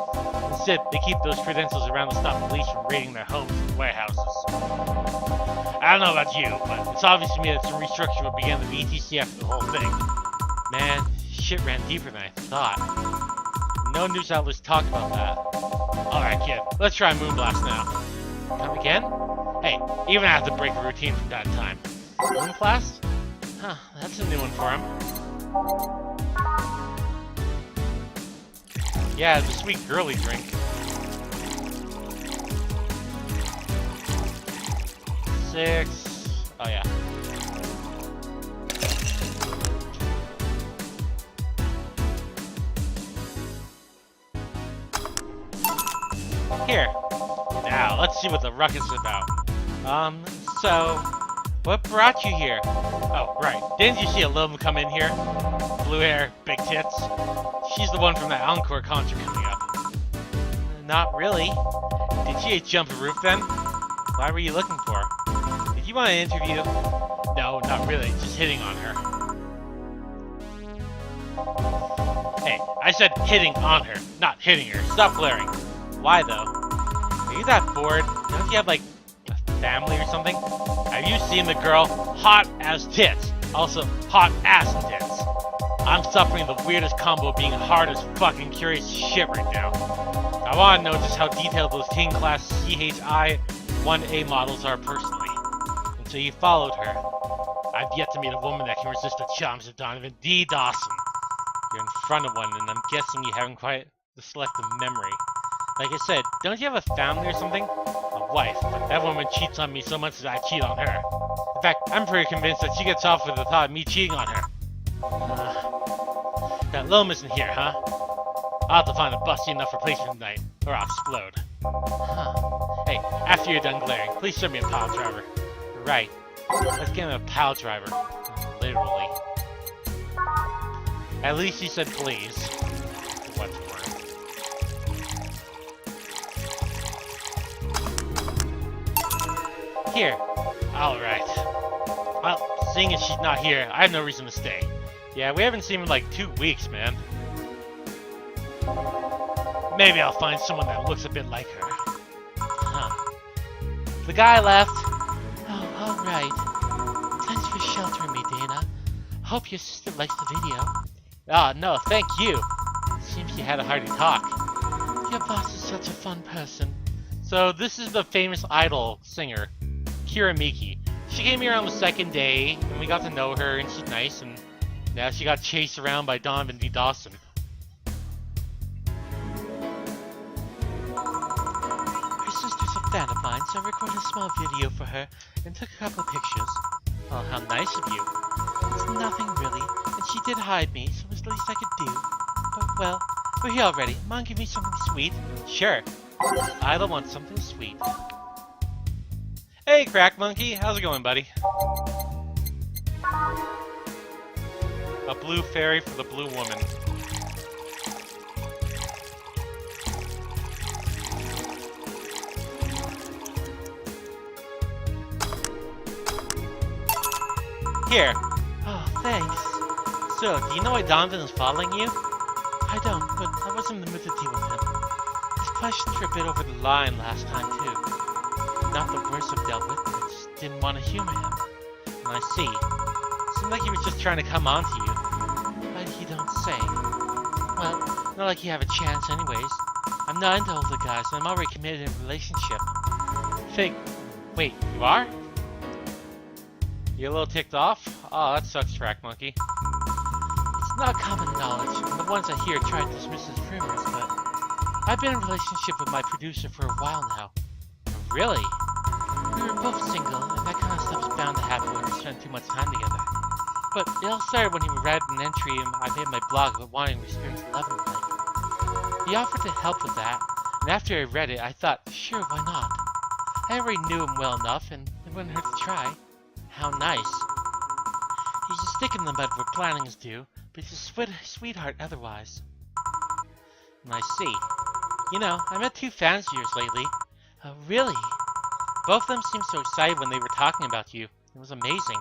Instead, they keep those credentials around to stop police from raiding their homes and warehouses. I don't know about you, but it's obvious to me that some restructuring will begin the BTC after the whole thing. Man, shit ran deeper than I thought. No news outlets talk about that. Alright kid, let's try Moonblast now. Come again? Hey, even I have to break a routine from time to time. Moonblast? Huh, that's a new one for him. Yeah, it's a sweet girly drink. Six. Oh yeah. Here. Now, let's see what the ruckus is about. So, what brought you here? Oh, right. Didn't you see a Lilm come in here? Blue hair, big tits. She's the one from that Encore concert coming up. Not really. Did she jump a roof then? Why were you looking for her? Did you want an interview? No, not really. Just hitting on her. Hey, I said hitting on her, not hitting her. Stop glaring. Why though? Are you that bored? Don't you have like a family or something? Have you seen the girl? Hot as tits. Also, hot ass tits. I'm suffering the weirdest combo of being hard as fucking curious shit right now. I want to know just how detailed those King Class CHI 1A models are personally. And so you followed her. I've yet to meet a woman that can resist the charms of Donovan D. Dawson. You're in front of one, and I'm guessing you haven't quite the selective memory. Like I said, don't you have a family or something? A wife, but that woman cheats on me so much that I cheat on her. In fact, I'm pretty convinced that she gets off with the thought of me cheating on her. That Lilm isn't here, huh? I'll have to find a busty enough replacement tonight, or I'll explode. Huh. Hey, after you're done glaring, please send me a pile driver. Right. Let's get him a pile driver. Literally. At least he said please. What's worth? Here. Alright. Well, seeing as she's not here, I have no reason to stay. Yeah, we haven't seen him in like 2 weeks, man. Maybe I'll find someone that looks a bit like her. Huh. The guy left. Oh, alright. Thanks for sheltering me, Dana. Hope your sister likes the video. Ah, no, thank you. Seems you had a hearty talk. Your boss is such a fun person. So this is the famous idol singer, Kira Miki. She came here on the second day, and we got to know her, and she's nice, and now she got chased around by Donovan D. Dawson. Her sister's a fan of mine, so I recorded a small video for her and took a couple of pictures. Oh, how nice of you. It's nothing really, and she did hide me, so it was the least I could do. But, well, we're here already. Mind give me something sweet? Sure. Idol wants something sweet. Hey, Crack Monkey. How's it going, buddy? A blue fairy for the blue woman. Here. Oh, thanks. So, do you know why Donovan is following you? I don't, but I wasn't in the mood to deal with him. His questions were a bit over the line last time, too. Not the worst I've dealt with, but I just didn't want to humor him. I see. Seemed like he was just trying to come on to you. But he don't say. Well, not like you have a chance anyways. I'm not into older guys, and I'm already committed in a relationship. Wait, you are? You a little ticked off? Oh, that sucks, Track Monkey. It's not common knowledge, and the ones I hear try to dismiss as rumors, but I've been in a relationship with my producer for a while now. Really? We were both single, and that kind of stuff's bound to happen when we spend too much time together. But it all started when he read an entry I made in my blog about wanting to experience love and play. He offered to help with that, and after I read it, I thought, sure, why not? I already knew him well enough, and it wouldn't hurt to try. How nice. He's a stick in the mud where planning's due, but he's a sweetheart otherwise. I see. You know, I met 2 fans of yours lately. Oh, really? Both of them seemed so excited when they were talking about you. It was amazing.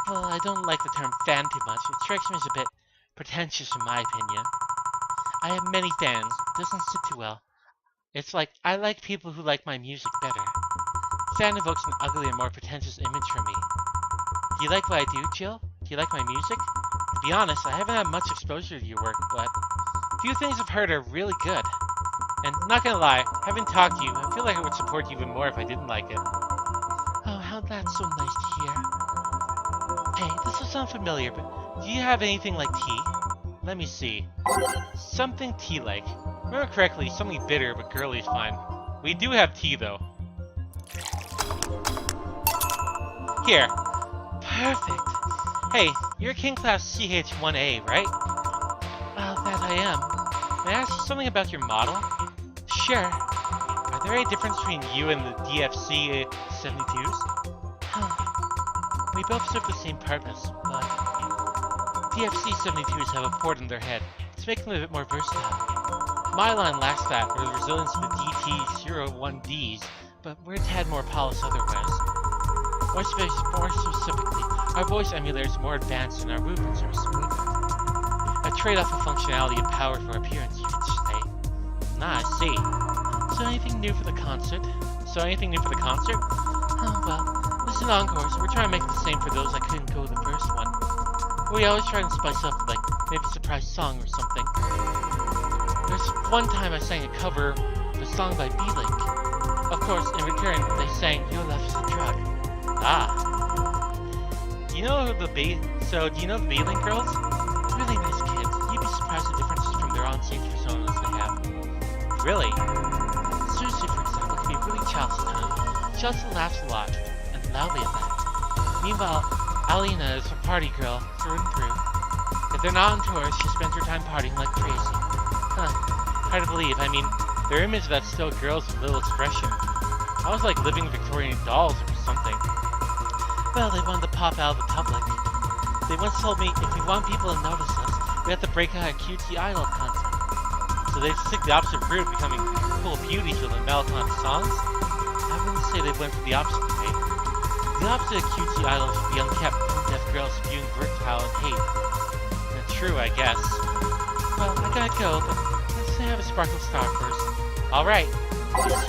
Well, I don't like the term fan too much. It strikes me as a bit pretentious in my opinion. I have many fans. It doesn't sit too well. It's like I like people who like my music better. Fan evokes an ugly and more pretentious image for me. Do you like what I do, Jill? Do you like my music? To be honest, I haven't had much exposure to your work, but few things I've heard are really good. And not gonna lie, having talked to you, I feel like I would support you even more if I didn't like it. Oh, how that's so nice to hear. Hey, this will sound familiar, but do you have anything like tea? Let me see. Something tea-like. Remember correctly, something bitter but girly is fine. We do have tea, though. Here. Perfect. Hey, you're King Class CH-1A, right? That I am. May I ask you something about your model? Sure. Are there any difference between you and the DFC-72s? We both serve the same purpose, but DFC-72s have a port in their head to make them a bit more versatile. My line lacks that, or the resilience of the DT-01Ds, but we're a tad more polished otherwise. More specifically, our voice emulator is more advanced and our movements are smoother. A trade-off of functionality and power for appearance, you could say. I see. So anything new for the concert? Oh, well, this is an encore, so we're trying to make it the same for those that couldn't go to the first one. We always try to spice up, like, maybe a surprise song or something. There's one time I sang a cover of a song by B-Link. Of course, in return, they sang Your Love is a Drug. Do you know the B-Link girls? Really nice kids. You'd be surprised at differences from their on-stage personas they have. Really? Susie, for example, can be really childish at times. She also laughs a lot, and loudly at that. Meanwhile, Alina is a party girl, through and through. If they're not on tour, she spends her time partying like crazy. Hard to believe. I mean, their image of that still girl's with little expression. I was like living Victorian dolls or something. Well, they wanted to pop out of the public. They once told me if we want people to notice us, we have to break out a QT idol concept. So they stick the opposite route, becoming cool beauties with the melancholic songs? I wouldn't say they went for the opposite way. The opposite of QT idols would be unkept, deaf girls spewing versatile and hate. True, I guess. Well, I gotta go, but let's have a Sparkle Star first. Alright,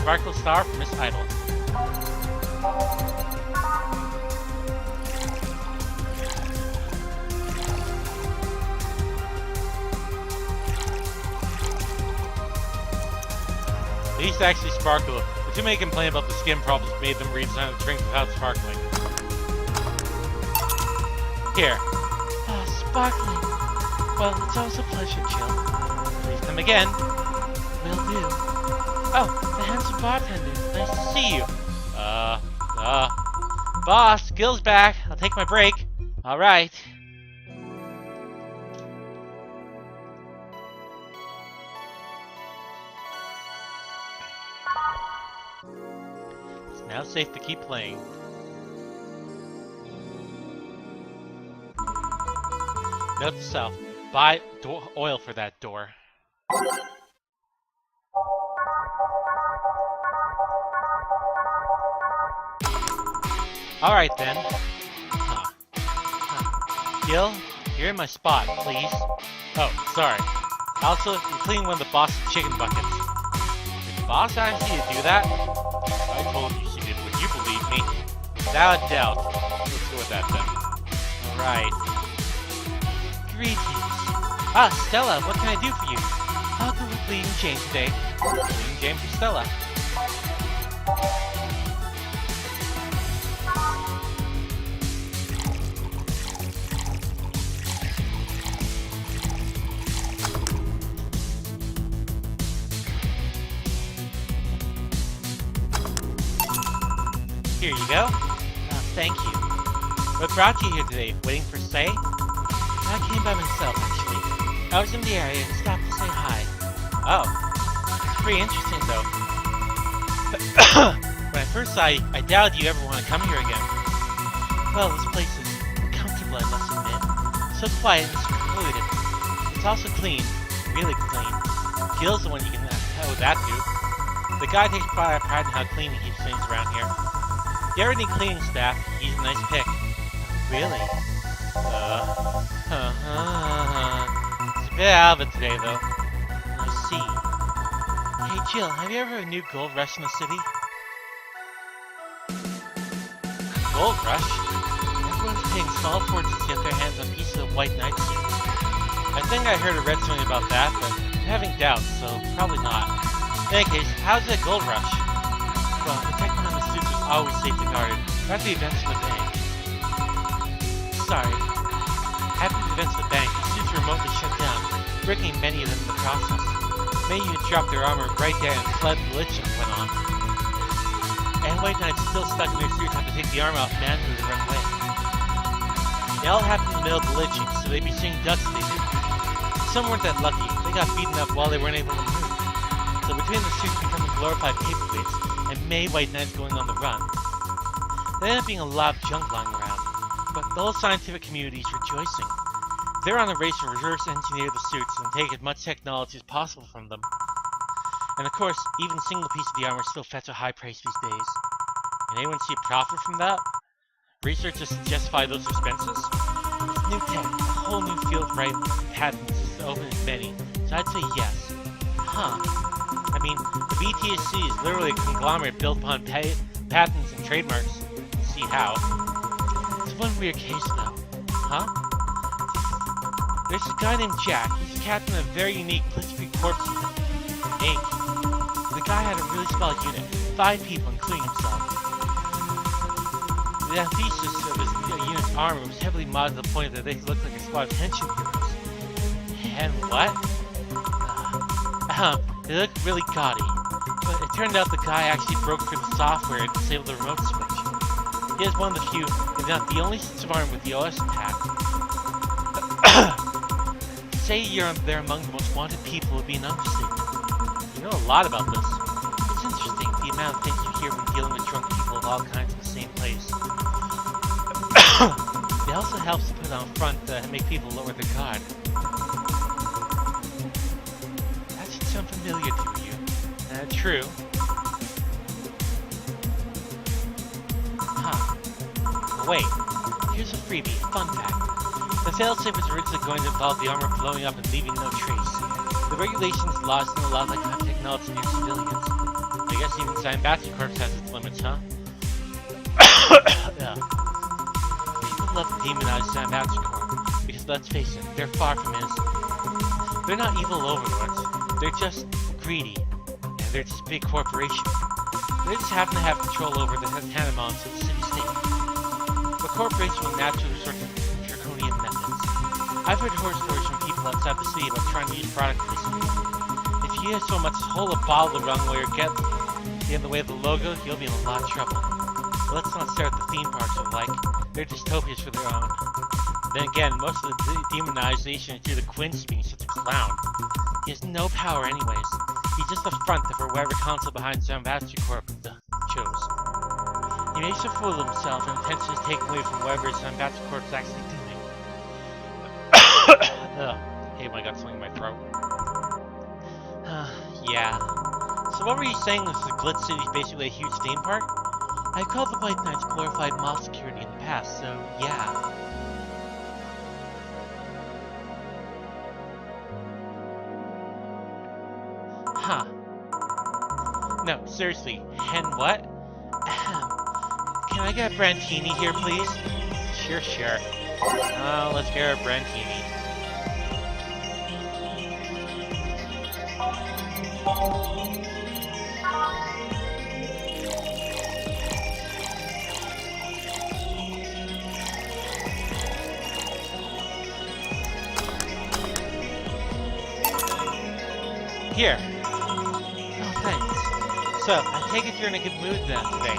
Sparkle Star for Miss Idol. These actually sparkle, but too many complain about the skin problems made them redesign the drink without sparkling. Here. Sparkling. Well, it's always a pleasure, Jill. Please come again. Will do. Oh, the handsome bartender. Nice to see you. Boss, Gil's back. I'll take my break. Alright. It's now safe to keep playing. Note to self. Buy oil for that door. Alright then. Gil, you're in my spot, please. Oh, sorry. Also, you're cleaning one of the boss's chicken buckets. Did the boss ask you to do that? I told you she did. Would you believe me? Without a doubt. Let's go with that then. Alright. Greetings. Stella, what can I do for you? I'll go with Bleeding Jane today. Bleeding Jane for Stella. Here you go. Thank you. What brought you here today? Waiting for Say? I came by myself, actually. I was in the area and stopped to say hi. Oh. It's pretty interesting, though. When I first saw you, I doubted you ever want to come here again. Well, this place is I must admit. So quiet and secluded. It's also clean. Really clean. Gil's the one you can owe that to. The guy takes pride in how clean he keeps things around here. If you ever need cleaning staff, he's a nice pick. Really? It's a bit out of it today, though. I see. Hey, Jill, have you ever heard of a new gold rush in the city? Gold rush? Everyone's paying small fortunes to get their hands on pieces of white knight suits. I think I heard or read something about that, but I'm having doubts, so probably not. In any case, how's that gold rush? Well, the tech behind the suits was always safely guarded. After the events of the bank. Sorry. After the events of the bank, the suits were remotely shut down, breaking many of them in the process. Many units dropped their armor right there and fled the lich went on. And white knights still stuck in their suits have to take the armor off manually to run away. It all happened in the middle of the lynching, so they'd be seeing ducks they did. Some weren't that lucky. They got beaten up while they weren't able to move. So between the suits becoming glorified paperweights and many white knights going on the run, there ended up being a lot of junk lying around. But the whole scientific community is rejoicing. They're on a race to reverse engineer the suits and take as much technology as possible from them. And of course, even a single piece of the armor still fetch a high price these days. Can anyone see a profit from that? Researchers justify those expenses? It's new tech, a whole new field of right patents is open as many, so I'd say yes. Huh. I mean, the BTSC is literally a conglomerate built upon patents and trademarks. See how? It's one weird case though. Huh? There's a guy named Jack. He's the captain of a very unique Blitzkrieg Corps unit. Inc. The guy had a really small unit, 5 people including himself. The thesis of his unit's armor was heavily modded to the point that they looked like a squad of henchman heroes. And what? They looked really gaudy. But it turned out the guy actually broke through the software and disabled the remote switch. He has one of the few, if not the only suits of armor with the OS intact. Say you're there among the most wanted people would be an understatement. You know a lot about this. It's interesting, the amount of things you hear when dealing with drunk people of all kinds in the same place. It also helps to put on front to make people lower their guard. That should sound familiar to you. True. Huh. Wait, here's a freebie, fun fact. The failsafe was originally going to involve the armor blowing up and leaving no trace. The regulations laws don't allow that kind of technology near civilians. I guess even Zambatsu Corps has its limits, huh? Yeah. People love to demonize Zambatsu Corps, because let's face it, they're far from innocent. They're not evil overlords, they're just greedy, and they're just a big corporation. They just happen to have control over the tantamount of the city-state. The corporation will naturally resort to draconian methods. I've heard horror stories from people outside the city about trying to use product placement. If you so much as hold a bottle the wrong way or get in the way of the logo, you'll be in a lot of trouble. But let's not start the theme parks or like. They're dystopias for their own. Then again, most of the demonization is due to Quincy being such a clown. He has no power anyways. He's just a front for whatever council behind Zambatsu Corp chose. He makes a fool of himself and intentions take away from whatever Zambatsu Corp is actually doing. Ugh, I hate when I got something in my throat. Yeah. So what were you saying was the Glitz City is basically a huge theme park? I've called the White Knights glorified mob security in the past, so yeah. Huh. No, seriously, hen what? Can I get a Brantini here, please? Sure. Oh, let's get a Brantini. Here. Oh, thanks. So, I take it you're in a good mood then today.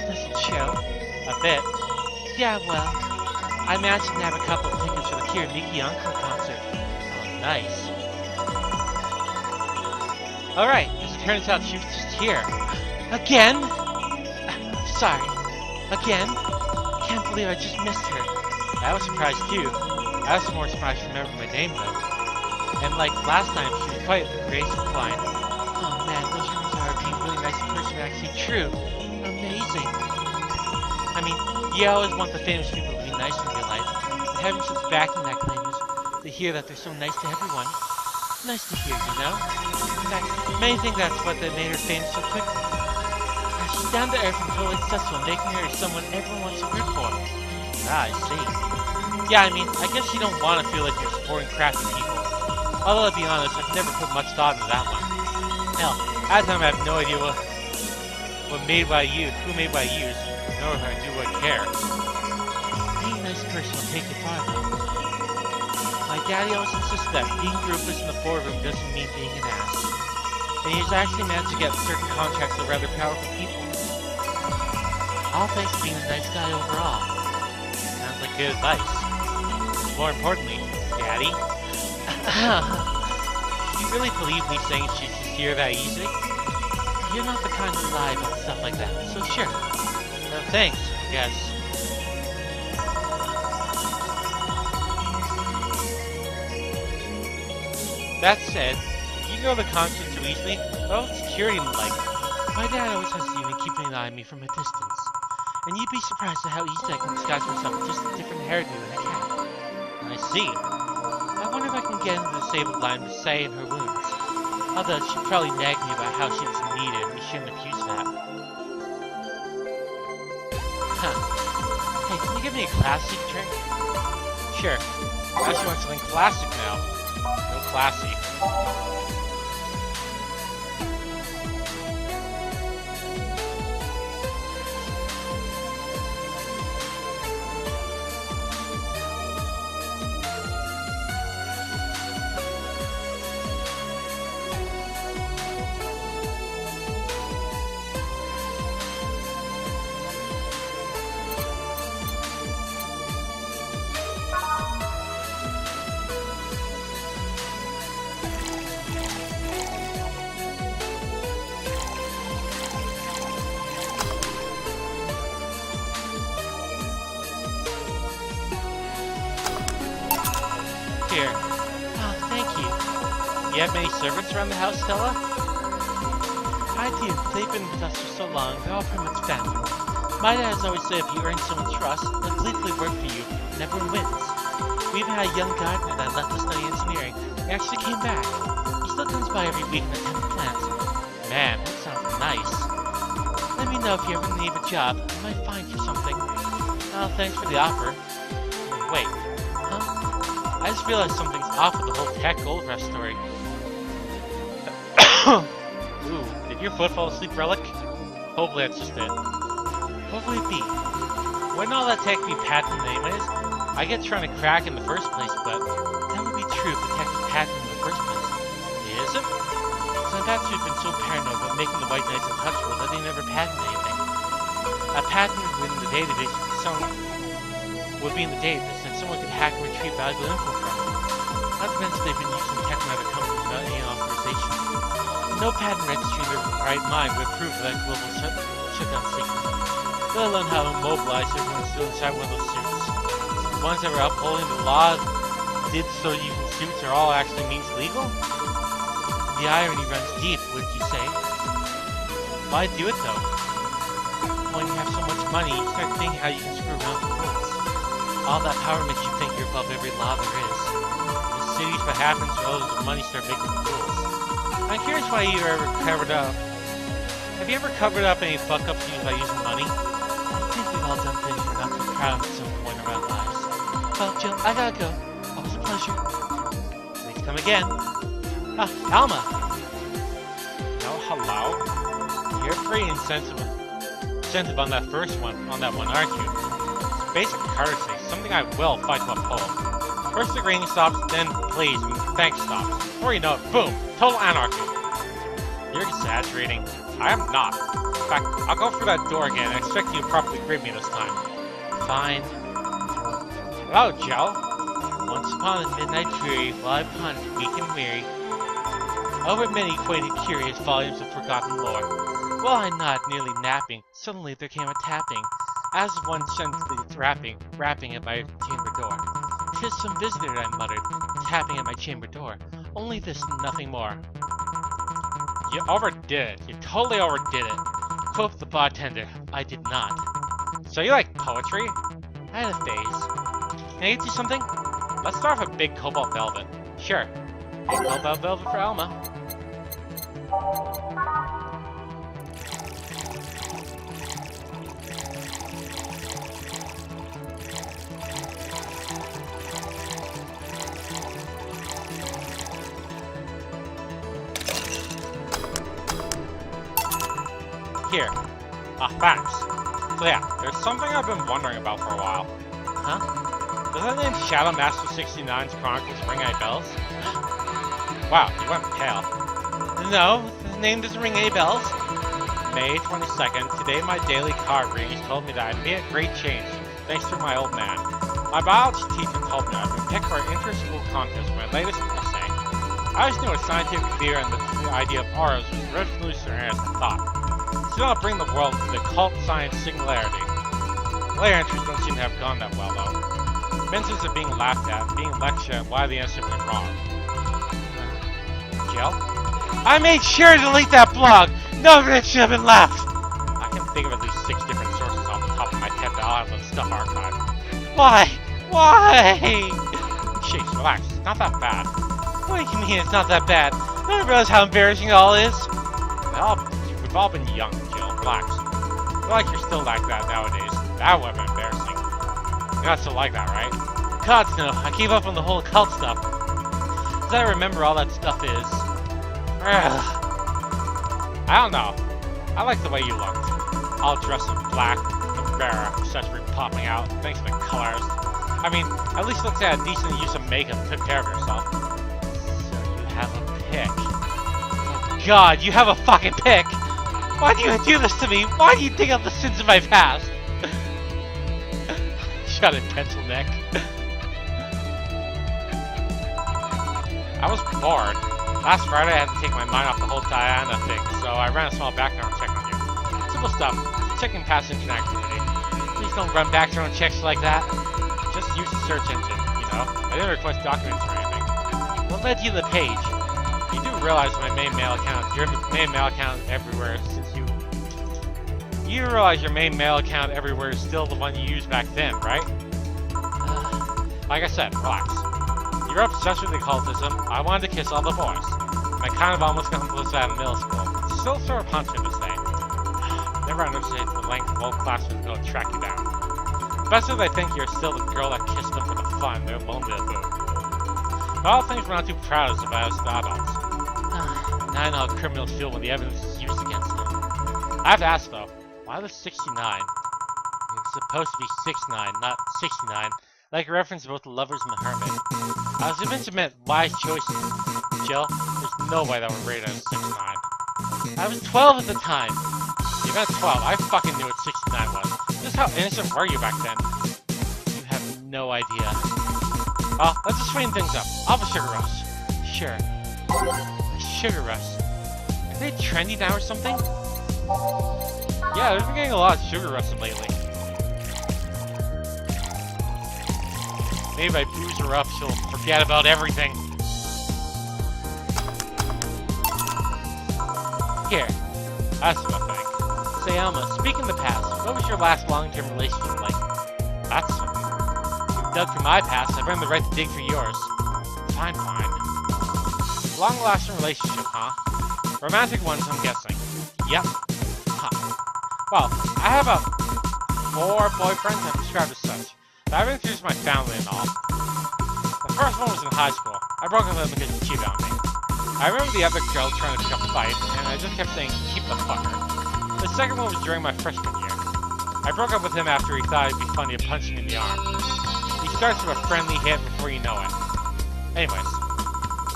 Does it show? A bit. Yeah, well, I managed to have a couple of tickets for the Kira Miki Encore concert. Oh, nice. Alright, as it turns out, she was just here. Again? Sorry. Again? Can't believe I just missed her. I was surprised too. I was more surprised to remember my name though. And like last time, she was quite graceful line. Oh man, those rumors are being really nice in person are actually true. Amazing. I mean, you always want the famous people to be nice in real life. And having such backing that claim is to hear that they're so nice to everyone. Nice to hear, you know? In fact, many think that's what that made her famous so quickly. She's down to earth and totally successful, making her someone everyone wants to root for. Ah, I see. Yeah, I mean, I guess you don't want to feel like you're supporting crappy people. Although, to be honest, I've never put much thought into that one. Hell, at the time I have no idea who made by you, nor if I do I care. Being a nice person will take you far, though. My daddy always insisted that being ruthless in the boardroom doesn't mean being an ass. And he's actually managed to get certain contracts with rather powerful people. All thanks to being a nice guy overall. Sounds like good advice. More importantly, Daddy. Do you really believe me saying she's sincere that easy? You're not the kind to lie about stuff like that, so sure. No thanks, I guess. That said, you know the constant too easily. Well, security and the like. My dad always has to even keeping an eye on me from a distance. And you'd be surprised at how easy I can disguise myself with just a different hairdo than a cat. I see. I wonder if I can get into the disabled line to say in her wounds. Although she'd probably nag me about how she doesn't need it and we shouldn't have used that. Huh. Hey, can you give me a classic drink? Sure. I just want something classic now. No classy. Here. Oh, thank you. You have many servants around the house, Stella? I do. They've been with us for so long, they're all pretty much family. My dad has always said if you earn someone's trust, they'll gleefully work for you, and everyone wins. We even had a young gardener that left to study engineering. He actually came back. He still comes by every week and attends plants. Man, that sounds nice. Let me know if you ever need a job. I might find you something. Oh, thanks for the offer. Wait. Huh? I just realized something's off with the whole Tech Gold Rush story. Ooh, did your foot fall asleep, Relic? Hopefully that's just it. Hopefully it be. Wouldn't all that tech be patented anyways? I get trying to crack in the first place, but that would be true if the tech was patented in the first place. Is it? Some bats have been so paranoid about making the White Knights untouchable that they never patent anything. A patent would be in the database and someone could hack and retrieve valuable info from it. Not to mention they've been using tech from other companies without any authorization. No patent registry in their right mind would approve of that global shutdown secret. Let alone how immobilized everyone's still inside one of those suits. The ones that were upholding the law did so using suits are all actually means legal? The irony runs deep, wouldn't you say? Why do it though? When you have so much money, you start thinking how you can screw around the rules. All that power makes you think you're above every law there is. In cities, what happens when those with money start making the rules? I'm curious why you ever covered up. Have you ever covered up any fuck-ups used by using money? I think we've all done things we're not too proud of at some point in our lives. Well, Jill, I gotta go. Always a pleasure. Please come again. Ah, Alma! Oh, hello. You're pretty insensitive on that first one, aren't you? Basic courtesy, something I will fight to uphold. First the raining stops, then please, thanks stops. Before you know it, boom! Total anarchy! You're exaggerating. I am not. In fact, I'll go through that door again and expect you to properly greet me this time. Fine. Hello, Joe. Once upon a midnight dreary, while I pondered, weak and weary, over many quainted curious volumes of forgotten lore. While I nodded, nearly napping, suddenly there came a tapping, as one gently rapping at my chamber door. 'Tis some visitor, I muttered, tapping at my chamber door. Only this, nothing more. You overdid it. You totally overdid it. Quoth the bartender, I did not. So you like poetry? I had a phase. Can I get you something? Let's start with a big cobalt velvet. Sure. Big cobalt velvet for Alma. Here. Ah, thanks. So yeah, there's something I've been wondering about for a while. Huh? Does that name Shadow Master 69's Chronicles ring any bells? Wow, you went pale. No, the name doesn't ring any bells. May 22nd, today my daily card readings told me that I made a great change, thanks to my old man. My biology teacher told me I've been picked for an inter-school contest for my latest essay. I always knew a scientific theory and the idea of auras was revolutionary as I thought. Soon I'll bring the world to the cult science singularity. Later entries don't seem to have gone that well though. Mentions of being laughed at, being lectured at why the answer went wrong. Jill? I made sure to delete that blog! None of it should have been left! I can think of at least 6 different sources off the top of my head that I'll have the stuff archived. Why? Why? Jeez, relax, it's not that bad. What do you mean it's not that bad? Don't you realize how embarrassing it all is? We've all been young, Jill, relax. I feel like you're still like that nowadays. That would have been embarrassing. You're not still like that, right? Gods no, I gave up on the whole occult stuff. As I remember all that stuff is... I don't know. I like the way you looked. All dressed in black, the rare accessory popping out, thanks to the colors. I mean, at least let's say a decent use of makeup to take care of yourself. So you have a pick. Oh God, you have a fucking pick! Why do you do this to me? Why do you dig up the sins of my past? Shut it, pencil neck. I was bored. Last Friday I had to take my mind off the whole Diana thing, so I ran a small background check on you. Simple stuff, checking past internet activity. Please don't run background checks like that. Just use the search engine, you know? I didn't request documents or anything. What led you to the page? You do realize my main mail account, your main mail account everywhere since you... You realize your main mail account everywhere is still the one you used back then, right? Like I said, relax. You're obsessed with occultism. I wanted to kiss all the boys. I kind of almost got into that in middle school. Still sort of haunts me this day. Never understood the length of old classmates go track you down. Especially if I think you're still the girl that kissed them for the fun they're lonely to boot. But all things we're not too proud of as adults. Now I know how criminals feel when the evidence is used against them. I have to ask though, why the 69? It's supposed to be 6'9", not 69. Like a reference to both the lovers and the hermit. I was convinced it meant wise choices. Jill, there's no way that would rate as 6'9". I was 12 at the time. You meant 12. I fucking knew what 69 was. Just how innocent were you back then? You have no idea. Well, let's just sweeten things up. I'll have a sugar rush. Sure. A sugar rush. Are they trendy now or something? Yeah, they've been getting a lot of sugar rushes lately. Maybe if I booze her up, she'll forget about everything. Here. That's what I think. Say, Alma, speaking of the past, what was your last long-term relationship like? That's something. You dug for my past, I've earned the right to dig for yours. Fine, fine. Long-lasting relationship, huh? Romantic ones, I'm guessing. Yep. Huh. Well, I have about 4 boyfriends I've described as such. I've introduced my family and all. The first one was in high school. I broke up with him because he cheated on me. I remember the other girl trying to pick up a fight, and I just kept saying, keep the fucker. The second one was during my freshman year. I broke up with him after he thought it'd be funny to punch me in the arm. He starts with a friendly hit before you know it. Anyways,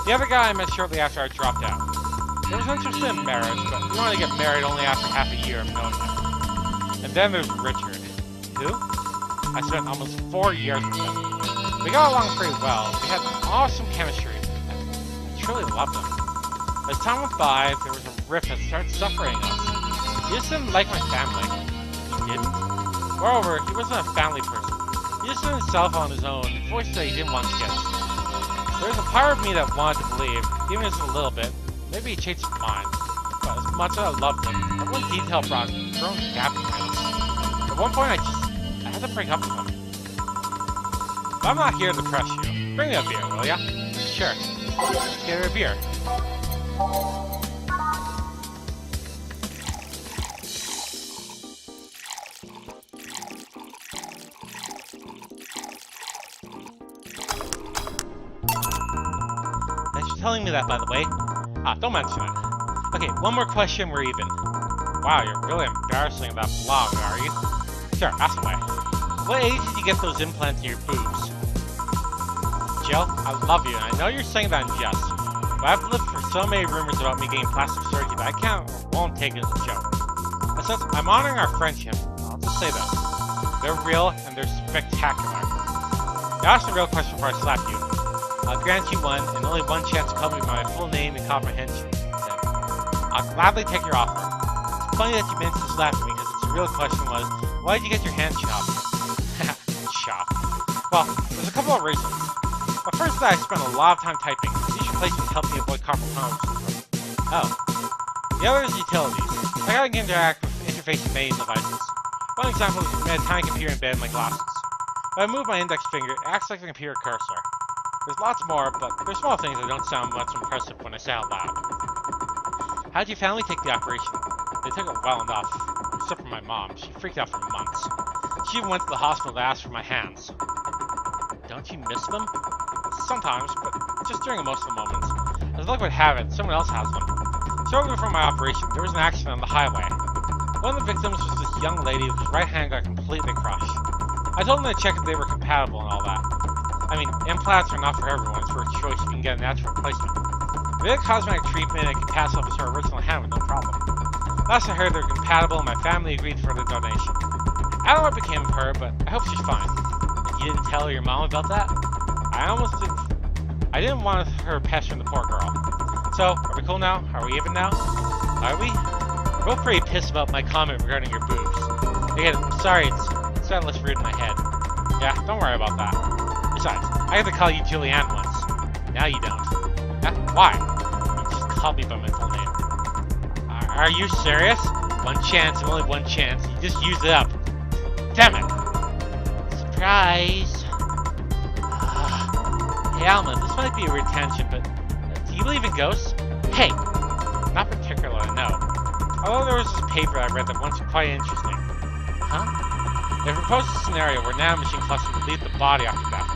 the other guy I met shortly after I dropped out. He was interested in marriage, but he wanted to get married only after half a year of knowing him. And then there's Richard. Who? I spent almost 4 years with him. We got along pretty well. We had awesome chemistry. I truly loved him. As time went by, there was a rift that started separating us. He just didn't like my family. He didn't. Moreover, he wasn't a family person. He just did himself on his own. Unfortunately, he didn't want kids. There's a part of me that wanted to believe, even just a little bit, maybe he changed his mind. But as much as I loved him, that one detail brought growing gap in him. At one point, I had to break up with him. But I'm not here to press you. Bring me a beer, will ya? Sure. Get her a beer. Thanks for telling me that, by the way. Ah, don't mention it. Okay, one more question, we're even. Wow, you're really embarrassing that blog, are you? Sure, ask away. What age did you get those implants in your boobs? Jill, I love you, and I know you're saying that in jest. But I've lived for so many rumors about me getting plastic surgery that I can't or won't take it as a joke. Since I'm honoring our friendship, I'll just say this. They're real, and they're spectacular. Now ask the real question before I slap you. I'll grant you one, and only one chance to call me by my full name and comprehension. I'll gladly take your offer. It's funny that you mentioned this last week, because the real question was, why did you get your hand chopped? Chopped. Well, there's a couple of reasons. But first that I spent a lot of time typing. These replacements help me avoid carpal tunnel syndrome. Oh. The other is utilities. I gotta interact with interfacing many devices. One example is I had a tiny computer in bed in my glasses. When I move my index finger, it acts like a computer cursor. There's lots more, but they're small things that don't sound much impressive when I say out loud. How did your family take the operation? They took it well enough. Except for my mom. She freaked out for months. She even went to the hospital to ask for my hands. Don't you miss them? Sometimes, but just during emotional moments. As luck would have it, someone else has them. Shortly before my operation, there was an accident on the highway. One of the victims was this young lady whose right hand got completely crushed. I told them to check if they were compatible and all that. I mean, implants are not for everyone, it's for a choice if you can get a natural replacement. If they had cosmetic treatment, it could pass off as her original hand with no problem. Last I heard, they were compatible and my family agreed for the donation. I don't know what became of her, but I hope she's fine. And you didn't tell your mom about that? I didn't want her pestering the poor girl. So, are we cool now? Are we even now? Are we? We're both pretty pissed about my comment regarding your boobs. Again, sorry, it's sounded less rude in my head. Yeah, don't worry about that. Besides, I have to call you Julianne once. Now you don't. Why? You just called me by my full name. Are you serious? One chance and only one chance. You just used it up. Damn it! Surprise! Hey Alma, this might be a weird tangent, but do you believe in ghosts? Hey! Not particularly, no. Although there was this paper I read that was quite interesting. Huh? It proposed a scenario where nanomachine clusters would leave the body after death,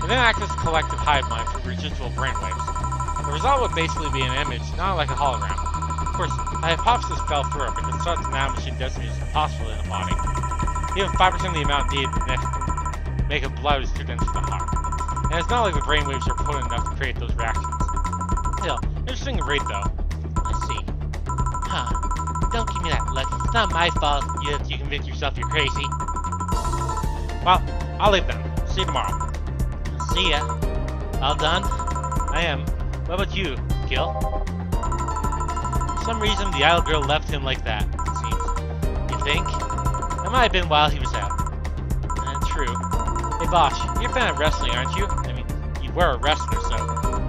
and then act as a collective hive mind for residual brainwaves. The result would basically be an image, not like a hologram. Of course, my hypothesis fell through because such nanomachine density is impossible in a body. Even 5% of the amount needed to make a blood is too dense for the heart. And it's not like the brainwaves are potent enough to create those reactions. Still, interesting rate though. I see. Huh. Don't give me that look. It's not my fault you convince yourself you're crazy. Well, I'll leave then. See you tomorrow. See ya. All done? I am. What about you, Gil? For some reason, the idle girl left him like that, it seems. You think? That might have been while he was out. True. Hey Bosch, you're a fan of wrestling, aren't you? I mean, you were a wrestler, so...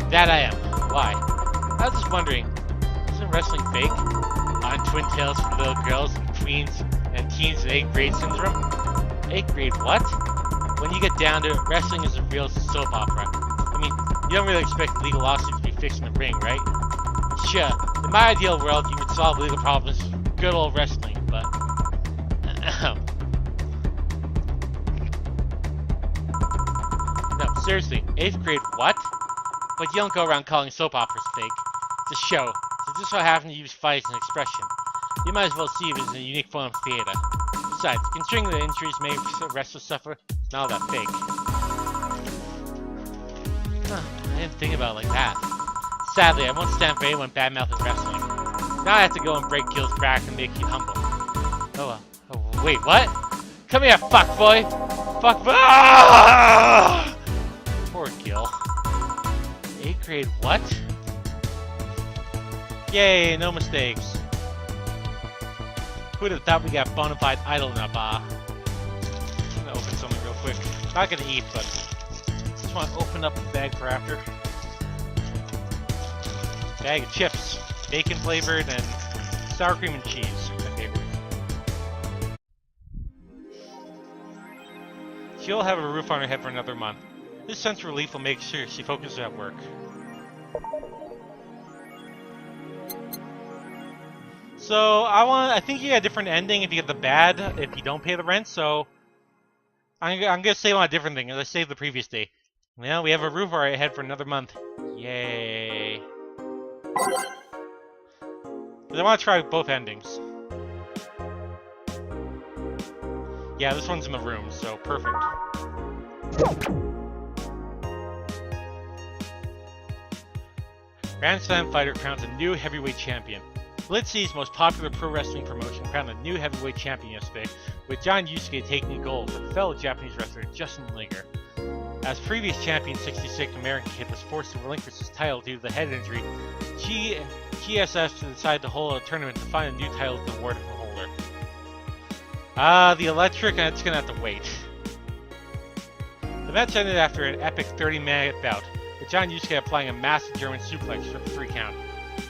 That I am. Why? I was just wondering, isn't wrestling fake? On twin tails for little girls and queens and teens with 8th grade syndrome? 8th grade what? When you get down to it, wrestling is a real soap opera. I mean, you don't really expect legal lawsuits to be fixed in the ring, right? Sure, in my ideal world, you would solve legal problems with good old wrestling, but... No, seriously, 8th grade what? But you don't go around calling soap operas fake. It's a show, so just so happens to use fight as an expression. You might as well see it as a unique form of theater. Besides, considering the injuries made wrestlers suffer, it's not all that fake. Huh, I didn't think about it like that. Sadly, I won't stand for anyone bad-mouthing wrestling. Now I have to go and break Gil's back and make you humble. Oh well. Oh, wait, what? Come here, fuckboy! Fuckboy! Ah! Poor Gil. 8th grade what? Yay, no mistakes. Who'd have thought we got bona fide idol in our bar? I'm gonna open something real quick. Not gonna eat, but just want to open up the bag for after. Bag of chips, bacon flavored and sour cream and cheese, my favorite. She'll have a roof on her head for another month. This sense of relief will make sure she focuses at work. So I think you get a different ending if you get the bad if you don't pay the rent. So I'm gonna save on a different thing. Let's save the previous day. Well, we have a roof on our head for another month. Yay! Because I want to try both endings. Yeah, this one's in the room, so perfect. Grand Slam fighter crowns a new heavyweight champion. Blitzy's most popular pro wrestling promotion crowned a new heavyweight champion yesterday, with John Yusuke taking gold for fellow Japanese wrestler Justin Linger. As previous champion 66 American Kid was forced to relinquish his title due to the head injury, GSF decided to hold a tournament to find a new title to award the holder. The electric, and it's gonna have to wait. The match ended after an epic 30-minute bout, with John Yusuke applying a massive German suplex for the 3 count.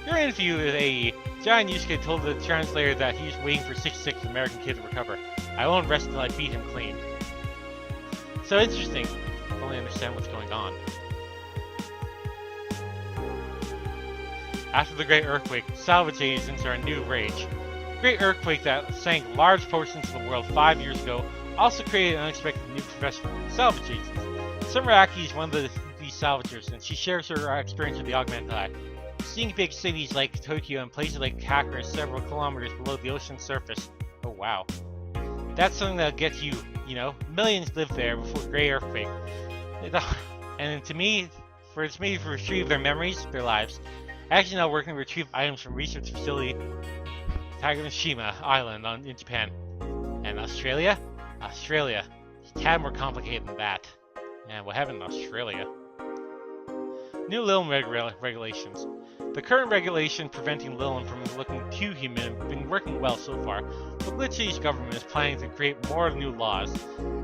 During an interview with AE, John Yusuke told the translator that he was waiting for 66 American Kid to recover. I won't rest until I beat him clean. So interesting. I only understand what's going on. After the Great Earthquake, salvage agents are a new rage. The Great Earthquake that sank large portions of the world 5 years ago also created an unexpected new profession, salvage agents. Sumeraki is one of these salvagers, and she shares her experience with the Augmented Eye. Seeing big cities like Tokyo and places like Hakka several kilometers below the ocean's surface. Oh wow. That's something that'll get you, millions lived there before the Great Earthquake. And to me, for retrieve their memories, their lives. Actually now working to retrieve items from research facility Takashima Island in Japan. And Australia? Australia. It's a tad more complicated than that. And what happened in Australia? New Lilum regulations. The current regulation preventing Lilum from looking too human has been working well so far, but Glitchy's government is planning to create more new laws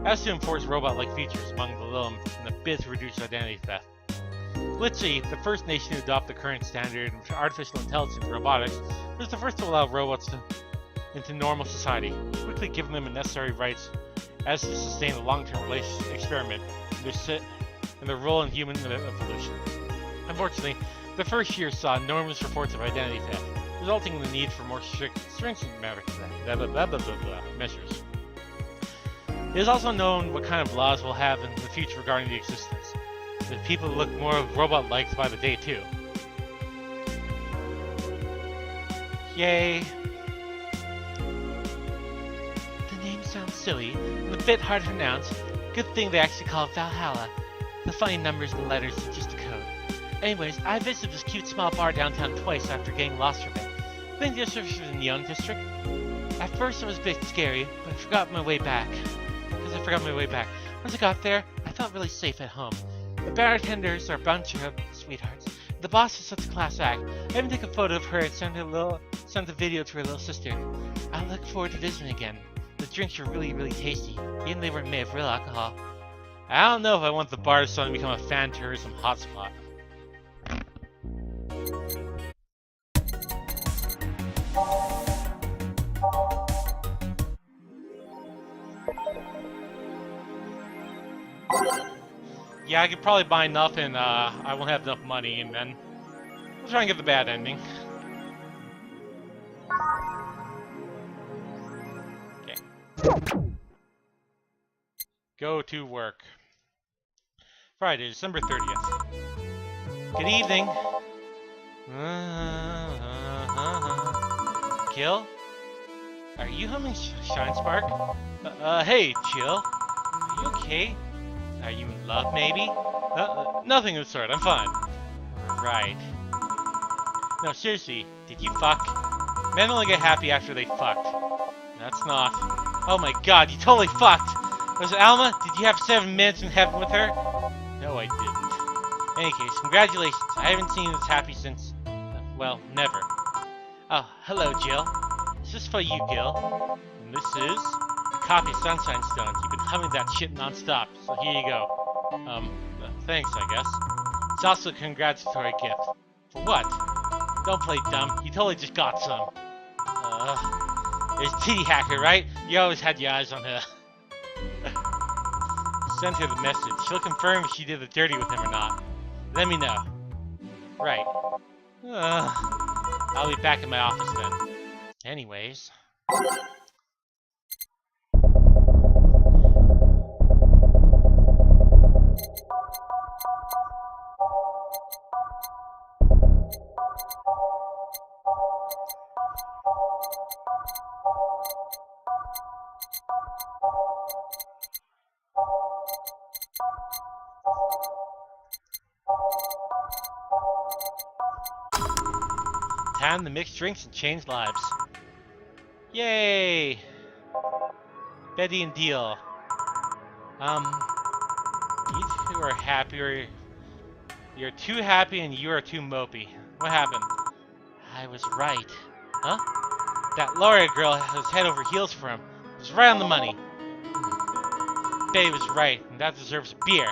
as to enforce robot-like features among the Lilum in a bid to reduce identity theft. Glitchy, the first nation to adopt the current standard in artificial intelligence robotics, was the first to allow robots into normal society, quickly giving them the necessary rights as to sustain the long-term experiment and their role in human evolution. Unfortunately, the first year saw enormous reports of identity theft, resulting in the need for more stringent measures. It is also known what kind of laws we'll have in the future regarding the existence. The people look more robot-like by the day too. Yay! The name sounds silly and a bit hard to pronounce. Good thing they actually call it Valhalla. The funny numbers and letters are just a code. Anyways, I visited this cute small bar downtown twice after getting lost from it. I think the district was in the Young District. At first it was a bit scary, but I forgot my way back. Once I got there, I felt really safe at home. The bartenders are a bunch of sweethearts. The boss is such a class act. I even took a photo of her and sent a video to her little sister. I look forward to visiting again. The drinks were really, really tasty, even they were made of real alcohol. I don't know if I want the bar to suddenly become a fan tourism hotspot. Yeah, I could probably buy enough and I won't have enough money, and then we'll try and get the bad ending. Okay. Go to work. Friday, December 30th. Good evening. Kill? Are you humming Shine Spark? Hey, Jill. Are you okay? Are you in love, maybe? Nothing of the sort, I'm fine. Right. No, seriously, did you fuck? Men only get happy after they fucked. That's not. Oh my god, you totally fucked! Was it Alma? Did you have 7 minutes in heaven with her? No, I didn't. In any case, congratulations. I haven't seen you this happy since, well, never. Oh, hello, Jill. This is for you, Gil. And this is a copy of Sunshine Stones. You've been humming that shit non-stop, so here you go. Thanks, I guess. It's also a congratulatory gift. For what? Don't play dumb, you totally just got some. It's Titty Hacker, right? You always had your eyes on her. Send her the message. She'll confirm if she did the dirty with him or not. Let me know. Right. I'll be back in my office then. Anyways. Time to mix drinks and change lives. Yay! Betty and Deal. You two are happy, or you're too happy and you are too mopey. What happened? I was right. Huh? That Laura girl was head over heels for him. It was right on the money. Betty was right, and that deserves a beer.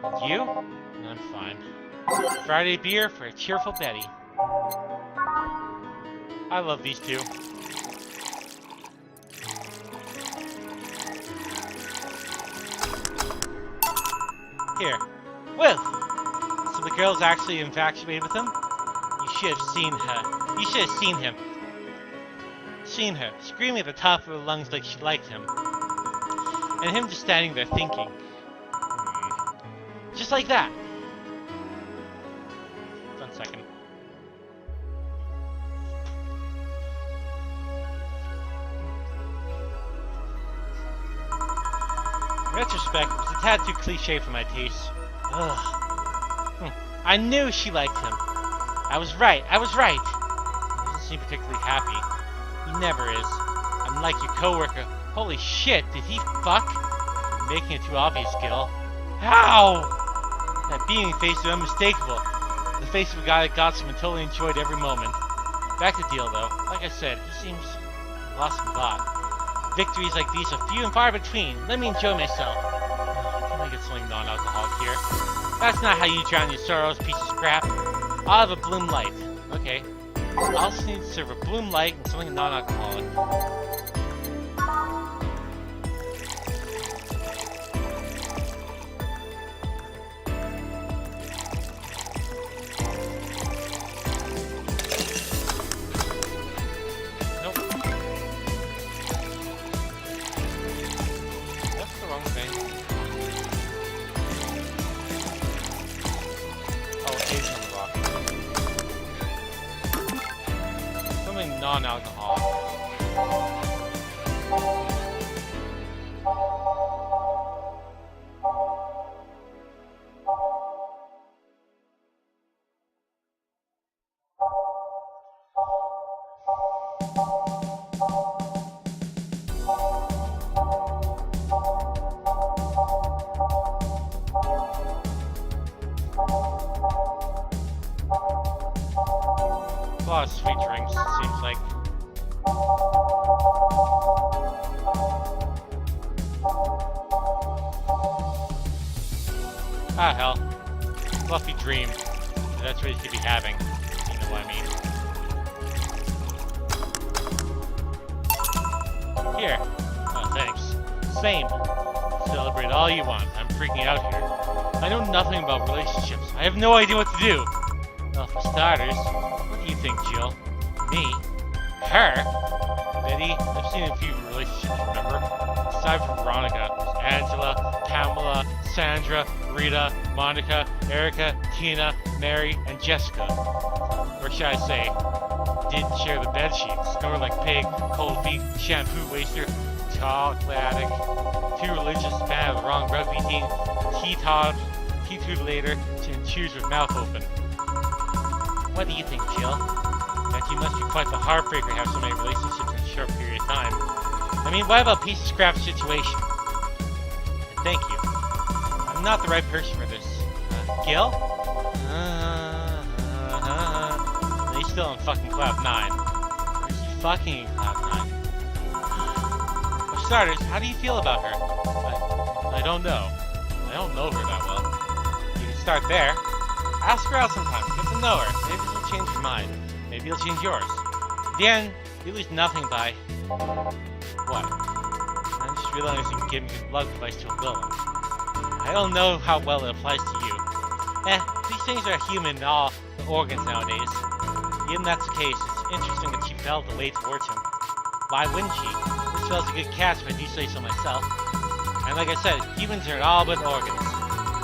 And you? I'm fine. Friday beer for a cheerful Betty. I love these two. Here. Whoa! So the girl's actually infatuated with him? You should have seen her. You should have seen him. Seen her, screaming at the top of her lungs like she liked him. And him just standing there thinking. Just like that. 1 second. In retrospect, it was a tad too cliche for my taste. Ugh. I knew she liked him. I was right. He doesn't seem particularly happy. He never is. Unlike your coworker. Holy shit, did he fuck? You're making it too obvious, Gil. How? That beaming face is unmistakable. The face of a guy that got some and totally enjoyed every moment. Back to Deal, though. Like I said, he seems lost in thought. Victories like these are few and far between. Let me enjoy myself. Can I get something non-alcoholic here? That's not how you drown your sorrows, piece of crap. I'll have a Bloom Light. Okay. I'll just need to serve a Bloom Light and something non-alcoholic. Non-alcoholic. A lot of sweet drinks, it seems like. Ah, hell. Fluffy dream. That's what he could be having. You know what I mean. Here. Oh, thanks. Same. Celebrate all you want. I'm freaking out here. I know nothing about relationships. I have no idea what to do. Well, for starters, what do you think, Jill? Me? Her? Betty? I've seen a few relationships, remember? Aside from Veronica, there's Angela, Pamela, Sandra, Rita, Monica, Erica, Tina, Mary, and Jessica. Or should I say, didn't share the bed sheets. Snore like pig, cold feet, shampoo waster, chocolate addict, too religious, fan of the wrong rugby team, teetotaler, and chews with mouth open. What do you think, Jill? That you must be quite the heartbreaker to have so many relationships in a short period of time. I mean, what about piece of scrap situation? Thank you. I'm not the right person for this. Gil? He's still on fucking Cloud 9. Where's he fucking in Cloud 9? For starters, how do you feel about her? I don't know. I don't know her that well. You can start there. Ask her out sometime. Get to know her. Maybe she'll change her mind. Maybe you'll change yours. In the end, you lose nothing by... what? I'm just realizing giving good luck advice to a villain. I don't know how well it applies to you. These things are human in all the organs nowadays. Even that's the case, it's interesting that she felt the way towards him. Why wouldn't she? This feels a good catch if I do say so myself. And like I said, humans are all but organs.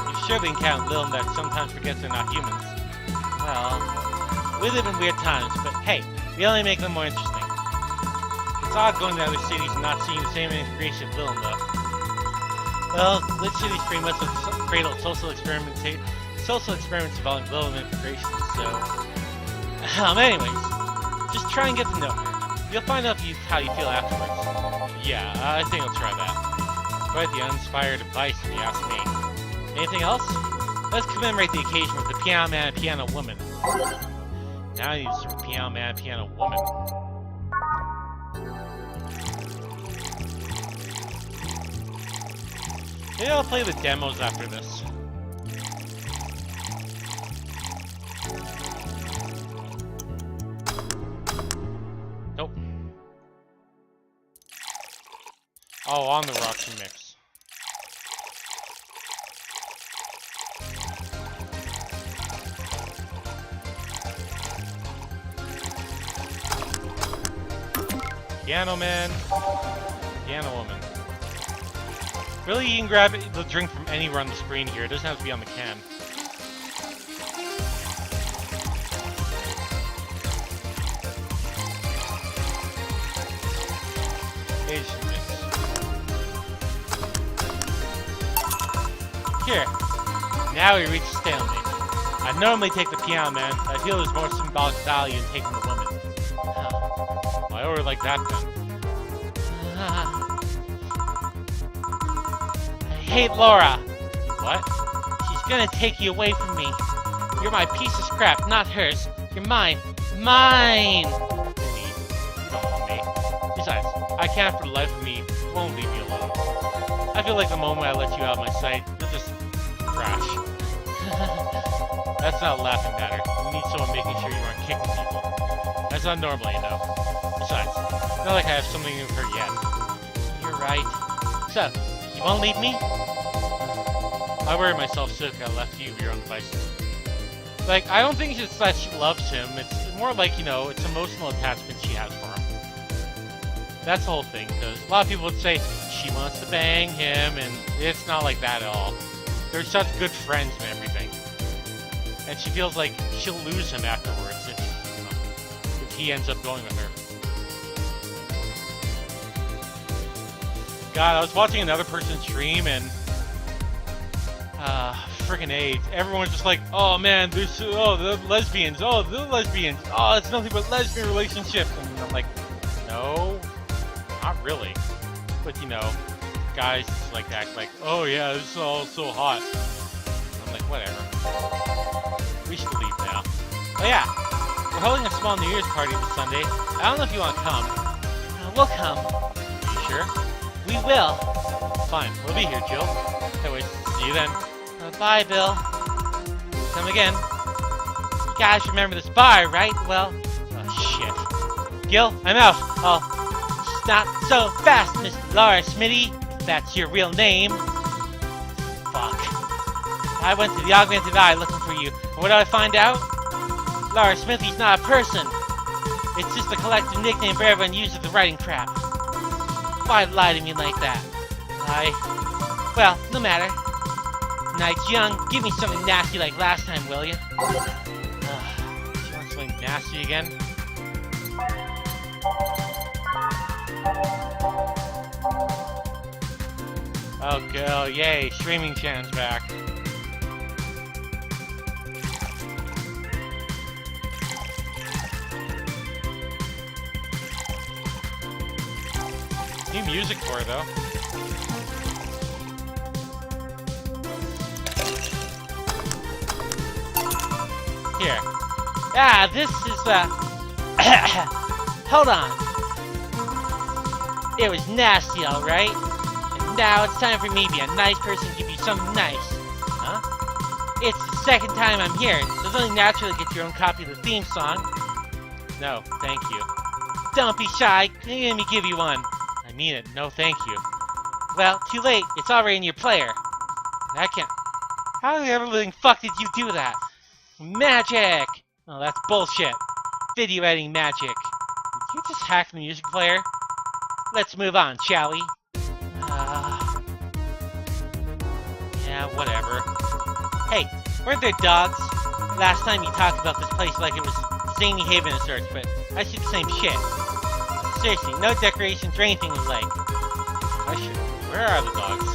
You've surely encountered Lilm that sometimes forgets they're not humans. Well, we live in weird times, but hey, we only make them more interesting. It's odd going to other cities and not seeing the same integration of Lilm, though. Well, Lit City's pretty much a cradle of social experiments involving Lilm integration, so... anyways, just try and get to know her. You'll find out how you feel afterwards. Yeah, I think I'll try that. Quite the uninspired advice, if you ask me. Anything else? Let's commemorate the occasion with the Piano Man and Piano Woman. Now I need to serve Piano Man and Piano Woman. Maybe I'll play the demos after this. Nope. Oh, on the Roxy mix. Piano Man, Piano Woman. Really, you can grab the drink from anywhere on the screen here. It doesn't have to be on the can. Asian mix. Here. Now we reach a stalemate. I normally take the Piano Man, but I feel there's more symbolic value in taking the woman. Well, I order like that then. I hate Laura. What? She's gonna take you away from me. You're my piece of scrap, not hers. You're mine. Mine! You don't want me. Besides, I can't for the life of me won't leave you alone. I feel like the moment I let you out of my sight, you'll just crash. That's not a laughing matter. You need someone making sure you aren't kicking people. That's not normal, you know. Besides, it's not like I have something in her yet. You're right. So, you won't leave me? I worry myself sick I left you to your own devices. Like, I don't think it's that she loves him. It's more like, you know, it's emotional attachment she has for him. That's the whole thing, because a lot of people would say she wants to bang him, and it's not like that at all. They're such good friends and everything. And she feels like she'll lose him afterwards if he ends up going with her. God, I was watching another person stream and friggin' AIDS. Everyone's just like, oh man, the lesbians, oh, it's nothing but lesbian relationships. And I'm like, no, not really. But you know, guys just like to act like, oh yeah, this is all so hot. I'm like, whatever. We should leave now. Oh yeah, we're holding a small New Year's party this Sunday. I don't know if you want to come. We'll come. Are you sure? We will. Fine, we'll be here, Jill. Anyways, see you then. Bye, Bill. Come again. You guys remember this bar, right? Well, oh shit. Gil, I'm out. Oh, not so fast, Miss Laura Smitty. If that's your real name. Fuck. I went to the Augmented Eye looking for you. And what did I find out? Laura Smithy's not a person. It's just a collective nickname for everyone uses the writing crap. Why lie to me like that? Well, no matter. Night's young. Give me something nasty like last time, will ya? She wants something nasty again? Oh, girl, yay. Streaming channel's back. New music for her, though. Here. Ah, this is, hold on. It was nasty, alright? And now it's time for me to be a nice person and give you something nice. Huh? It's the second time I'm here, so it's only natural to get your own copy of the theme song. No, thank you. Don't be shy, let me give you one. I mean it, no thank you. Well, too late, it's already in your player. I can't... How the everything fuck did you do that? Magic! Oh, that's bullshit. Video editing magic. Did you just hack the music player? Let's move on, shall we? Yeah, whatever. Hey, weren't there dogs? Last time you talked about this place like it was Zany Haven of sorts, but I see the same shit. Seriously, no decorations or anything was like. I should. Where are the dogs?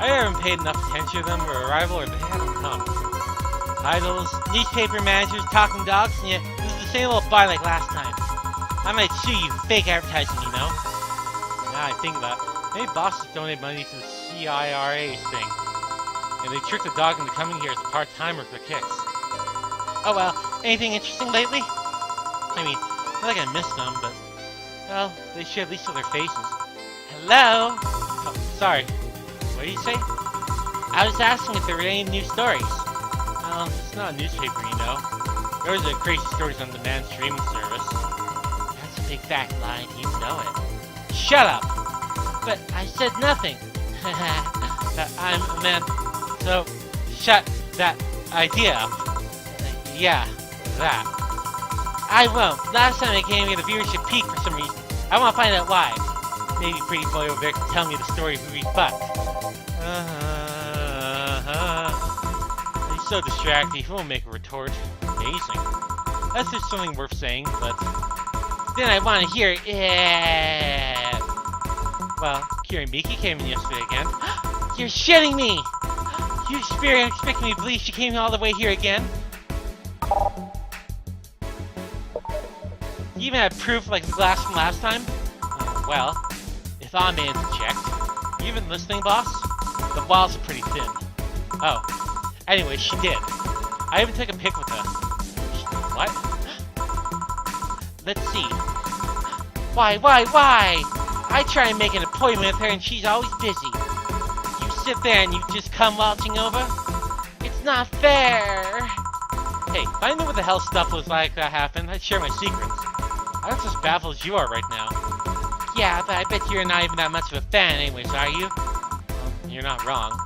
I haven't paid enough attention to them or arrival, or they haven't come. Idols, newspaper managers, talking dogs, and yet this is the same old bar like last time. I might sue you for fake advertising, you know? Now I think about it, maybe bosses donate money to the CIRA's thing, and they trick the dog into coming here as a part-timer for kicks. Oh well, anything interesting lately? I mean, not like I missed them, but, well, they should at least show their faces. Hello? Oh, sorry. What did you say? I was asking if there were any new stories. Well, it's not a newspaper, you know. Those are crazy stories on demand streaming service. That's a big fact, Lion. You know it. Shut up! But I said nothing. I'm a man. So, shut that idea up. Yeah, that. I won't. Last time I came here, the viewership peaked for some reason. I want to find out why. Maybe pretty boy over there can tell me the story who we fucked. He's so distracting, he won't make a retort. Amazing. That's just something worth saying, but... Then I want to hear it. Yeah. Well, Kiri Miki came in yesterday again. You're shitting me! You expect me to believe she came all the way here again? You even have proof like the glass from last time? Well, if I may interject. You even listening, boss? The walls are pretty thin. Oh. Anyway, she did. I even took a pic with her. What? Let's see. Why? I try and make an appointment with her and she's always busy. You sit there and you just come waltzing over? It's not fair! Hey, if I knew what the hell stuff was like that happened, I'd share my secrets. I'm just as baffled as you are right now. Yeah, but I bet you're not even that much of a fan anyways, are you? Well, you're not wrong.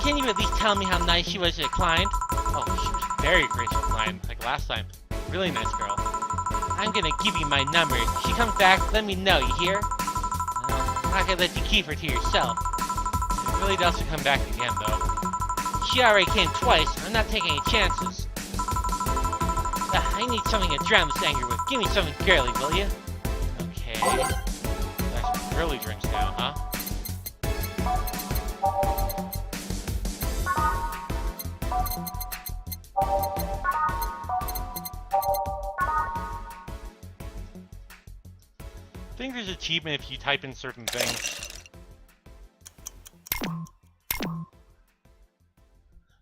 Can you at least tell me how nice she was to a client? Oh, she was very gracious client, like last time. Really nice girl. I'm gonna give you my number. If she comes back, let me know, you hear? I'm not gonna let you keep her to yourself. It really does to come back again, though. She already came twice. I'm not taking any chances. I need something to drown this anger with. Give me something girly, will you? Okay. That's some girly drinks now, huh? I think there's an achievement if you type in certain things.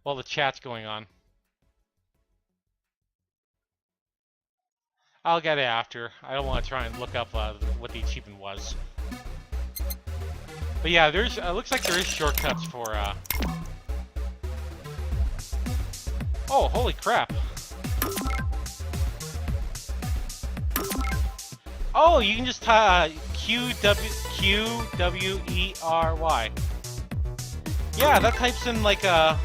While the chat's going on. I'll get it after. I don't want to try and look up what the achievement was. But yeah, there's looks like there is shortcuts for Oh, holy crap. Oh, you can just QWERY. Yeah, that types in like a...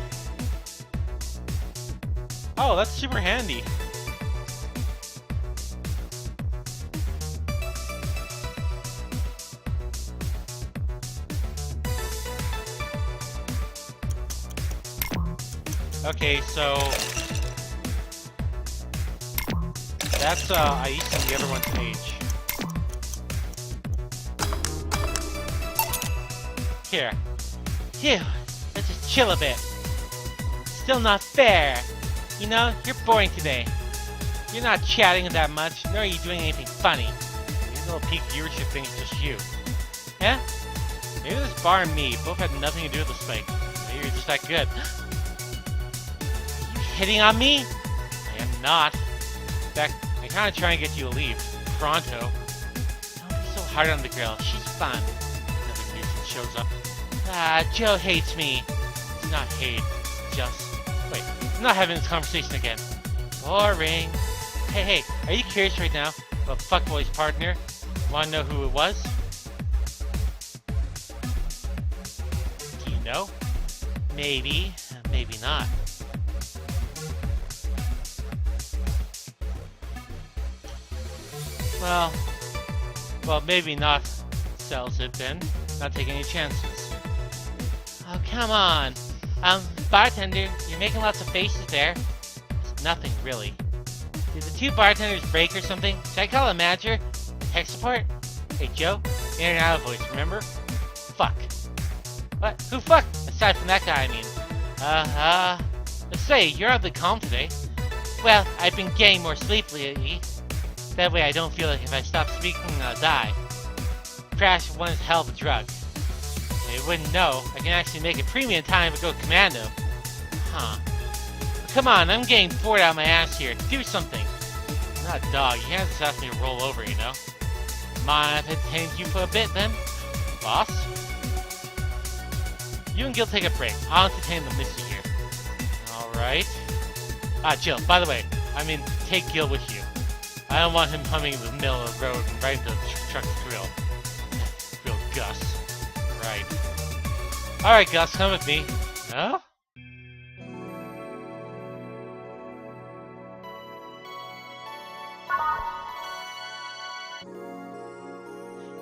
Oh, that's super handy. Okay, so... That's, I used to the other one's page. Here. Phew, let's just chill a bit. Still not fair. You know, you're boring today. You're not chatting that much, nor are you doing anything funny. These little peak viewership thing is just you. Huh? Maybe this bar and me both had nothing to do with this thing. Maybe you're just that good. Are you hitting on me? I am not. In fact, I'm kind of trying to get you to leave. Pronto. Don't be so hard on the girl. She's fun. Another nuisance shows up. Ah, Joe hates me. It's not hate. Just... Wait, I'm not having this conversation again. Boring. Hey, are you curious right now about Fuckboy's partner? Wanna know who it was? Do you know? Maybe, maybe not. Well, maybe not. Sells it then. Not taking any chances. Oh, come on. Bartender, you're making lots of faces there. It's nothing, really. Did the two bartenders break or something? Should I call a manager? Tech support? Hey, Joe? In and out of voice, remember? Fuck. What? Who fuck? Aside from that guy, I mean. Let's say, you're oddly calm today. Well, I've been getting more sleep lately. That way I don't feel like if I stop speaking, I'll die. Crash one is hell of a drug. You wouldn't know, I can actually make a premium time to go commando. Huh. Come on, I'm getting bored out of my ass here. Do something. I'm not a dog, you can't just ask me to roll over, you know? Mind if I entertain you for a bit, then? Boss? You and Gil take a break. I'll entertain the missy here. Alright. Jill, by the way, take Gil with you. I don't want him humming in the middle of the road and right into the truck's grill. Grill Gus. Right. Alright, Gus, come with me. No?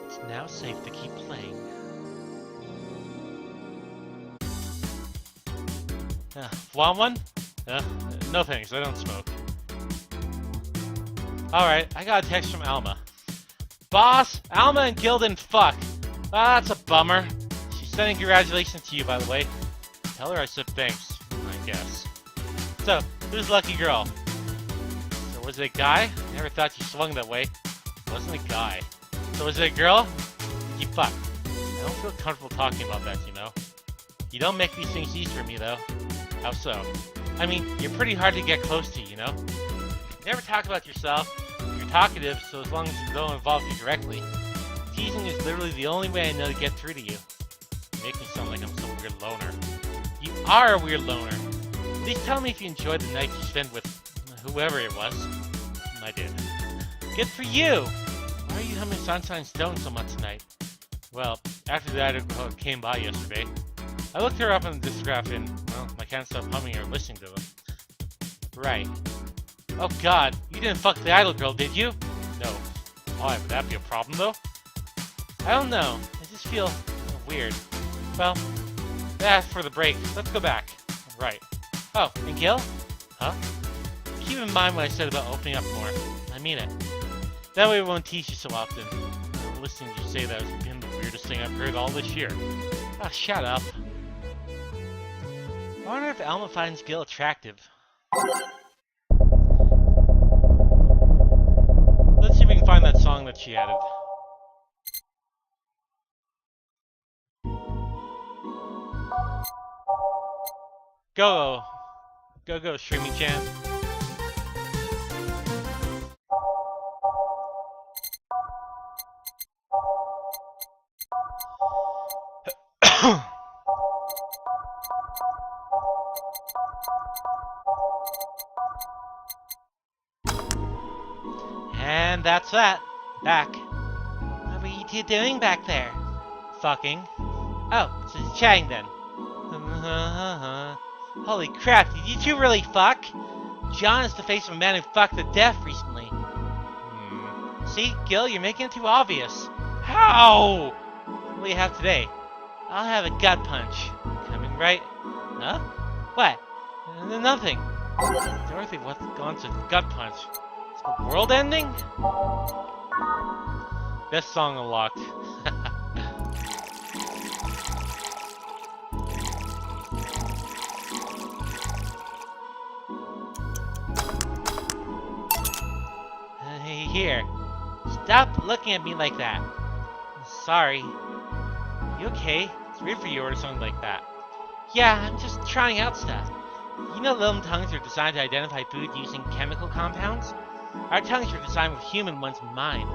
It's now safe to keep playing. Want one? No thanks, I don't smoke. Alright, I got a text from Alma. Boss, Alma and Gil didn't fuck. Ah, that's a bummer. She's sending congratulations to you, by the way. Tell her I said thanks, I guess. So, who's the lucky girl? So was it a guy? Never thought you swung that way. It wasn't a guy. So was it a girl? Did you fuck? I don't feel comfortable talking about that, you know? You don't make these things easy for me, though. How so? You're pretty hard to get close to, you know? You never talk about yourself. You're talkative, so as long as you don't involve you directly. Teasing is literally the only way I know to get through to you. You make me sound like I'm some weird loner. You are a weird loner. At least tell me if you enjoyed the night you spent with whoever it was. I did. Good for you! Why are you humming Sunshine Stone so much tonight? Well, after that it came by yesterday. I looked her up on the disc graph and, well, I can't stop humming or listening to them. Right. Oh god, you didn't fuck the idol girl, did you? No. Why, would that be a problem though? I don't know. I just feel weird. Well, that's for the break. Let's go back. Right. Oh, and Gil? Huh? Keep in mind what I said about opening up more. I mean it. That way we won't tease you so often. Listening to you say that has been the weirdest thing I've heard all this year. Ah, shut up. I wonder if Alma finds Gil attractive. Let's see if we can find that song that she added. Go, Streamy-chan. And that's that. Back. What were you two doing back there? Fucking. Oh, so it's chatting then. Holy crap, did you two really fuck? John is the face of a man who fucked to death recently. See, Gil, you're making it too obvious. How? What do you have today? I'll have a gut punch. Coming right. Huh? What? Nothing. Dorothy, what's gone to gut punch? Is the world ending? Best song unlocked. Here. Stop looking at me like that. I'm sorry. You okay? It's weird for you to order something like that. Yeah, I'm just trying out stuff. You know little tongues are designed to identify food using chemical compounds? Our tongues are designed with human ones in mind.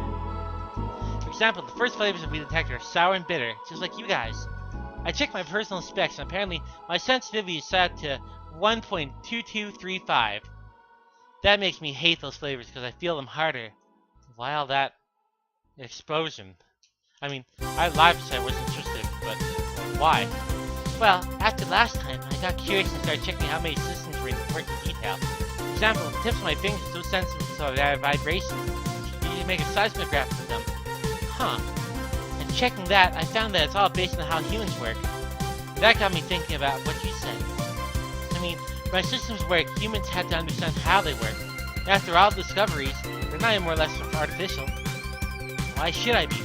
For example, the first flavors that we detect are sour and bitter, just like you guys. I checked my personal specs, and apparently my sensitivity is set to 1.2235. That makes me hate those flavors because I feel them harder. Why all that explosion? I mean, I lied to say I wasn't interested, but why? Well, after last time, I got curious and started checking how many systems were in working detail. For example, the tips of my fingers are so sensitive to vibrations, you need to make a seismograph with them. Huh. And checking that, I found that it's all based on how humans work. That got me thinking about what you said. I mean, when our systems work, humans had to understand how they work. After all discoveries, they're not any more or less artificial. Why should I be?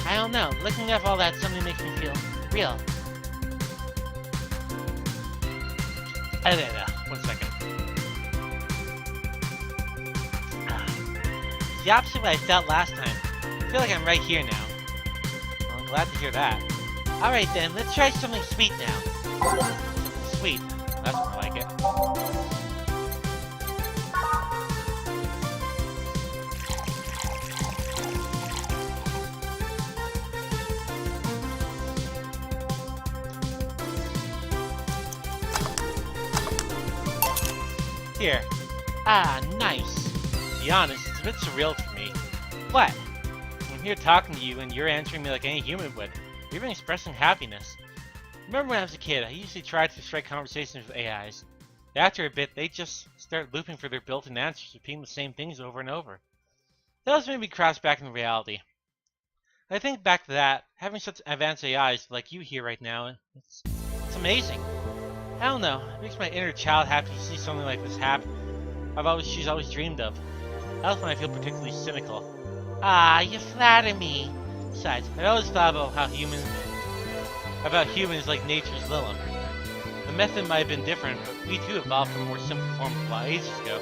I don't know. Looking up all that suddenly makes me feel real. I don't know. 1 second. It's the opposite of what I felt last time. I feel like I'm right here now. Well, I'm glad to hear that. Alright then, let's try something sweet now. Sweet. That's more like it. Here. Ah, nice. To be honest, it's a bit surreal for me. What? I'm here talking to you and you're answering me like any human would. You're even expressing happiness. Remember when I was a kid, I usually tried to strike conversations with AIs. After a bit, they just start looping for their built-in answers, repeating the same things over and over. That was made me crash back into reality. I think back to that, having such advanced AIs like you here right now, it's amazing. I don't know, it makes my inner child happy to see something like this happen. She's always dreamed of. That's when I feel particularly cynical. Ah, you flatter me. Besides, I always thought about humans like nature's Lilum. The method might have been different, but we too evolved from a more simple form a lot ages ago.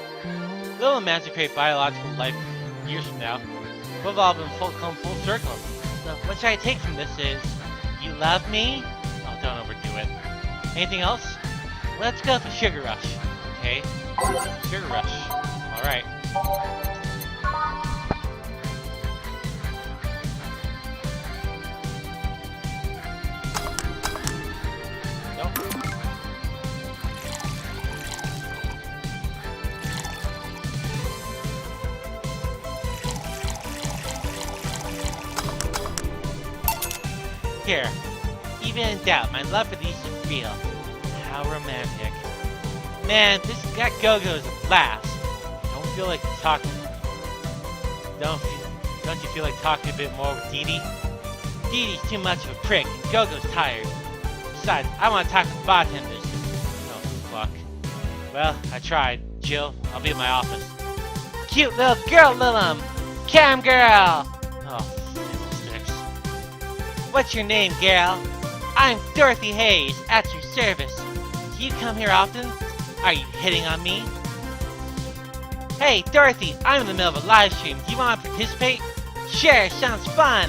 Lilum managed to create biological life years from now. We've all been come full circle. So what should I take from this is, you love me? Oh, don't overdo it. Anything else? Let's go for Sugar Rush. Okay. Sugar Rush. Alright. Nope. Here. Even in doubt, my love for these is real. How romantic. Man, that go-go is a blast. Don't feel like talking. Don't you feel like talking a bit more with Dee Dee? Dee Dee's too much of a prick, and Go-Go's tired. Besides, I want to talk to bartenders. Oh, fuck. Well, I tried. Jill, I'll be at my office. Cute little girl, Lilum! Cam girl! Oh, fiddlesticks. What's your name, girl? I'm Dorothy Hayes, at your service. Do you come here often? Are you hitting on me? Hey, Dorothy, I'm in the middle of a live stream. Do you want to participate? Sure, sounds fun.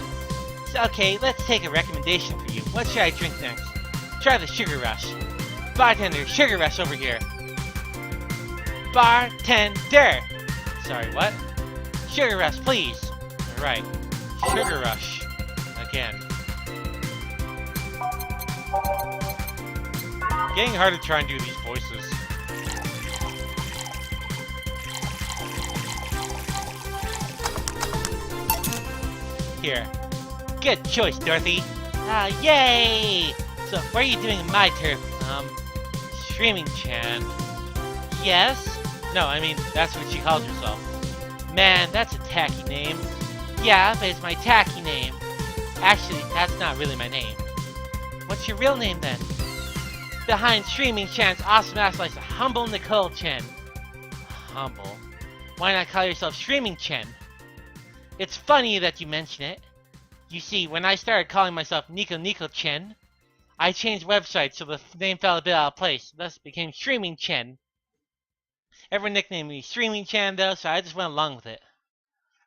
Okay, let's take a recommendation for you. What should I drink next? Try the Sugar Rush. Bartender, Sugar Rush over here. Bartender! Sorry, what? Sugar Rush, please. Alright. Sugar Rush. Again. Getting hard to try and do these voices. Here. Good choice, Dorothy. Ah, yay! So, what are you doing in my turf? Streaming Chan. Yes? No, I mean, that's what she calls herself. Man, that's a tacky name. Yeah, but it's my tacky name. Actually, that's not really my name. What's your real name then? Behind Streaming Chan's awesome ass lies a humble Nicole Chen. Humble? Why not call yourself Streaming Chen? It's funny that you mention it. You see, when I started calling myself Nico Chen, I changed websites so the name fell a bit out of place, thus became Streaming Chen. Everyone nicknamed me Streaming Chan though, so I just went along with it.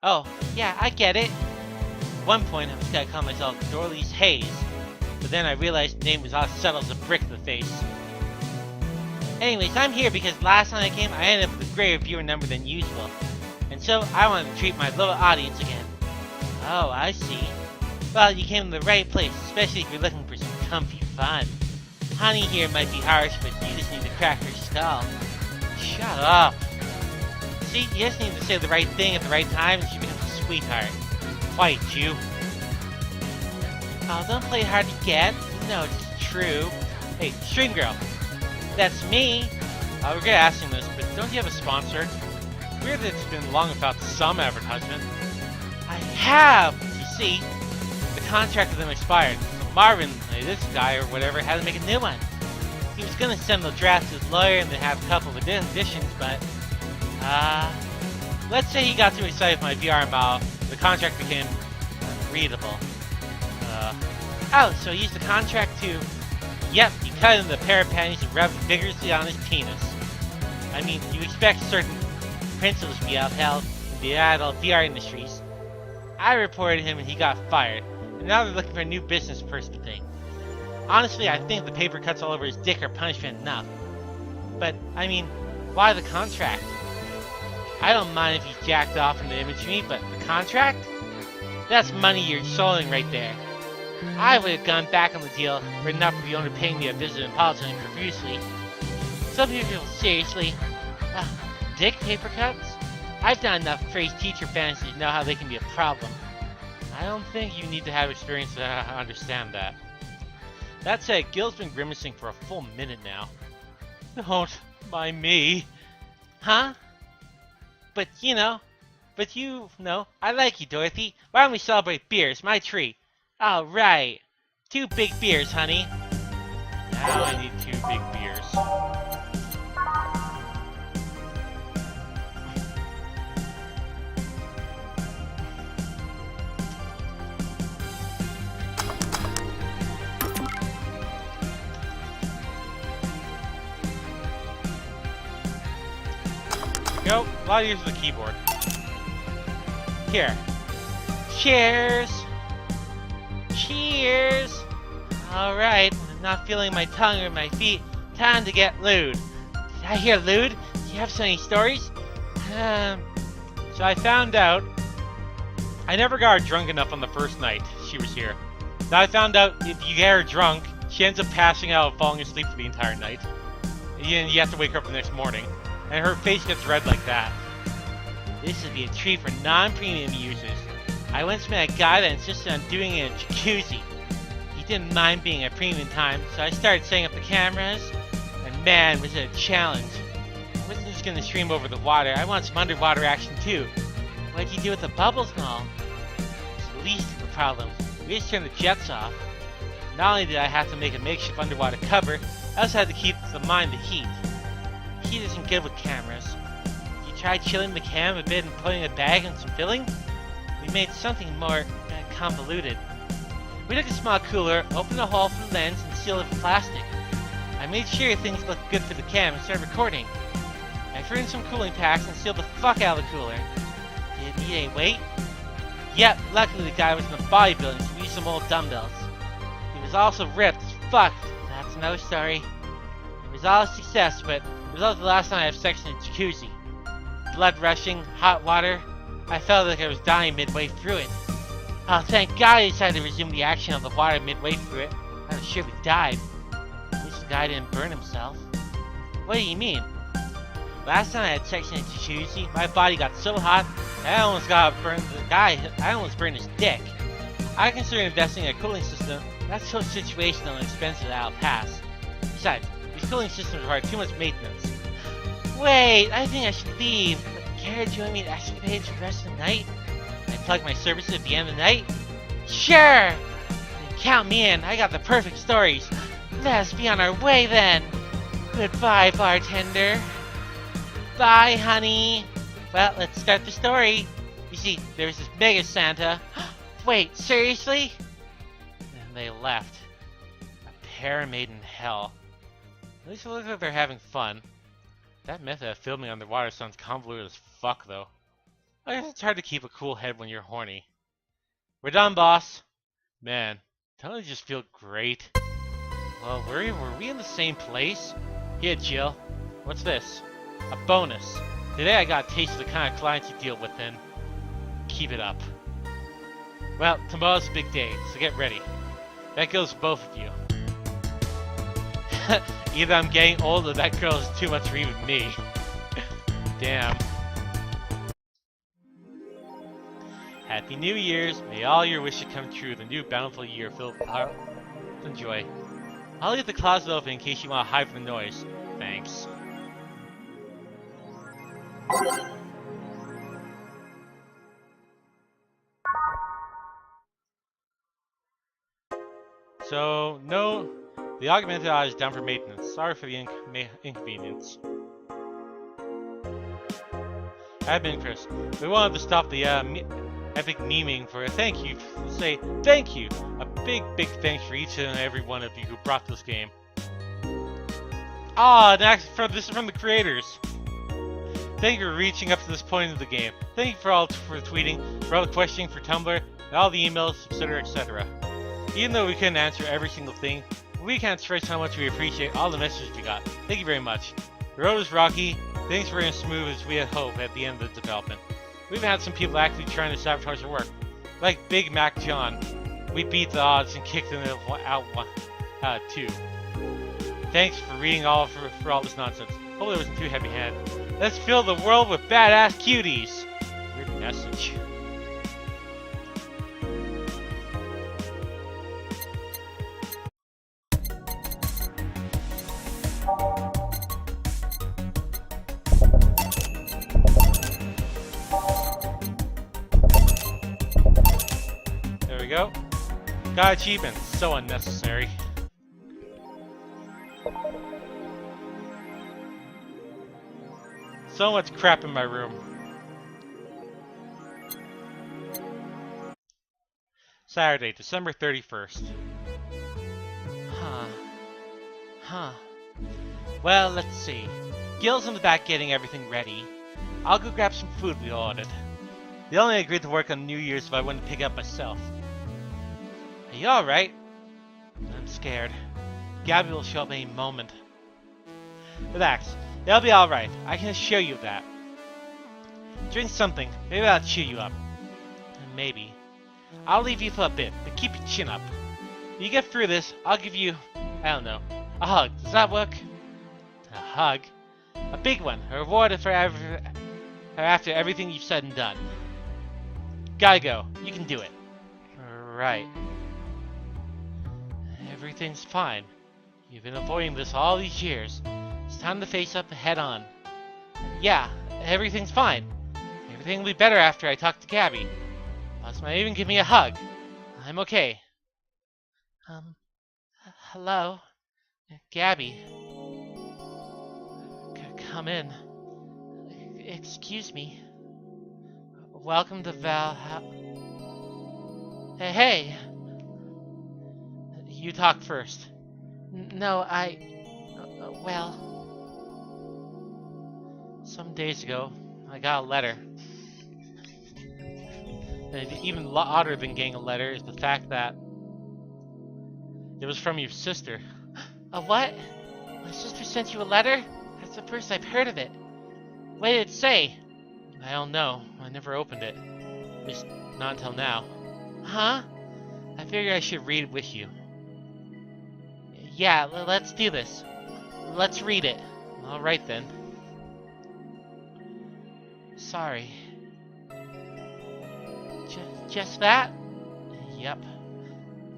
Oh, yeah, I get it. At one point, I was gonna call myself Dorley's Hayes, but then I realized the name was as subtle as a brick to the face. Anyways, I'm here because last time I came, I ended up with a greater viewer number than usual. And so, I wanted to treat my little audience again. Oh, I see. Well, you came to the right place, especially if you're looking for some comfy fun. Honey here might be harsh, but you just need to crack her skull. Shut up. See, you just need to say the right thing at the right time and she becomes a sweetheart. Quiet, you. Oh, don't play hard to get. No, it's true. Hey, String Girl. That's me. I regret asking this, but don't you have a sponsor? Weird that it's been long without some advertisement. I have! You see, the contract with them expired. So Marvin, this guy or whatever, had to make a new one. He was gonna send the draft to his lawyer and then have a couple of additions, but, let's say he got too excited with my VR model. The contract became unreadable. Oh, so he used the contract to... Yep, he cut into a pair of panties and rubbed vigorously on his penis. I mean, you expect certain principles to be upheld in the adult VR industries. I reported him and he got fired, and now they're looking for a new business person thing. Honestly, I think the paper cuts all over his dick are punishment enough. But, I mean, why the contract? I don't mind if he's jacked off in the imagery, but the contract? That's money you're soloing right there. I would have gone back on the deal were it not for the owner paying me a visit and apologizing profusely. Some people seriously. Dick paper cuts? I've done enough crazed teacher fantasies to know how they can be a problem. I don't think you need to have experience to understand that. That said, Gil's been grimacing for a full minute now. Don't mind me. Huh? But you know, I like you, Dorothy. Why don't we celebrate beers? My treat. All right. 2 big beers, honey. Now I need 2 big beers. Go. A lot of use of the keyboard. Here. Cheers. Cheers. All right. I'm not feeling my tongue or my feet. Time to get lewd. Did I hear lewd? Do you have so many stories? So I found out I never got her drunk enough on the first night she was here. Now I found out if you get her drunk, she ends up passing out and falling asleep for the entire night. And you have to wake her up the next morning. And her face gets red like that. This would be a treat for non-premium users. I once met a guy that insisted on doing it in a jacuzzi. He didn't mind being a premium time, so I started setting up the cameras, and man, was it a challenge. I wasn't just gonna stream over the water, I want some underwater action too. What'd you do with the bubbles and all? It's the least of the problems. We just turned the jets off. Not only did I have to make a makeshift underwater cover, I also had to keep in mind the heat. Heat isn't good with cameras. You tried chilling the cam a bit and putting a bag and some filling? We made something more convoluted. We took a small cooler, opened a hole for the lens, and sealed it with plastic. I made sure things looked good for the cam and started recording. I threw in some cooling packs and sealed the fuck out of the cooler. Did it need any weight? Yep, luckily the guy was in the bodybuilding, so we used some old dumbbells. He was also ripped as fuck. That's another story. It was all a success, but it was also the last time I had sex in a jacuzzi. Blood rushing, hot water. I felt like I was dying midway through it. Oh, thank God I decided to resume the action of the water midway through it. I was sure we died. At least the guy didn't burn himself. What do you mean? Last time I had sex in a jacuzzi, my body got so hot that I almost burned his dick. I consider investing in a cooling system. That's so situational and expensive that I'll pass. Besides, these cooling systems require too much maintenance. Wait, I think I should leave. Care to join me to escapade for the rest of the night? Can I plug my services at the end of the night? Sure! Then count me in, I got the perfect stories. Let's be on our way then. Goodbye, bartender. Bye, honey. Well, let's start the story. You see, there was this mega Santa. Wait, seriously? And they left. A pair made in hell. At least it looks like they're having fun. That method of filming underwater sounds convoluted as fuck, though. I guess it's hard to keep a cool head when you're horny. We're done, boss. Man, don't it just feel great? Well, were we in the same place? Here, Jill. What's this? A bonus. Today I got a taste of the kind of clients you deal with, then keep it up. Well, tomorrow's a big day, so get ready. That goes for both of you. Either I'm getting old or that girl is too much for even me. Damn. Happy New Year's! May all your wishes come true. The new bountiful year filled with heart and joy. I'll leave the closet open in case you want to hide from the noise. Thanks. So, no, the augmented eye is down for maintenance. Sorry for the inconvenience. Admin Chris, we wanted to stop the epic memeing for a thank you. Say thank you. A big thanks for each and every one of you who brought this game. Ah, this is from the creators. Thank you for reaching up to this point of the game. Thank you for the tweeting, for all the questioning, for Tumblr, and all the emails, etc. Even though we couldn't answer every single thing, we can't stress how much we appreciate all the messages we got. Thank you very much. The road is rocky. Things were as smooth as we had hoped at the end of the development. We've had some people actually trying to sabotage our work, like Big Mac John. We beat the odds and kicked them out too. Thanks for reading for all this nonsense. Hopefully it wasn't too heavy-handed. Let's fill the world with badass cuties. Weird message. There we go. Got achievement. So unnecessary. So much crap in my room. Saturday, December 31st. Well, let's see. Gil's in the back getting everything ready. I'll go grab some food we ordered. They only agreed to work on New Year's if I wanted to pick up myself. Are you alright? I'm scared. Gabby will show up any moment. Relax. They'll be alright. I can assure you of that. Drink something. Maybe that'll cheer you up. Maybe. I'll leave you for a bit, but keep your chin up. When you get through this, I'll give you, I don't know, a hug. Does that work? A hug? A big one. A reward for after everything you've said and done. Gotta go. You can do it. Right. Everything's fine. You've been avoiding this all these years. It's time to face up head on. Yeah, everything's fine. Everything will be better after I talk to Gabby. Boss might even give me a hug. I'm okay. Hello? Gabby. Come in. Excuse me. Welcome to Hey! You talk first. No, well... Some days ago, I got a letter. And even odder than getting a letter is the fact that it was from your sister. A what? My sister sent you a letter? That's the first I've heard of it. What did it say? I don't know. I never opened it. At least not until now. Huh? I figured I should read it with you. Yeah, let's do this. Let's read it. Alright then. Sorry. Just that? Yep.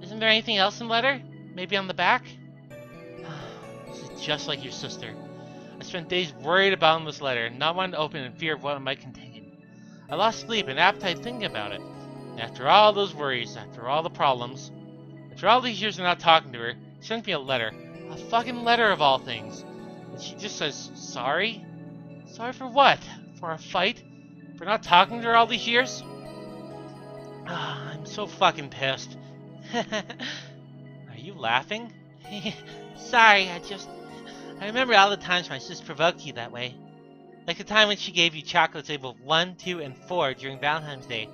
Isn't there anything else in the letter? Maybe on the back? This is just like your sister. I spent days worried about this letter, not wanting to open in fear of what it might contain. I lost sleep and appetite thinking about it. And after all those worries, after all the problems, after all these years of not talking to her, she sent me a letter. A fucking letter of all things. And she just says, sorry? Sorry for what? For a fight? For not talking to her all these years? I'm so fucking pissed. Are you laughing? Sorry, I remember all the times my sister provoked you that way. Like the time when she gave you chocolates labeled 1, 2, and 4 during Valentine's Day.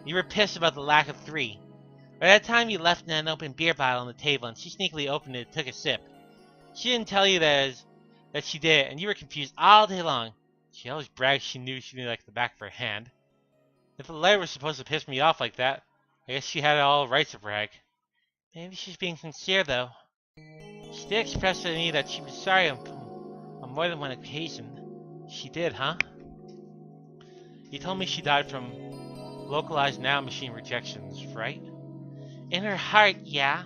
You were pissed about the lack of 3. Or that time you left an unopened beer bottle on the table and she sneakily opened it and took a sip. She didn't tell you that she did it, and you were confused all day long. She always bragged she knew like the back of her hand. If the letter was supposed to piss me off like that, I guess she had all rights to brag. Maybe she's being sincere, though. She did express to me that she was sorry on more than one occasion. She did, huh? You told me she died from localized nanomachine rejections, right? In her heart, yeah.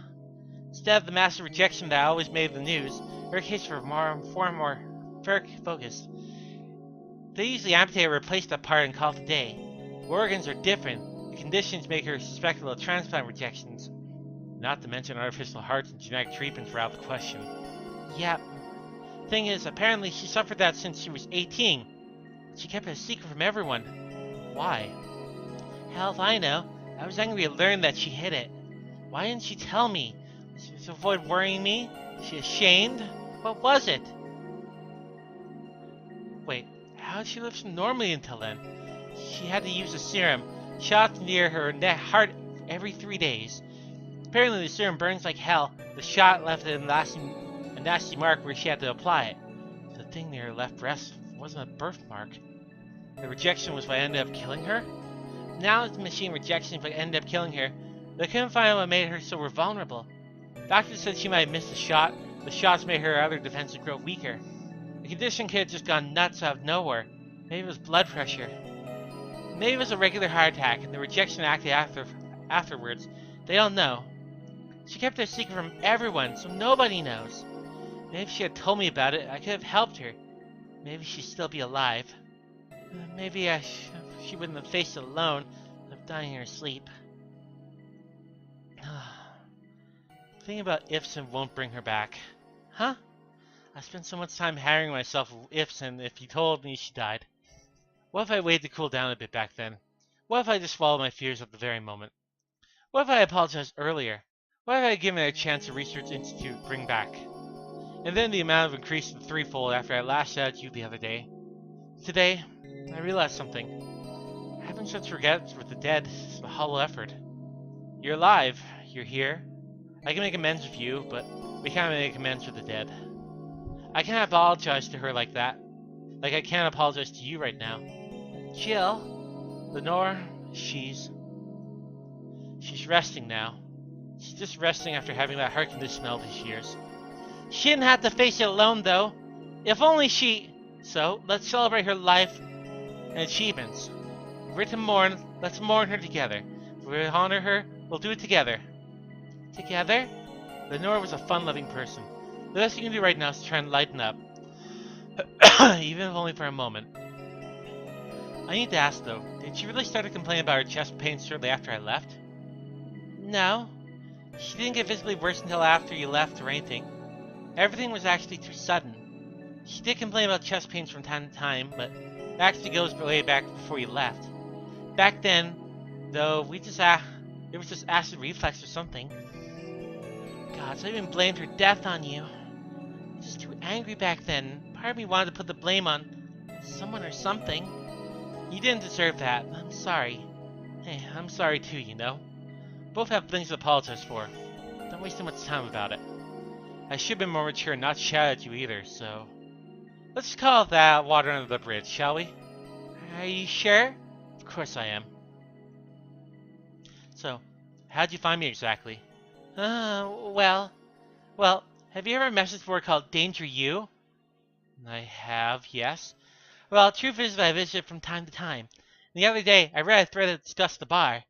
Instead of the massive rejection that always made the news, her case were far more focused. They usually amputate or replace that part and call it a day. Organs are different. The conditions make her susceptible to transplant rejections. Not to mention artificial hearts and genetic treatments were out of the question. Yep. Thing is, apparently she suffered that since she was 18. She kept it a secret from everyone. Why? Hell if I know. I was angry to learn that she hid it. Why didn't she tell me? To avoid worrying me? She ashamed? What was it? Wait, how did she live so normally until then? She had to use a serum shot near her heart every 3 days. Apparently the serum burns like hell. The shot left a nasty mark where she had to apply it. The thing near her left breast wasn't a birthmark. The rejection was what ended up killing her? Now it's the machine rejection what ended up killing her. They couldn't find what made her so vulnerable. Doctors said she might have missed a shot. The shots made her other defenses grow weaker. The condition could have just gone nuts out of nowhere. Maybe it was blood pressure. Maybe it was a regular heart attack and the rejection acted afterwards. They don't know. She kept her secret from everyone, so nobody knows. Maybe if she had told me about it, I could have helped her. Maybe she'd still be alive. Maybe she wouldn't have faced it alone, of dying in her sleep. Thinking about ifs and won't bring her back. Huh? I spent so much time harrying myself with ifs and if he told me she died. What if I waited to cool down a bit back then? What if I just swallowed my fears at the very moment? What if I apologized earlier? What if I had given it a chance to research institute bring back? And then the amount of increased to threefold after I lashed out at you the other day. Today, I realized something. Having such regrets with the dead is a hollow effort. You're alive. You're here. I can make amends with you, but we can't make amends with the dead. I can't apologize to her like that. Like I can't apologize to you right now. Jill? Lenore, she's resting now. She's just resting after having that heart condition all these years. She didn't have to face it alone, though. If only she... So, let's celebrate her life and achievements. If we're to mourn, let's mourn her together. If we're to honor her, we'll do it together. Together? Lenore was a fun-loving person. The best you can do right now is try and lighten up. Even if only for a moment. I need to ask, though, did she really start to complain about her chest pain shortly after I left? No. She didn't get visibly worse until after you left or anything. Everything was actually too sudden. She did complain about chest pains from time to time, but that actually goes way back before you left. Back then, though, it was just acid reflux or something. God, so I even blamed her death on you. I was just too angry back then. Part of me wanted to put the blame on someone or something. You didn't deserve that. I'm sorry. Hey, I'm sorry too, you know. Both have things to apologize for. Don't waste too much time about it. I should have been more mature and not shout at you either, so... Let's just call that water under the bridge, shall we? Are you sure? Of course I am. So, how'd you find me exactly? Well, have you ever messaged before called Danger You? I have, yes. Well, truth is that I visit from time to time. And the other day, I read a thread that discussed the bar.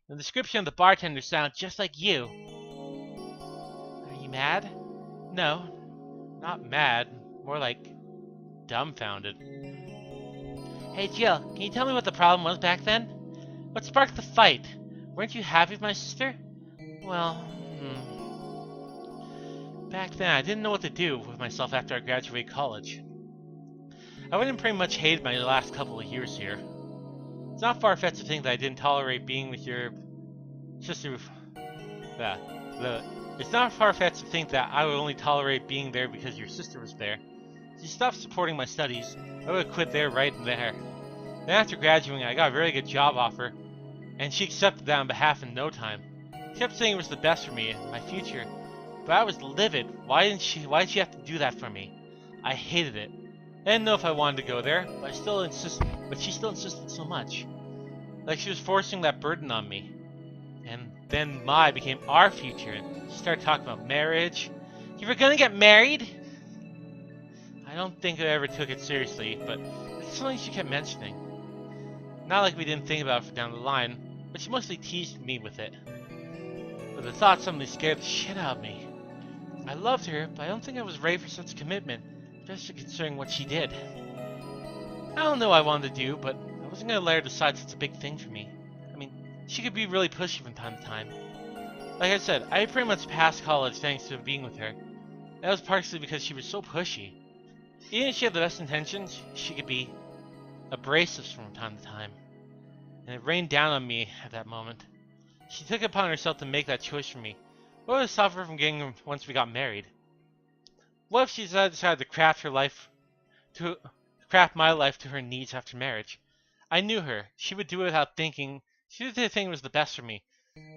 The description of the bartender sounds just like you. Are you mad? No. Not mad. More like... dumbfounded. Hey Jill, can you tell me what the problem was back then? What sparked the fight? Weren't you happy with my sister? Well, Back then, I didn't know what to do with myself after I graduated college. I wouldn't pretty much hate my last couple of years here. It's not far-fetched to think that I didn't tolerate being with your sister. It's not far-fetched to think that I would only tolerate being there because your sister was there. If she stopped supporting my studies, I would have quit there right there. Then after graduating, I got a very good job offer, and she accepted that on behalf in no time. She kept saying it was the best for me and my future, but I was livid. Why did she have to do that for me? I hated it. I didn't know if I wanted to go there, but she still insisted so much. Like she was forcing that burden on me. And then my became our future, and she started talking about marriage. You were gonna get married? I don't think I ever took it seriously, but it's something she kept mentioning. Not like we didn't think about it down the line, but she mostly teased me with it. But the thought suddenly scared the shit out of me. I loved her, but I don't think I was ready for such commitment, especially considering what she did. I don't know what I wanted to do, but I wasn't going to let her decide such a big thing for me. I mean, she could be really pushy from time to time. Like I said, I pretty much passed college thanks to being with her. That was partially because she was so pushy. Even if she had the best intentions, she could be abrasive from time to time. And it rained down on me at that moment. She took it upon herself to make that choice for me. What would stop her from getting him once we got married? What if she decided to craft my life to her needs after marriage? I knew her. She would do it without thinking. She did the thing that was the best for me.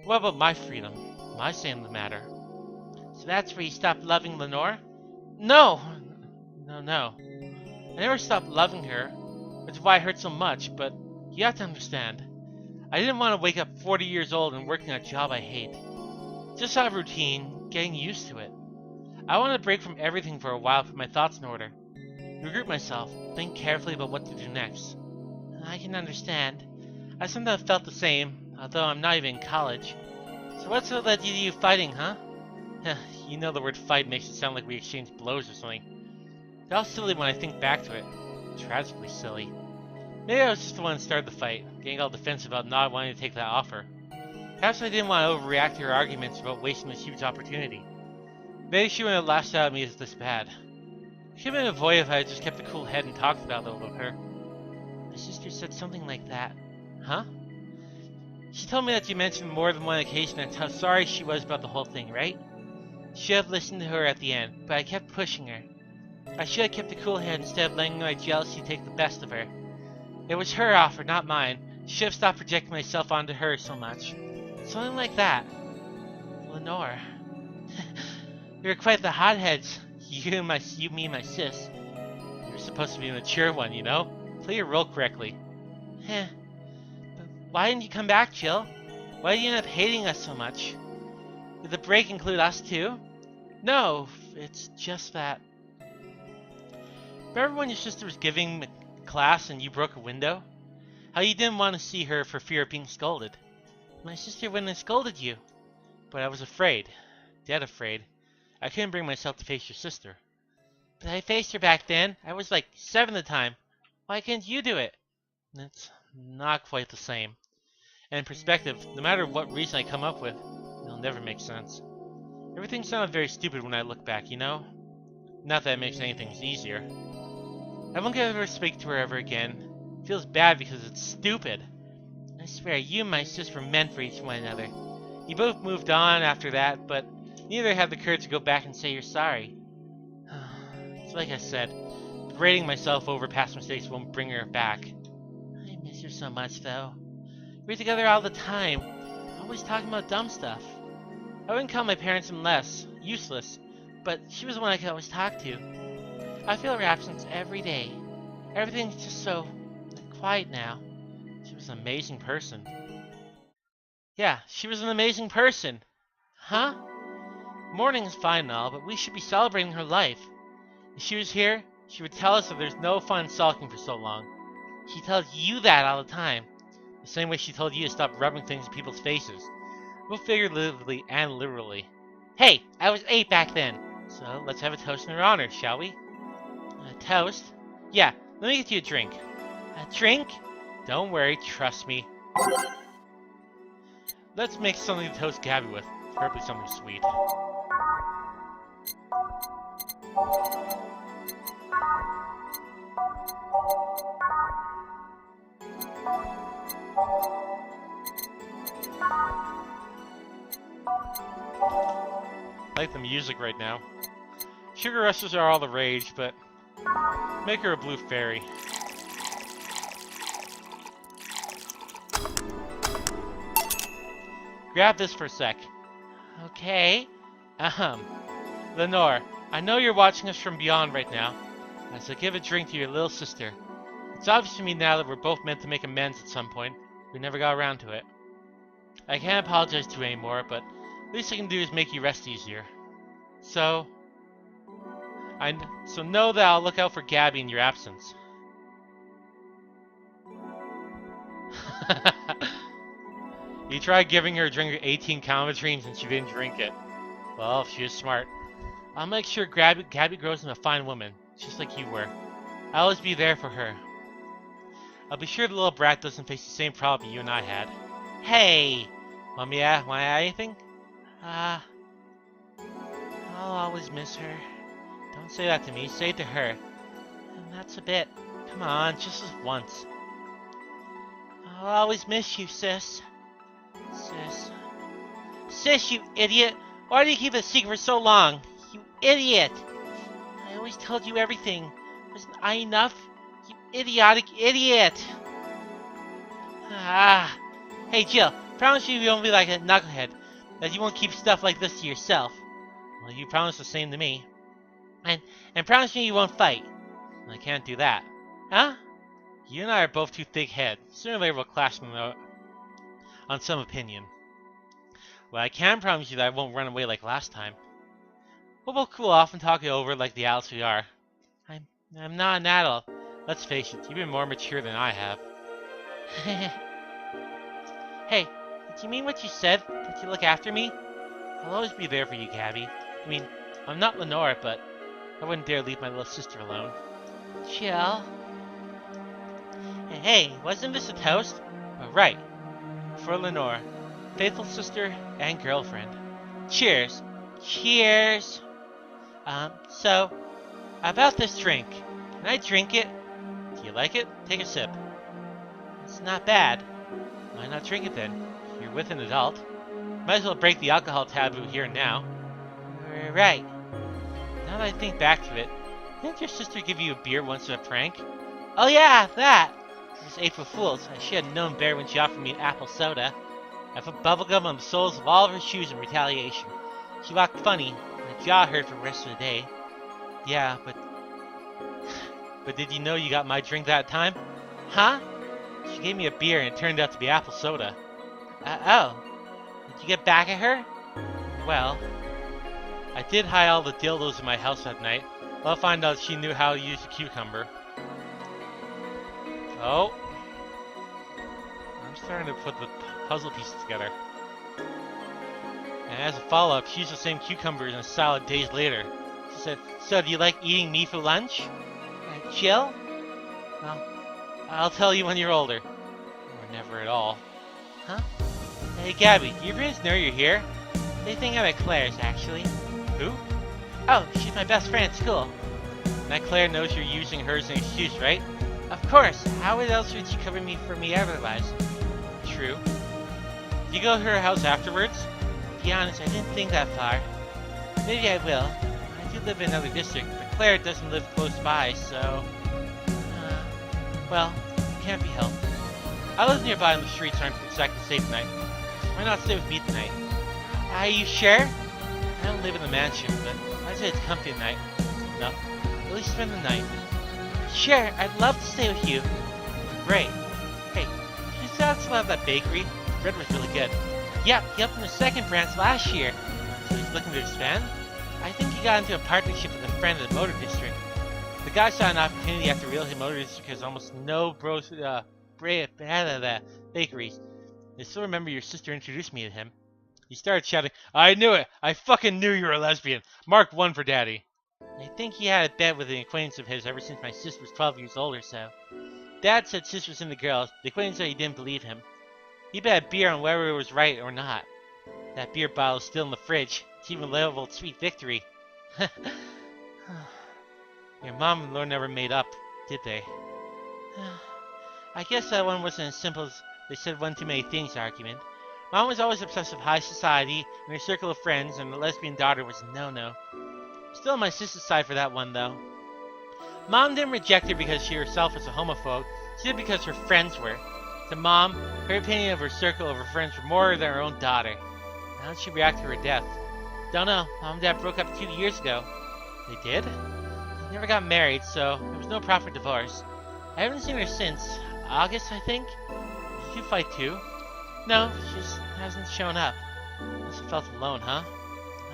What about my freedom? My say in the matter? So that's where you stopped loving Lenore? No! No. I never stopped loving her, which is why it hurt so much, but you have to understand. I didn't want to wake up 40 years old and working a job I hate. Just out of routine, getting used to it. I wanted to break from everything for a while, put my thoughts in order. Regroup myself, think carefully about what to do next. I can understand. I sometimes felt the same, although I'm not even in college. So what's what led you to you fighting, huh? You know the word fight makes it sound like we exchanged blows or something. It's all silly when I think back to it. Tragically silly. Maybe I was just the one who started the fight, getting all defensive about not wanting to take that offer. Perhaps I didn't want to overreact to her arguments about wasting this huge opportunity. Maybe she wouldn't have lashed out at me as this bad. It could have been avoided if I had just kept a cool head and talked about it with her. My sister said something like that. Huh? She told me that you mentioned more than one occasion and how sorry she was about the whole thing, right? Should have listened to her at the end, but I kept pushing her. I should have kept a cool head instead of letting my jealousy take the best of her. It was her offer, not mine. Should have stopped projecting myself onto her so much. Something like that. Lenore. You're quite the hotheads. You, me, and my sis. You're supposed to be a mature one, you know? Play your role correctly. But why didn't you come back, Jill? Why did you end up hating us so much? Did the break include us too? No, it's just that. Remember when your sister was giving class and you broke a window? How you didn't want to see her for fear of being scolded. My sister wouldn't have scolded you. But I was afraid. Dead afraid. I couldn't bring myself to face your sister. But I faced her back then. I was like 7 at the time. Why can't you do it? It's not quite the same. And in perspective, no matter what reason I come up with, it'll never make sense. Everything sounded very stupid when I look back, you know? Not that it makes anything easier. I won't ever speak to her ever again. It feels bad because it's stupid. I swear, you and my sister were meant for each one another. You both moved on after that, but neither had the courage to go back and say you're sorry. It's like I said, berating myself over past mistakes won't bring her back. I miss her so much, though. We were together all the time, always talking about dumb stuff. I wouldn't call my parents useless, but she was the one I could always talk to. I feel her absence every day. Everything's just so quiet now. She was an amazing person. Yeah, she was an amazing person. Huh? Mourning is fine and all, but we should be celebrating her life. If she was here, she would tell us that there's no fun sulking for so long. She tells you that all the time. The same way she told you to stop rubbing things in people's faces. Both figuratively and literally. Hey, I was 8 back then. So let's have a toast in her honor, shall we? A toast? Yeah, let me get you a drink. A drink? Don't worry, trust me. Let's make something to toast Gabby with. Preferably something sweet. I like the music right now. Sugar rushes are all the rage, but make her a blue fairy. Grab this for a sec. Okay. Lenore, I know you're watching us from beyond right now, so give a drink to your little sister. It's obvious to me now that we're both meant to make amends at some point. We never got around to it. I can't apologize to you anymore, but least I can do is make you rest easier. So, so know that I'll look out for Gabby in your absence. You tried giving her a drink of 18 Calmatrines and she didn't drink it. Well, she is smart. I'll make sure Gabby grows into a fine woman, just like you were. I'll always be there for her. I'll be sure the little brat doesn't face the same problem you and I had. Hey! Want to add anything? I'll always miss her. Don't say that to me, say it to her. And that's a bit. Come on, just this once. I'll always miss you, sis. Sis, you idiot! Why do you keep it a secret for so long? You idiot! I always told you everything. Wasn't I enough? You idiotic idiot! Hey Jill, promise you won't be like a knucklehead, that you won't keep stuff like this to yourself. Well, you promised the same to me. And promise me you won't fight. I can't do that. Huh? You and I are both too thick-headed. Sooner or later we'll clash on some opinion. Well, I can promise you that I won't run away like last time. We'll cool off and talk it over like the adults we are. I'm not an adult. Let's face it, you've been more mature than I have. Hey, did you mean what you said? Did you look after me? I'll always be there for you, Gabby. I mean, I'm not Lenore, but I wouldn't dare leave my little sister alone. Jill? Hey, wasn't this a toast? Oh, right. For Lenore, faithful sister and girlfriend. Cheers. Cheers. So, about this drink. Can I drink it? Do you like it? Take a sip. It's not bad. Why not drink it then? You're with an adult. Might as well break the alcohol taboo here and now. Right. Now that I think back to it, didn't your sister give you a beer once as a prank? Oh yeah, that! This April Fool's. I should have known better when she offered me an apple soda. I put bubblegum on the soles of all of her shoes in retaliation. She walked funny, and the jaw hurt for the rest of the day. Yeah, but did you know you got my drink that time? Huh? She gave me a beer and it turned out to be apple soda. Oh. Did you get back at her? Well, I did hide all the dildos in my house that night. I'll find out she knew how to use a cucumber. Oh. I'm starting to put the puzzle pieces together. And as a follow-up, she used the same cucumbers in a salad days later. She said, so do you like eating me for lunch? Jill? Well, I'll tell you when you're older. Or never at all. Huh? Hey, Gabby, do your parents know you're here? They think I'm at Claire's, actually. Who? Oh, she's my best friend at school. Now Claire knows you're using her as an excuse, right? Of course. How else would she cover me for me otherwise? True. Did you go to her house afterwards? To be honest, I didn't think that far. Maybe I will. I do live in another district, but Claire doesn't live close by, so... well, it can't be helped. I live nearby on the street, so I'm exactly safe tonight. Why not stay with me tonight? Are you sure? I don't live in the mansion, but I'd say it's comfy tonight. No, at least spend the night. Sure, I'd love to stay with you. Great. Hey, you still have that bakery? Bread was really good. Yep, he opened the second branch last year. So he's looking to expand? I think he got into a partnership with a friend of the motor district. The guy saw an opportunity after Real Estate Motor District because almost no bakeries. I still remember your sister introduced me to him. He started shouting, I knew it! I fucking knew you were a lesbian! Mark 1 for daddy. I think he had a bet with an acquaintance of his ever since my sister was 12 years old or so. Dad said sis was into girls. The acquaintance said he didn't believe him. He bet beer on whether it was right or not. That beer bottle is still in the fridge. It's even labeled Sweet Victory. Your mom and Lord never made up, did they? I guess that one wasn't as simple as they said one too many things argument. Mom was always obsessed with high society and her circle of friends, and the lesbian daughter was no-no. Still on my sister's side for that one, though. Mom didn't reject her because she herself was a homophobe. She did because her friends were. To Mom, her opinion of her circle of her friends were more than her own daughter. How did she react to her death? Don't know. Mom and Dad broke up 2 years ago. They did? They never got married, so there was no proper divorce. I haven't seen her since. August, I think? Did you fight too? No, she's Hasn't shown up. Must have felt alone, huh?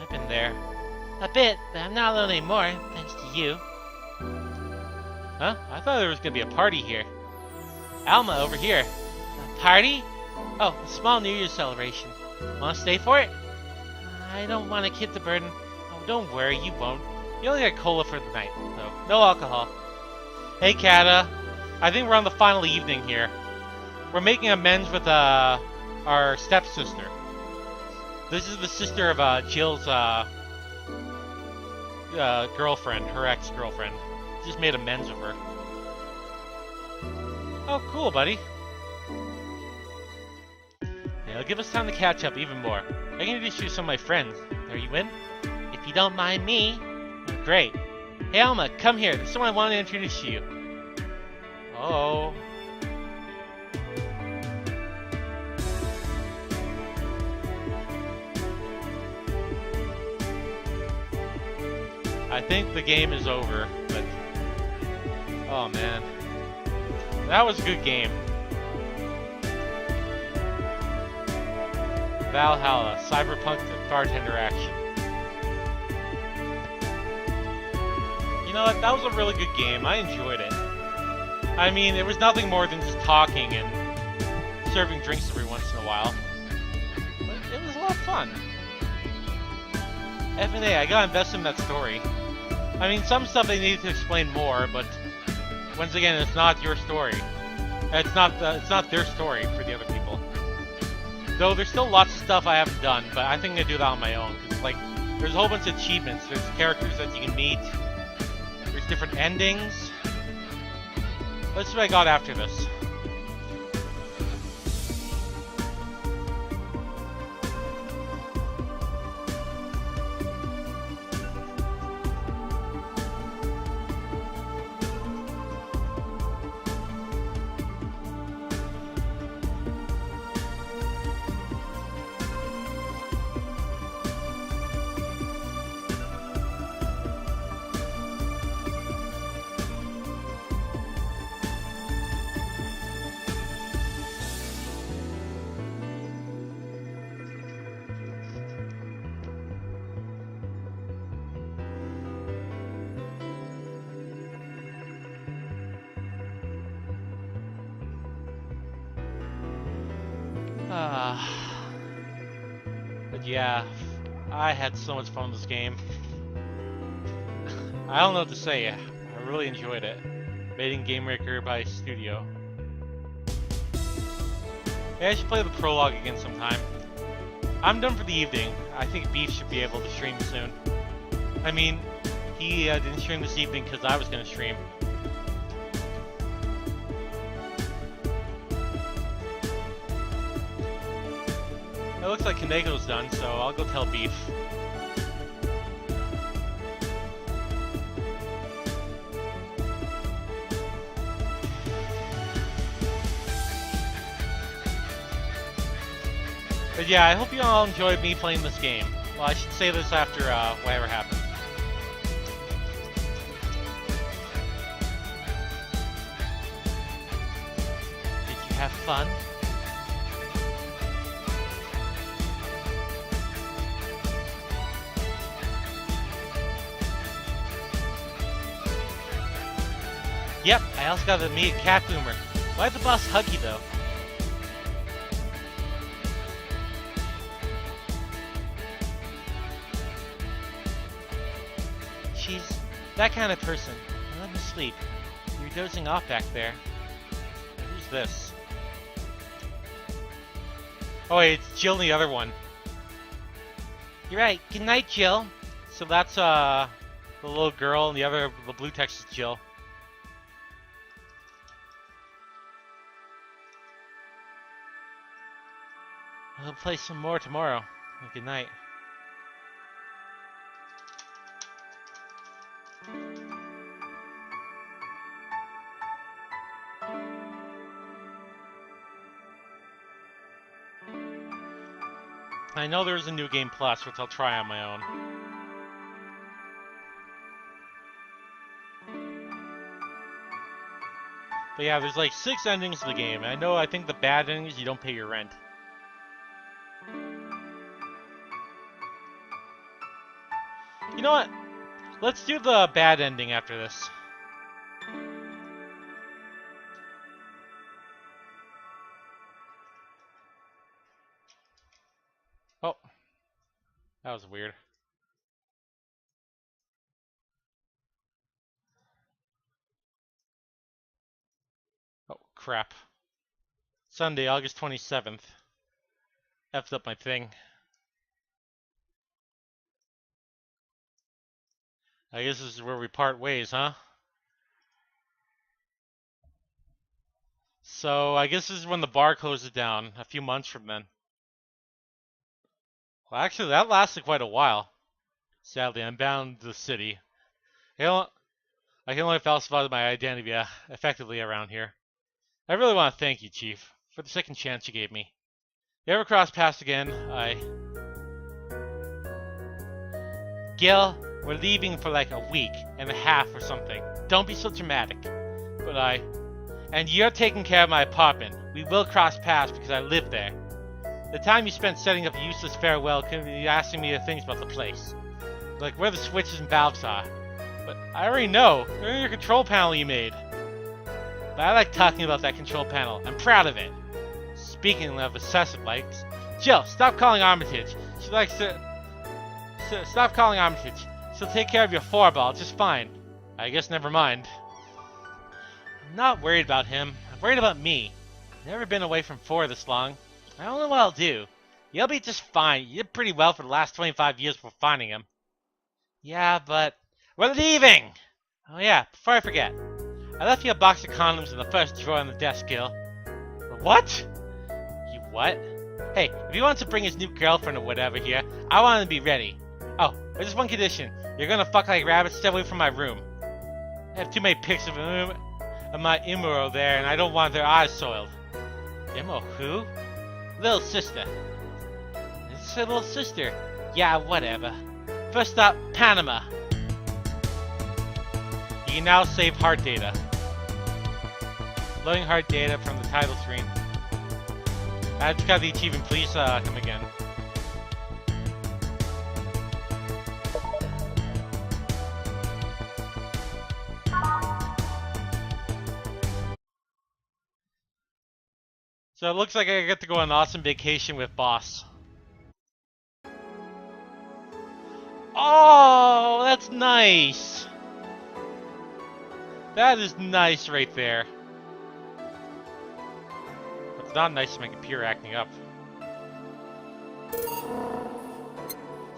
I've been there. A bit, but I'm not alone anymore, thanks to you. Huh? I thought there was gonna be a party here. Alma, over here. A party? Oh, a small New Year's celebration. Want to stay for it? I don't want to kid the burden. Oh, don't worry, you won't. You only got cola for the night, so no alcohol. Hey, Kata. I think we're on the final evening here. We're making amends with our stepsister. This is the sister of Jill's girlfriend, her ex-girlfriend. Just made amends with her. Oh, cool, buddy. Yeah, it'll give us time to catch up even more. I can introduce you to some of my friends. Are you in? If you don't mind me. Oh, great. Hey, Alma, come here. There's someone I want to introduce to you. Oh. I think the game is over, but... Oh, man. That was a good game. Valhalla, Cyberpunk bartender action. You know what? That was a really good game. I enjoyed it. I mean, it was nothing more than just talking and serving drinks every once in a while. But it was a lot of fun. F&A, I gotta invest in that story. I mean, some stuff they need to explain more, but once again, it's not your story. It's not their story for the other people. Though there's still lots of stuff I haven't done, but I think I'm gonna do that on my own. Cause like, there's a whole bunch of achievements. There's characters that you can meet. There's different endings. Let's see what I got after this. But yeah, I had so much fun with this game. I don't know what to say. I really enjoyed it. Made in Game Maker by Studio. Yeah, I should play the prologue again sometime. I'm done for the evening. I think Beef should be able to stream soon. I mean, he didn't stream this evening because I was going to stream. It looks like Kaneko's done, so I'll go tell Beef. But yeah, I hope you all enjoyed me playing this game. Well, I should say this after whatever happens. Did you have fun? Yep, I also got to meet Cat Boomer. Why'd the boss hug you though? She's that kind of person. Let me sleep. You're dozing off back there. Who's this? Oh wait, it's Jill and the other one. You're right. Good night, Jill. So that's the little girl, and the blue text is Jill. We'll play some more tomorrow. Good night. I know there's a new game plus, which I'll try on my own. But yeah, there's like 6 endings to the game. I think the bad ending is you don't pay your rent. You know what? Let's do the bad ending after this. Oh. That was weird. Oh, crap. Sunday, August 27th. F'd up my thing. I guess this is where we part ways, huh? So, I guess this is when the bar closes down, a few months from then. Well, actually, that lasted quite a while. Sadly, I'm bound to the city. I can only falsify my identity effectively around here. I really want to thank you, Chief, for the second chance you gave me. If you ever cross paths again, Gil, we're leaving for like a week and a half or something. Don't be so dramatic. But and you're taking care of my apartment. We will cross paths because I live there. The time you spent setting up a useless farewell could be asking me things about the place. Like where the switches and valves are. But I already know. They're in your control panel you made. But I like talking about that control panel. I'm proud of it. Speaking of obsessive likes, Jill, stop calling Armitage. She likes to... Stop calling Armitage. She'll take care of your 4-ball just fine. I guess never mind. I'm not worried about him. I'm worried about me. Never been away from 4 this long. I don't know what I'll do. You'll be just fine. You did pretty well for the last 25 years before finding him. Yeah, but... We're leaving! Oh yeah, before I forget. I left you a box of condoms in the first drawer on the desk, Gil. What? You what? Hey, if he wants to bring his new girlfriend or whatever here, I want him to be ready. Oh, there's just one condition. You're gonna fuck like rabbits, stay away from my room. I have too many pics of my Imuro there, and I don't want their eyes soiled. Imo who? Little sister. It's a little sister. Yeah, whatever. First up, Panama. You can now save heart data. Loading heart data from the title screen. I just got the achievement. Please come again. So it looks like I get to go on an awesome vacation with Boss. Oh, that's nice. That is nice right there. It's not nice to my computer acting up.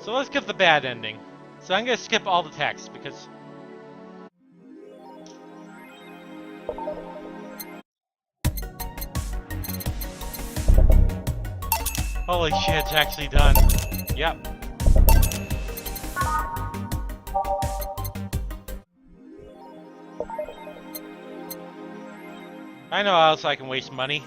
So let's get the bad ending. So I'm gonna skip all the text because... Holy shit, it's actually done. Yep. I know how else I can waste money.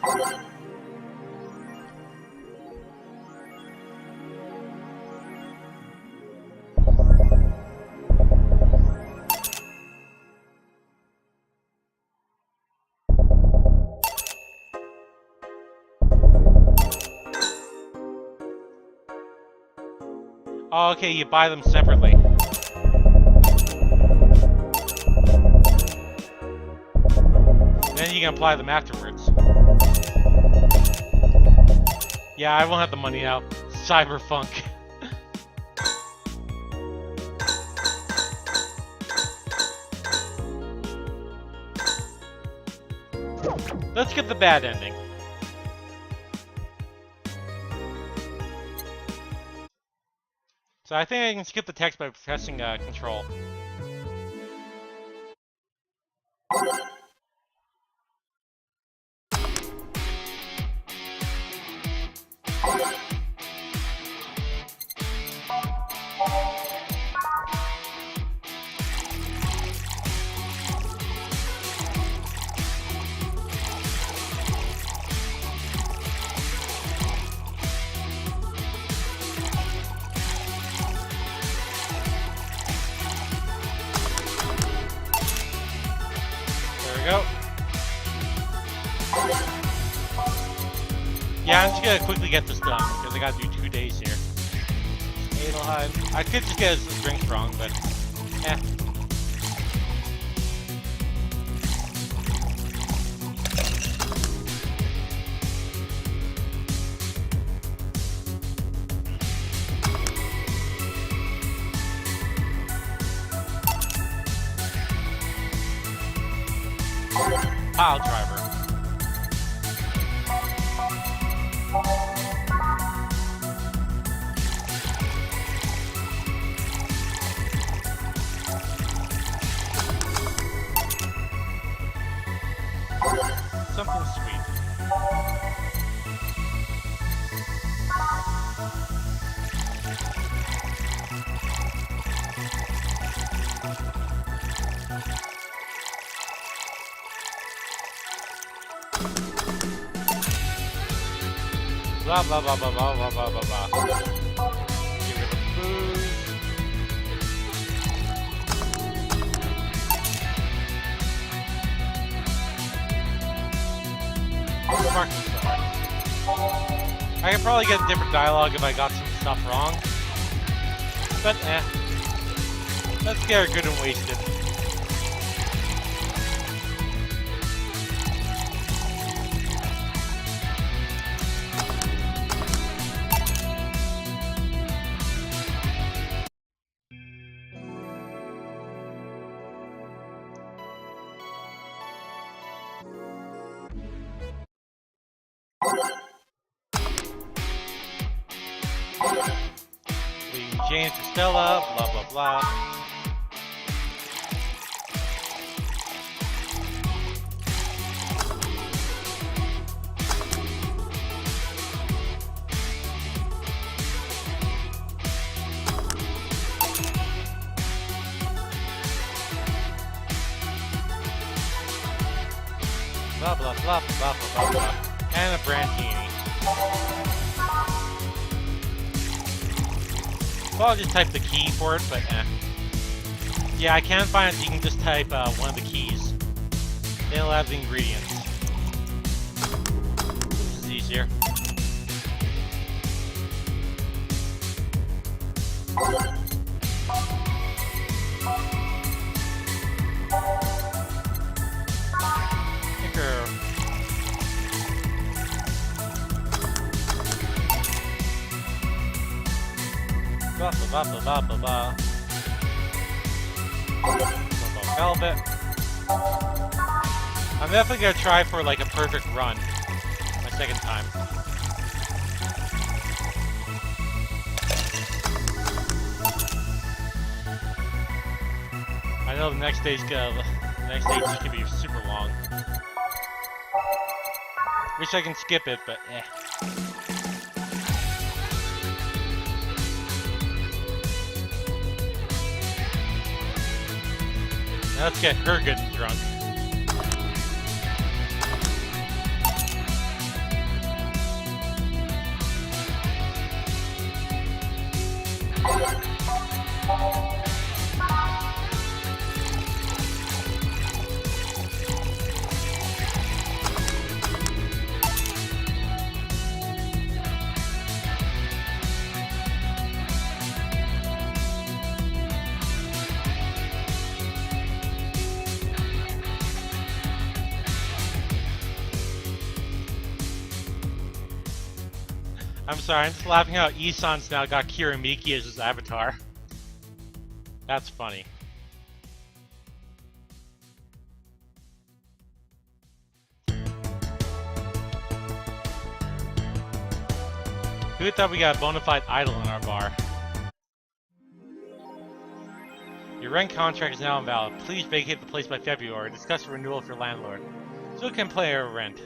Oh, okay, you buy them separately. Then you can apply them afterwards. Yeah, I won't have the money now. Cyberpunk. Let's get the bad ending. So I think I can skip the text by pressing Control. Go. Yeah, I'm just gonna quickly get this done because I gotta do 2 days here. Adelheid. I could just get his drinks wrong, but eh. Pile driver. Something sweet. Blah blah blah blah blah blah blah blah blah. Get rid of food. Marking star. I could probably get a different dialogue if I got some stuff wrong. But eh. Let's get her good and wasted. Leaving James for Stella, blah blah blah. Blah blah blah blah blah blah. And a Brandini. So I'll just type the key for it, but eh. Yeah, I can find it. You can just type one of the keys. Then it'll have the ingredients. This is easier. Tinker. Blah blah blah blah blah blah. Velvet. I'm definitely gonna try for like a perfect run. My second time. I know the next stage is gonna be super long. Wish I can skip it, but eh. Now let's get her good and drunk. I'm sorry, I'm just laughing how Isan's now got Kiramiki as his avatar. That's funny. Who thought we got a bona fide idol in our bar? Your rent contract is now invalid. Please vacate the place by February. Discuss a renewal with your landlord. So you can pay our rent.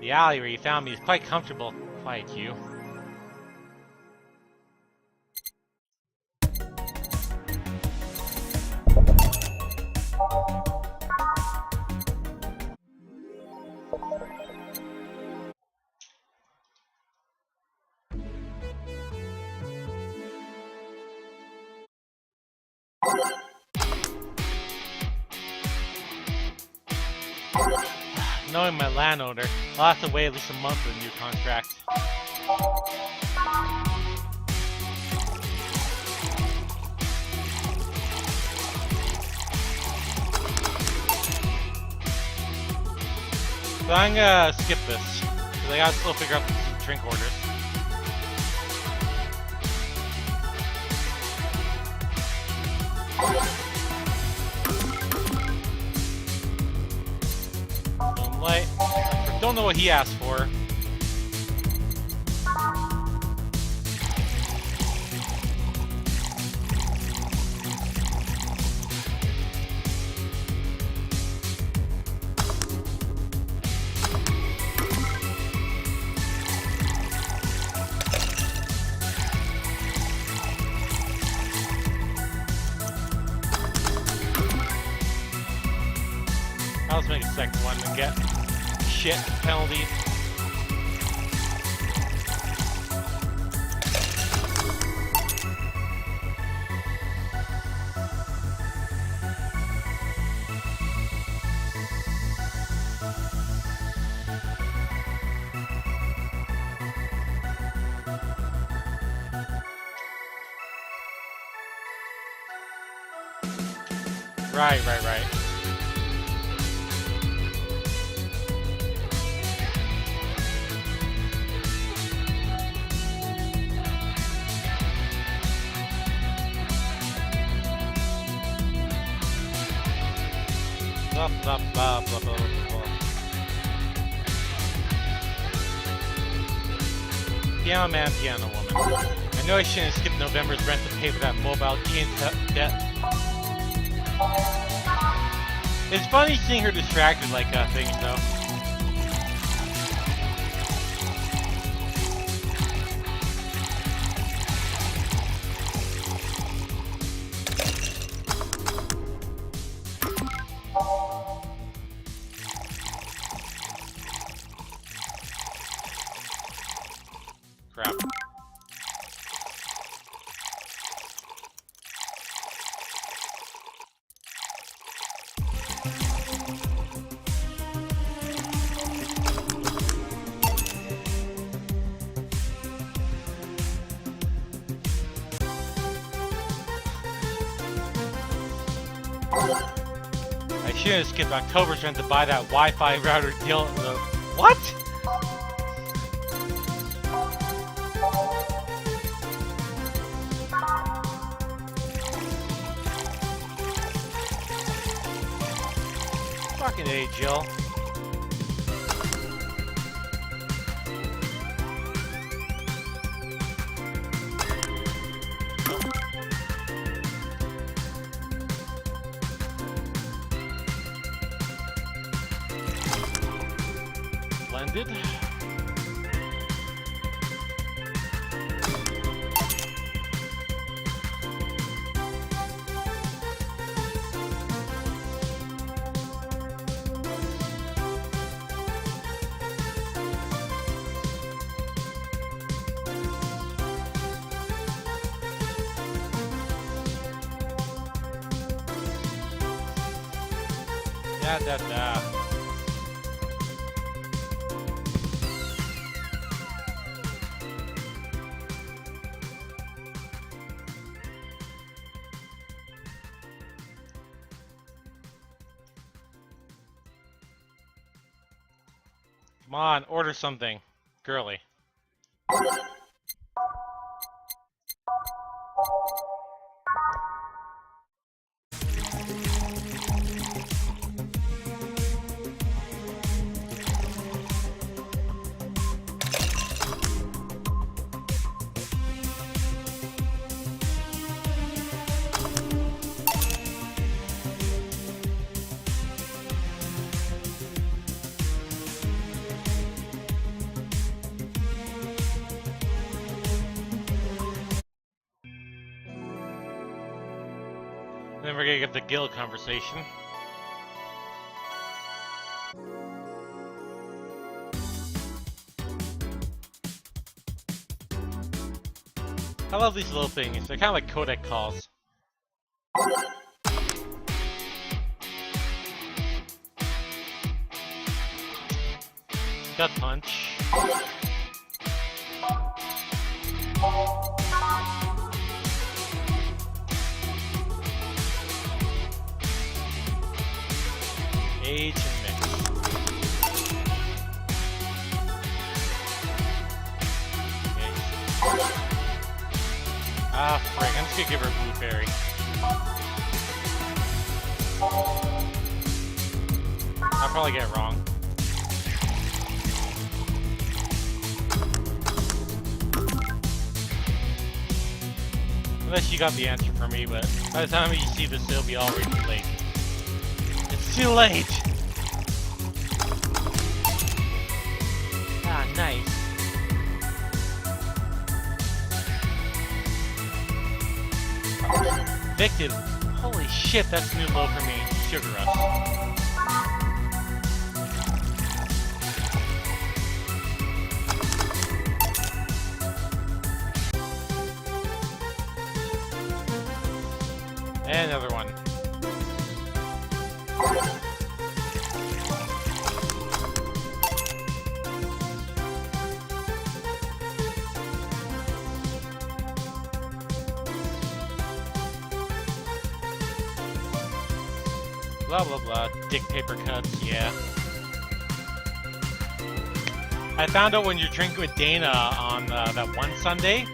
The alley where you found me is quite comfortable. Quiet, you. Knowing my landowner, I'll have to wait at least a month for the new contract. So I'm gonna skip this, because I gotta still figure out some drink orders. Light. Don't know what he asked for. I'll just make a second one and get shit penalties. Right. Blah, blah, blah, blah, blah, blah. Piano man, piano woman. I know I shouldn't skip November's rent to pay for that mobile debt. It's funny seeing her distracted like things, though. Crap. I should have skipped October's rent to buy that Wi-Fi router deal. What? Fucking A, Jill. Blended. Da. Come on, order something. Girly. Then we're gonna get the guild conversation. I love these little things. They're kind of like codec calls. Gut punch. Age and mix. Okay. Ah, frick. I'm just gonna give her a blue fairy. I'll probably get it wrong. Unless you got the answer for me, but by the time you see this, it'll be already too late. It's too late! Ah, nice. Victim. Holy shit, that's a new low for me. Sugar Rush. And another one. Blah blah blah. Dick paper cups, yeah. I found out when you're drinking with Dana on that one Sunday,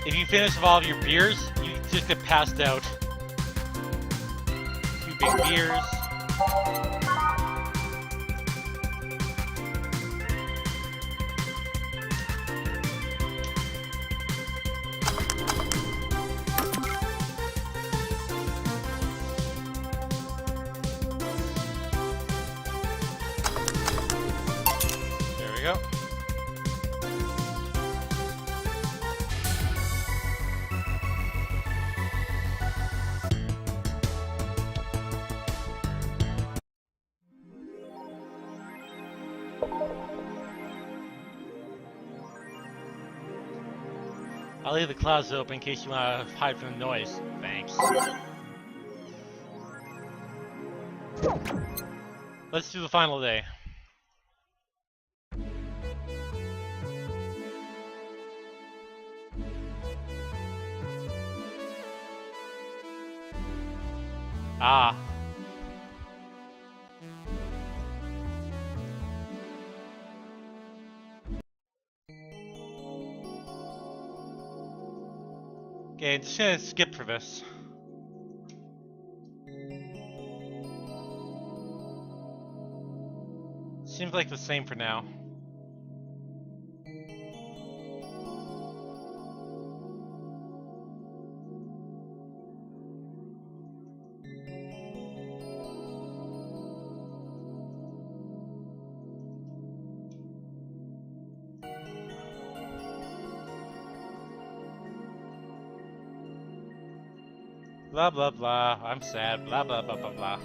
if you finish all of your beers, you just get passed out. Two big beers. There we go. I'll leave the clouds open in case you want to hide from the noise. Thanks. Let's do the final day. Ah. Okay, just gonna skip for this. Seems like the same for now. Blah blah blah, I'm sad, blah blah blah blah blah.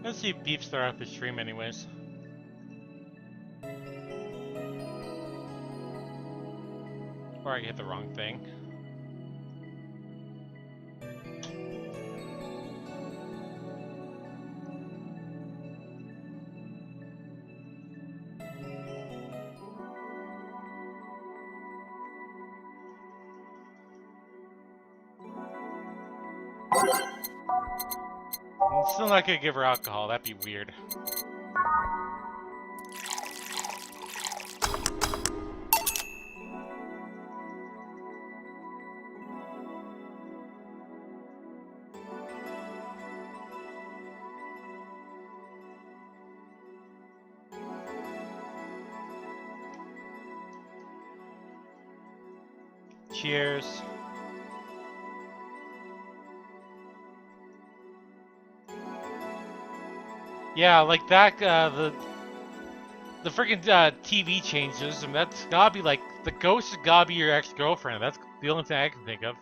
Let's see if Beef start off the stream anyways. Or I hit the wrong thing. I'm still not gonna give her alcohol, that'd be weird. Cheers. Yeah, like that, the freaking TV changes, and that's gotta be like, the ghost has gotta be your ex-girlfriend. That's the only thing I can think of.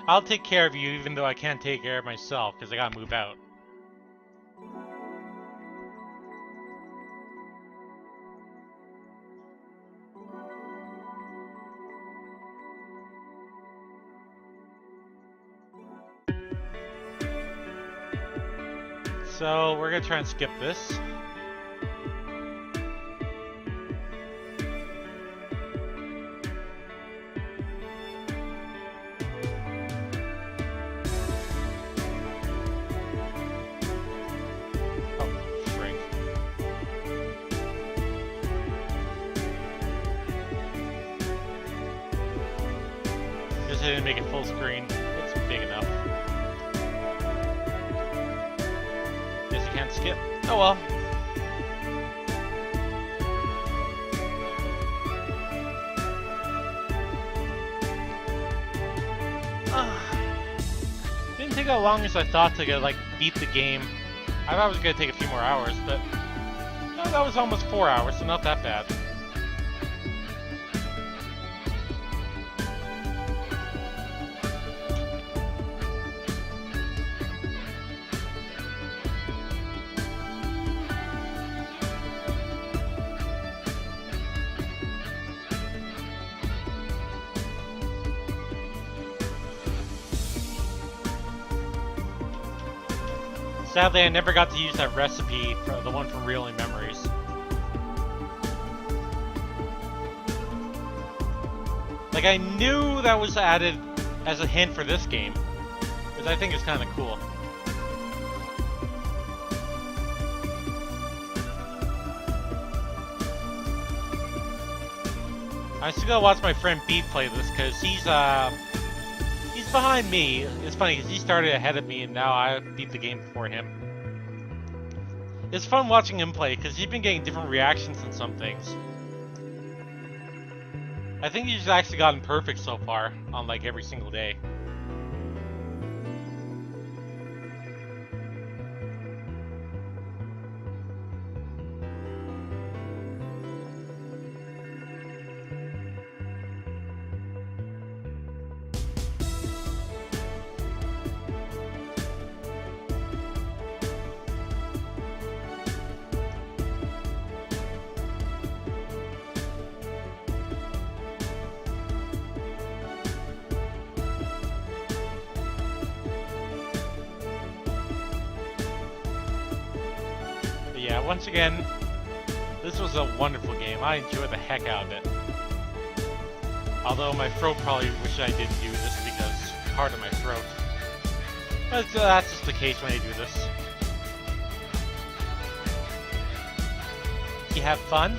I'll take care of you even though I can't take care of myself because I gotta move out. So we're gonna try and skip this. I didn't make it full screen. It's big enough. Guess you can't skip. Oh well. Didn't take as long as I thought to like beat the game. I thought it was gonna take a few more hours, but no, that was almost 4 hours, so not that bad. Sadly, I never got to use that recipe, for the one from Reeling Memories. Like, I knew that was added as a hint for this game, because I think it's kind of cool. I still gotta watch my friend Beat play this, because he's behind me. It's funny because he started ahead of me and now I beat the game before him. It's fun watching him play because he's been getting different reactions on some things. I think he's actually gotten perfect so far on like every single day. Yeah, once again, this was a wonderful game. I enjoyed the heck out of it. Although my throat probably wish I didn't do this because part of my throat. But that's just the case when I do this. You have fun?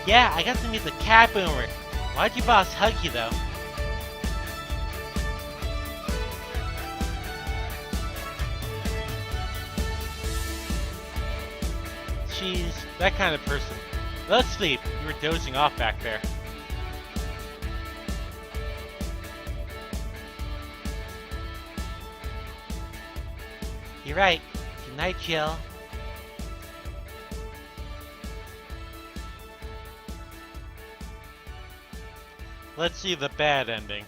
Yeah, I got to meet the cat boomer. Why'd your boss hug you, though? She's that kind of person. Let's sleep. You were dozing off back there. You're right. Good night, Jill. Let's see the bad ending.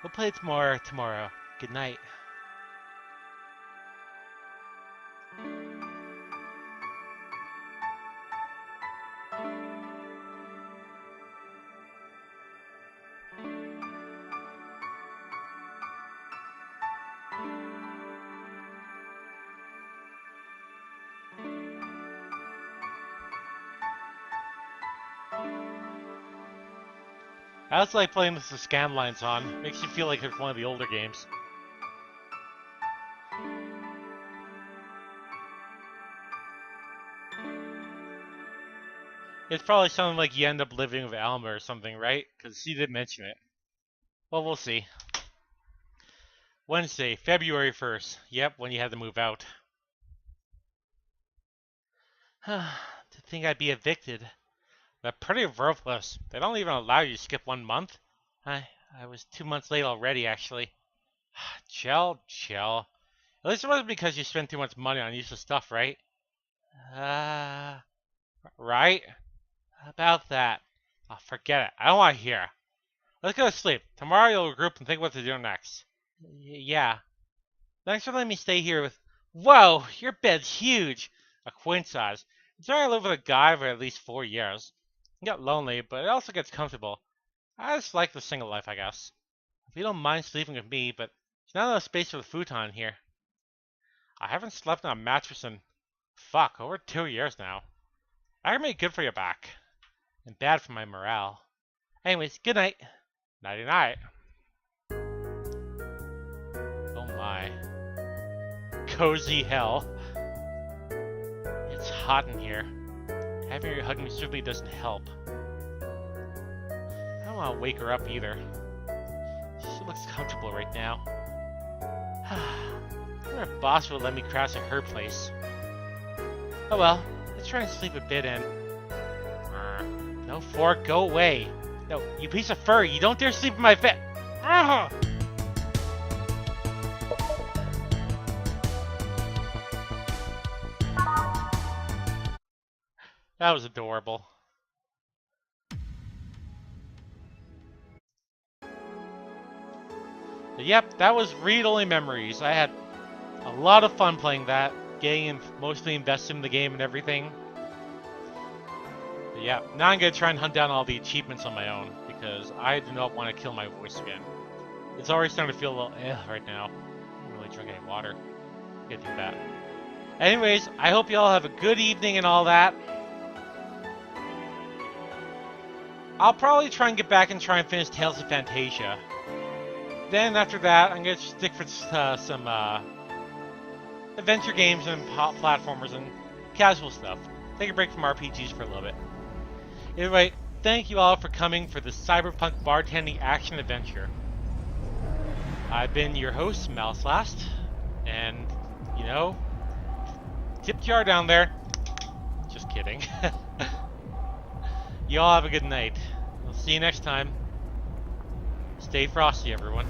We'll play more tomorrow. Good night. I also like playing this with scan lines on. Makes you feel like it's one of the older games. It's probably something like you end up living with Alma or something, right? Because she did mention it. Well, we'll see. Wednesday, February 1st. Yep, when you had to move out. To think I'd be evicted. They're pretty ruthless. They don't even allow you to skip 1 month. I was 2 months late already, actually. Chill. At least it wasn't because you spent too much money on useless stuff, right? Right? About that. Oh, forget it. I don't want to hear. Let's go to sleep. Tomorrow you'll regroup and think what to do next. Yeah. Thanks for letting me stay here with... Whoa! Your bed's huge! A queen size. It's where I lived with a guy for at least 4 years. It got lonely, but it also gets comfortable. I just like the single life, I guess. If you don't mind sleeping with me, but there's not enough space for the futon here. I haven't slept on a mattress in... over 2 years now. I can make good for your back. And bad for my morale. Anyways, good night. Nighty-night. Oh my. Cozy hell. It's hot in here. Having her hug me certainly doesn't help. I don't want to wake her up either. She looks comfortable right now. Her boss will let me crash at her place. Oh well, let's try and sleep a bit in. No, Fork, go away. No, you piece of fur, you don't dare sleep in my bed. That was adorable. But yep, that was read-only memories. I had a lot of fun playing that, getting mostly invested in the game and everything. But yeah, now I'm gonna try and hunt down all the achievements on my own because I do not want to kill my voice again. It's already starting to feel a little right now. I don't really drink any water. I gotta do that. Anyways, I hope you all have a good evening and all that. I'll probably try and get back and try and finish Tales of Fantasia. Then after that, I'm gonna stick for some adventure games and platformers and casual stuff. Take a break from RPGs for a little bit. Anyway, thank you all for coming for the Cyberpunk Bartending Action Adventure. I've been your host, Malice, and, you know, tip jar down there. Just kidding. You all have a good night. We'll see you next time. Stay frosty, everyone.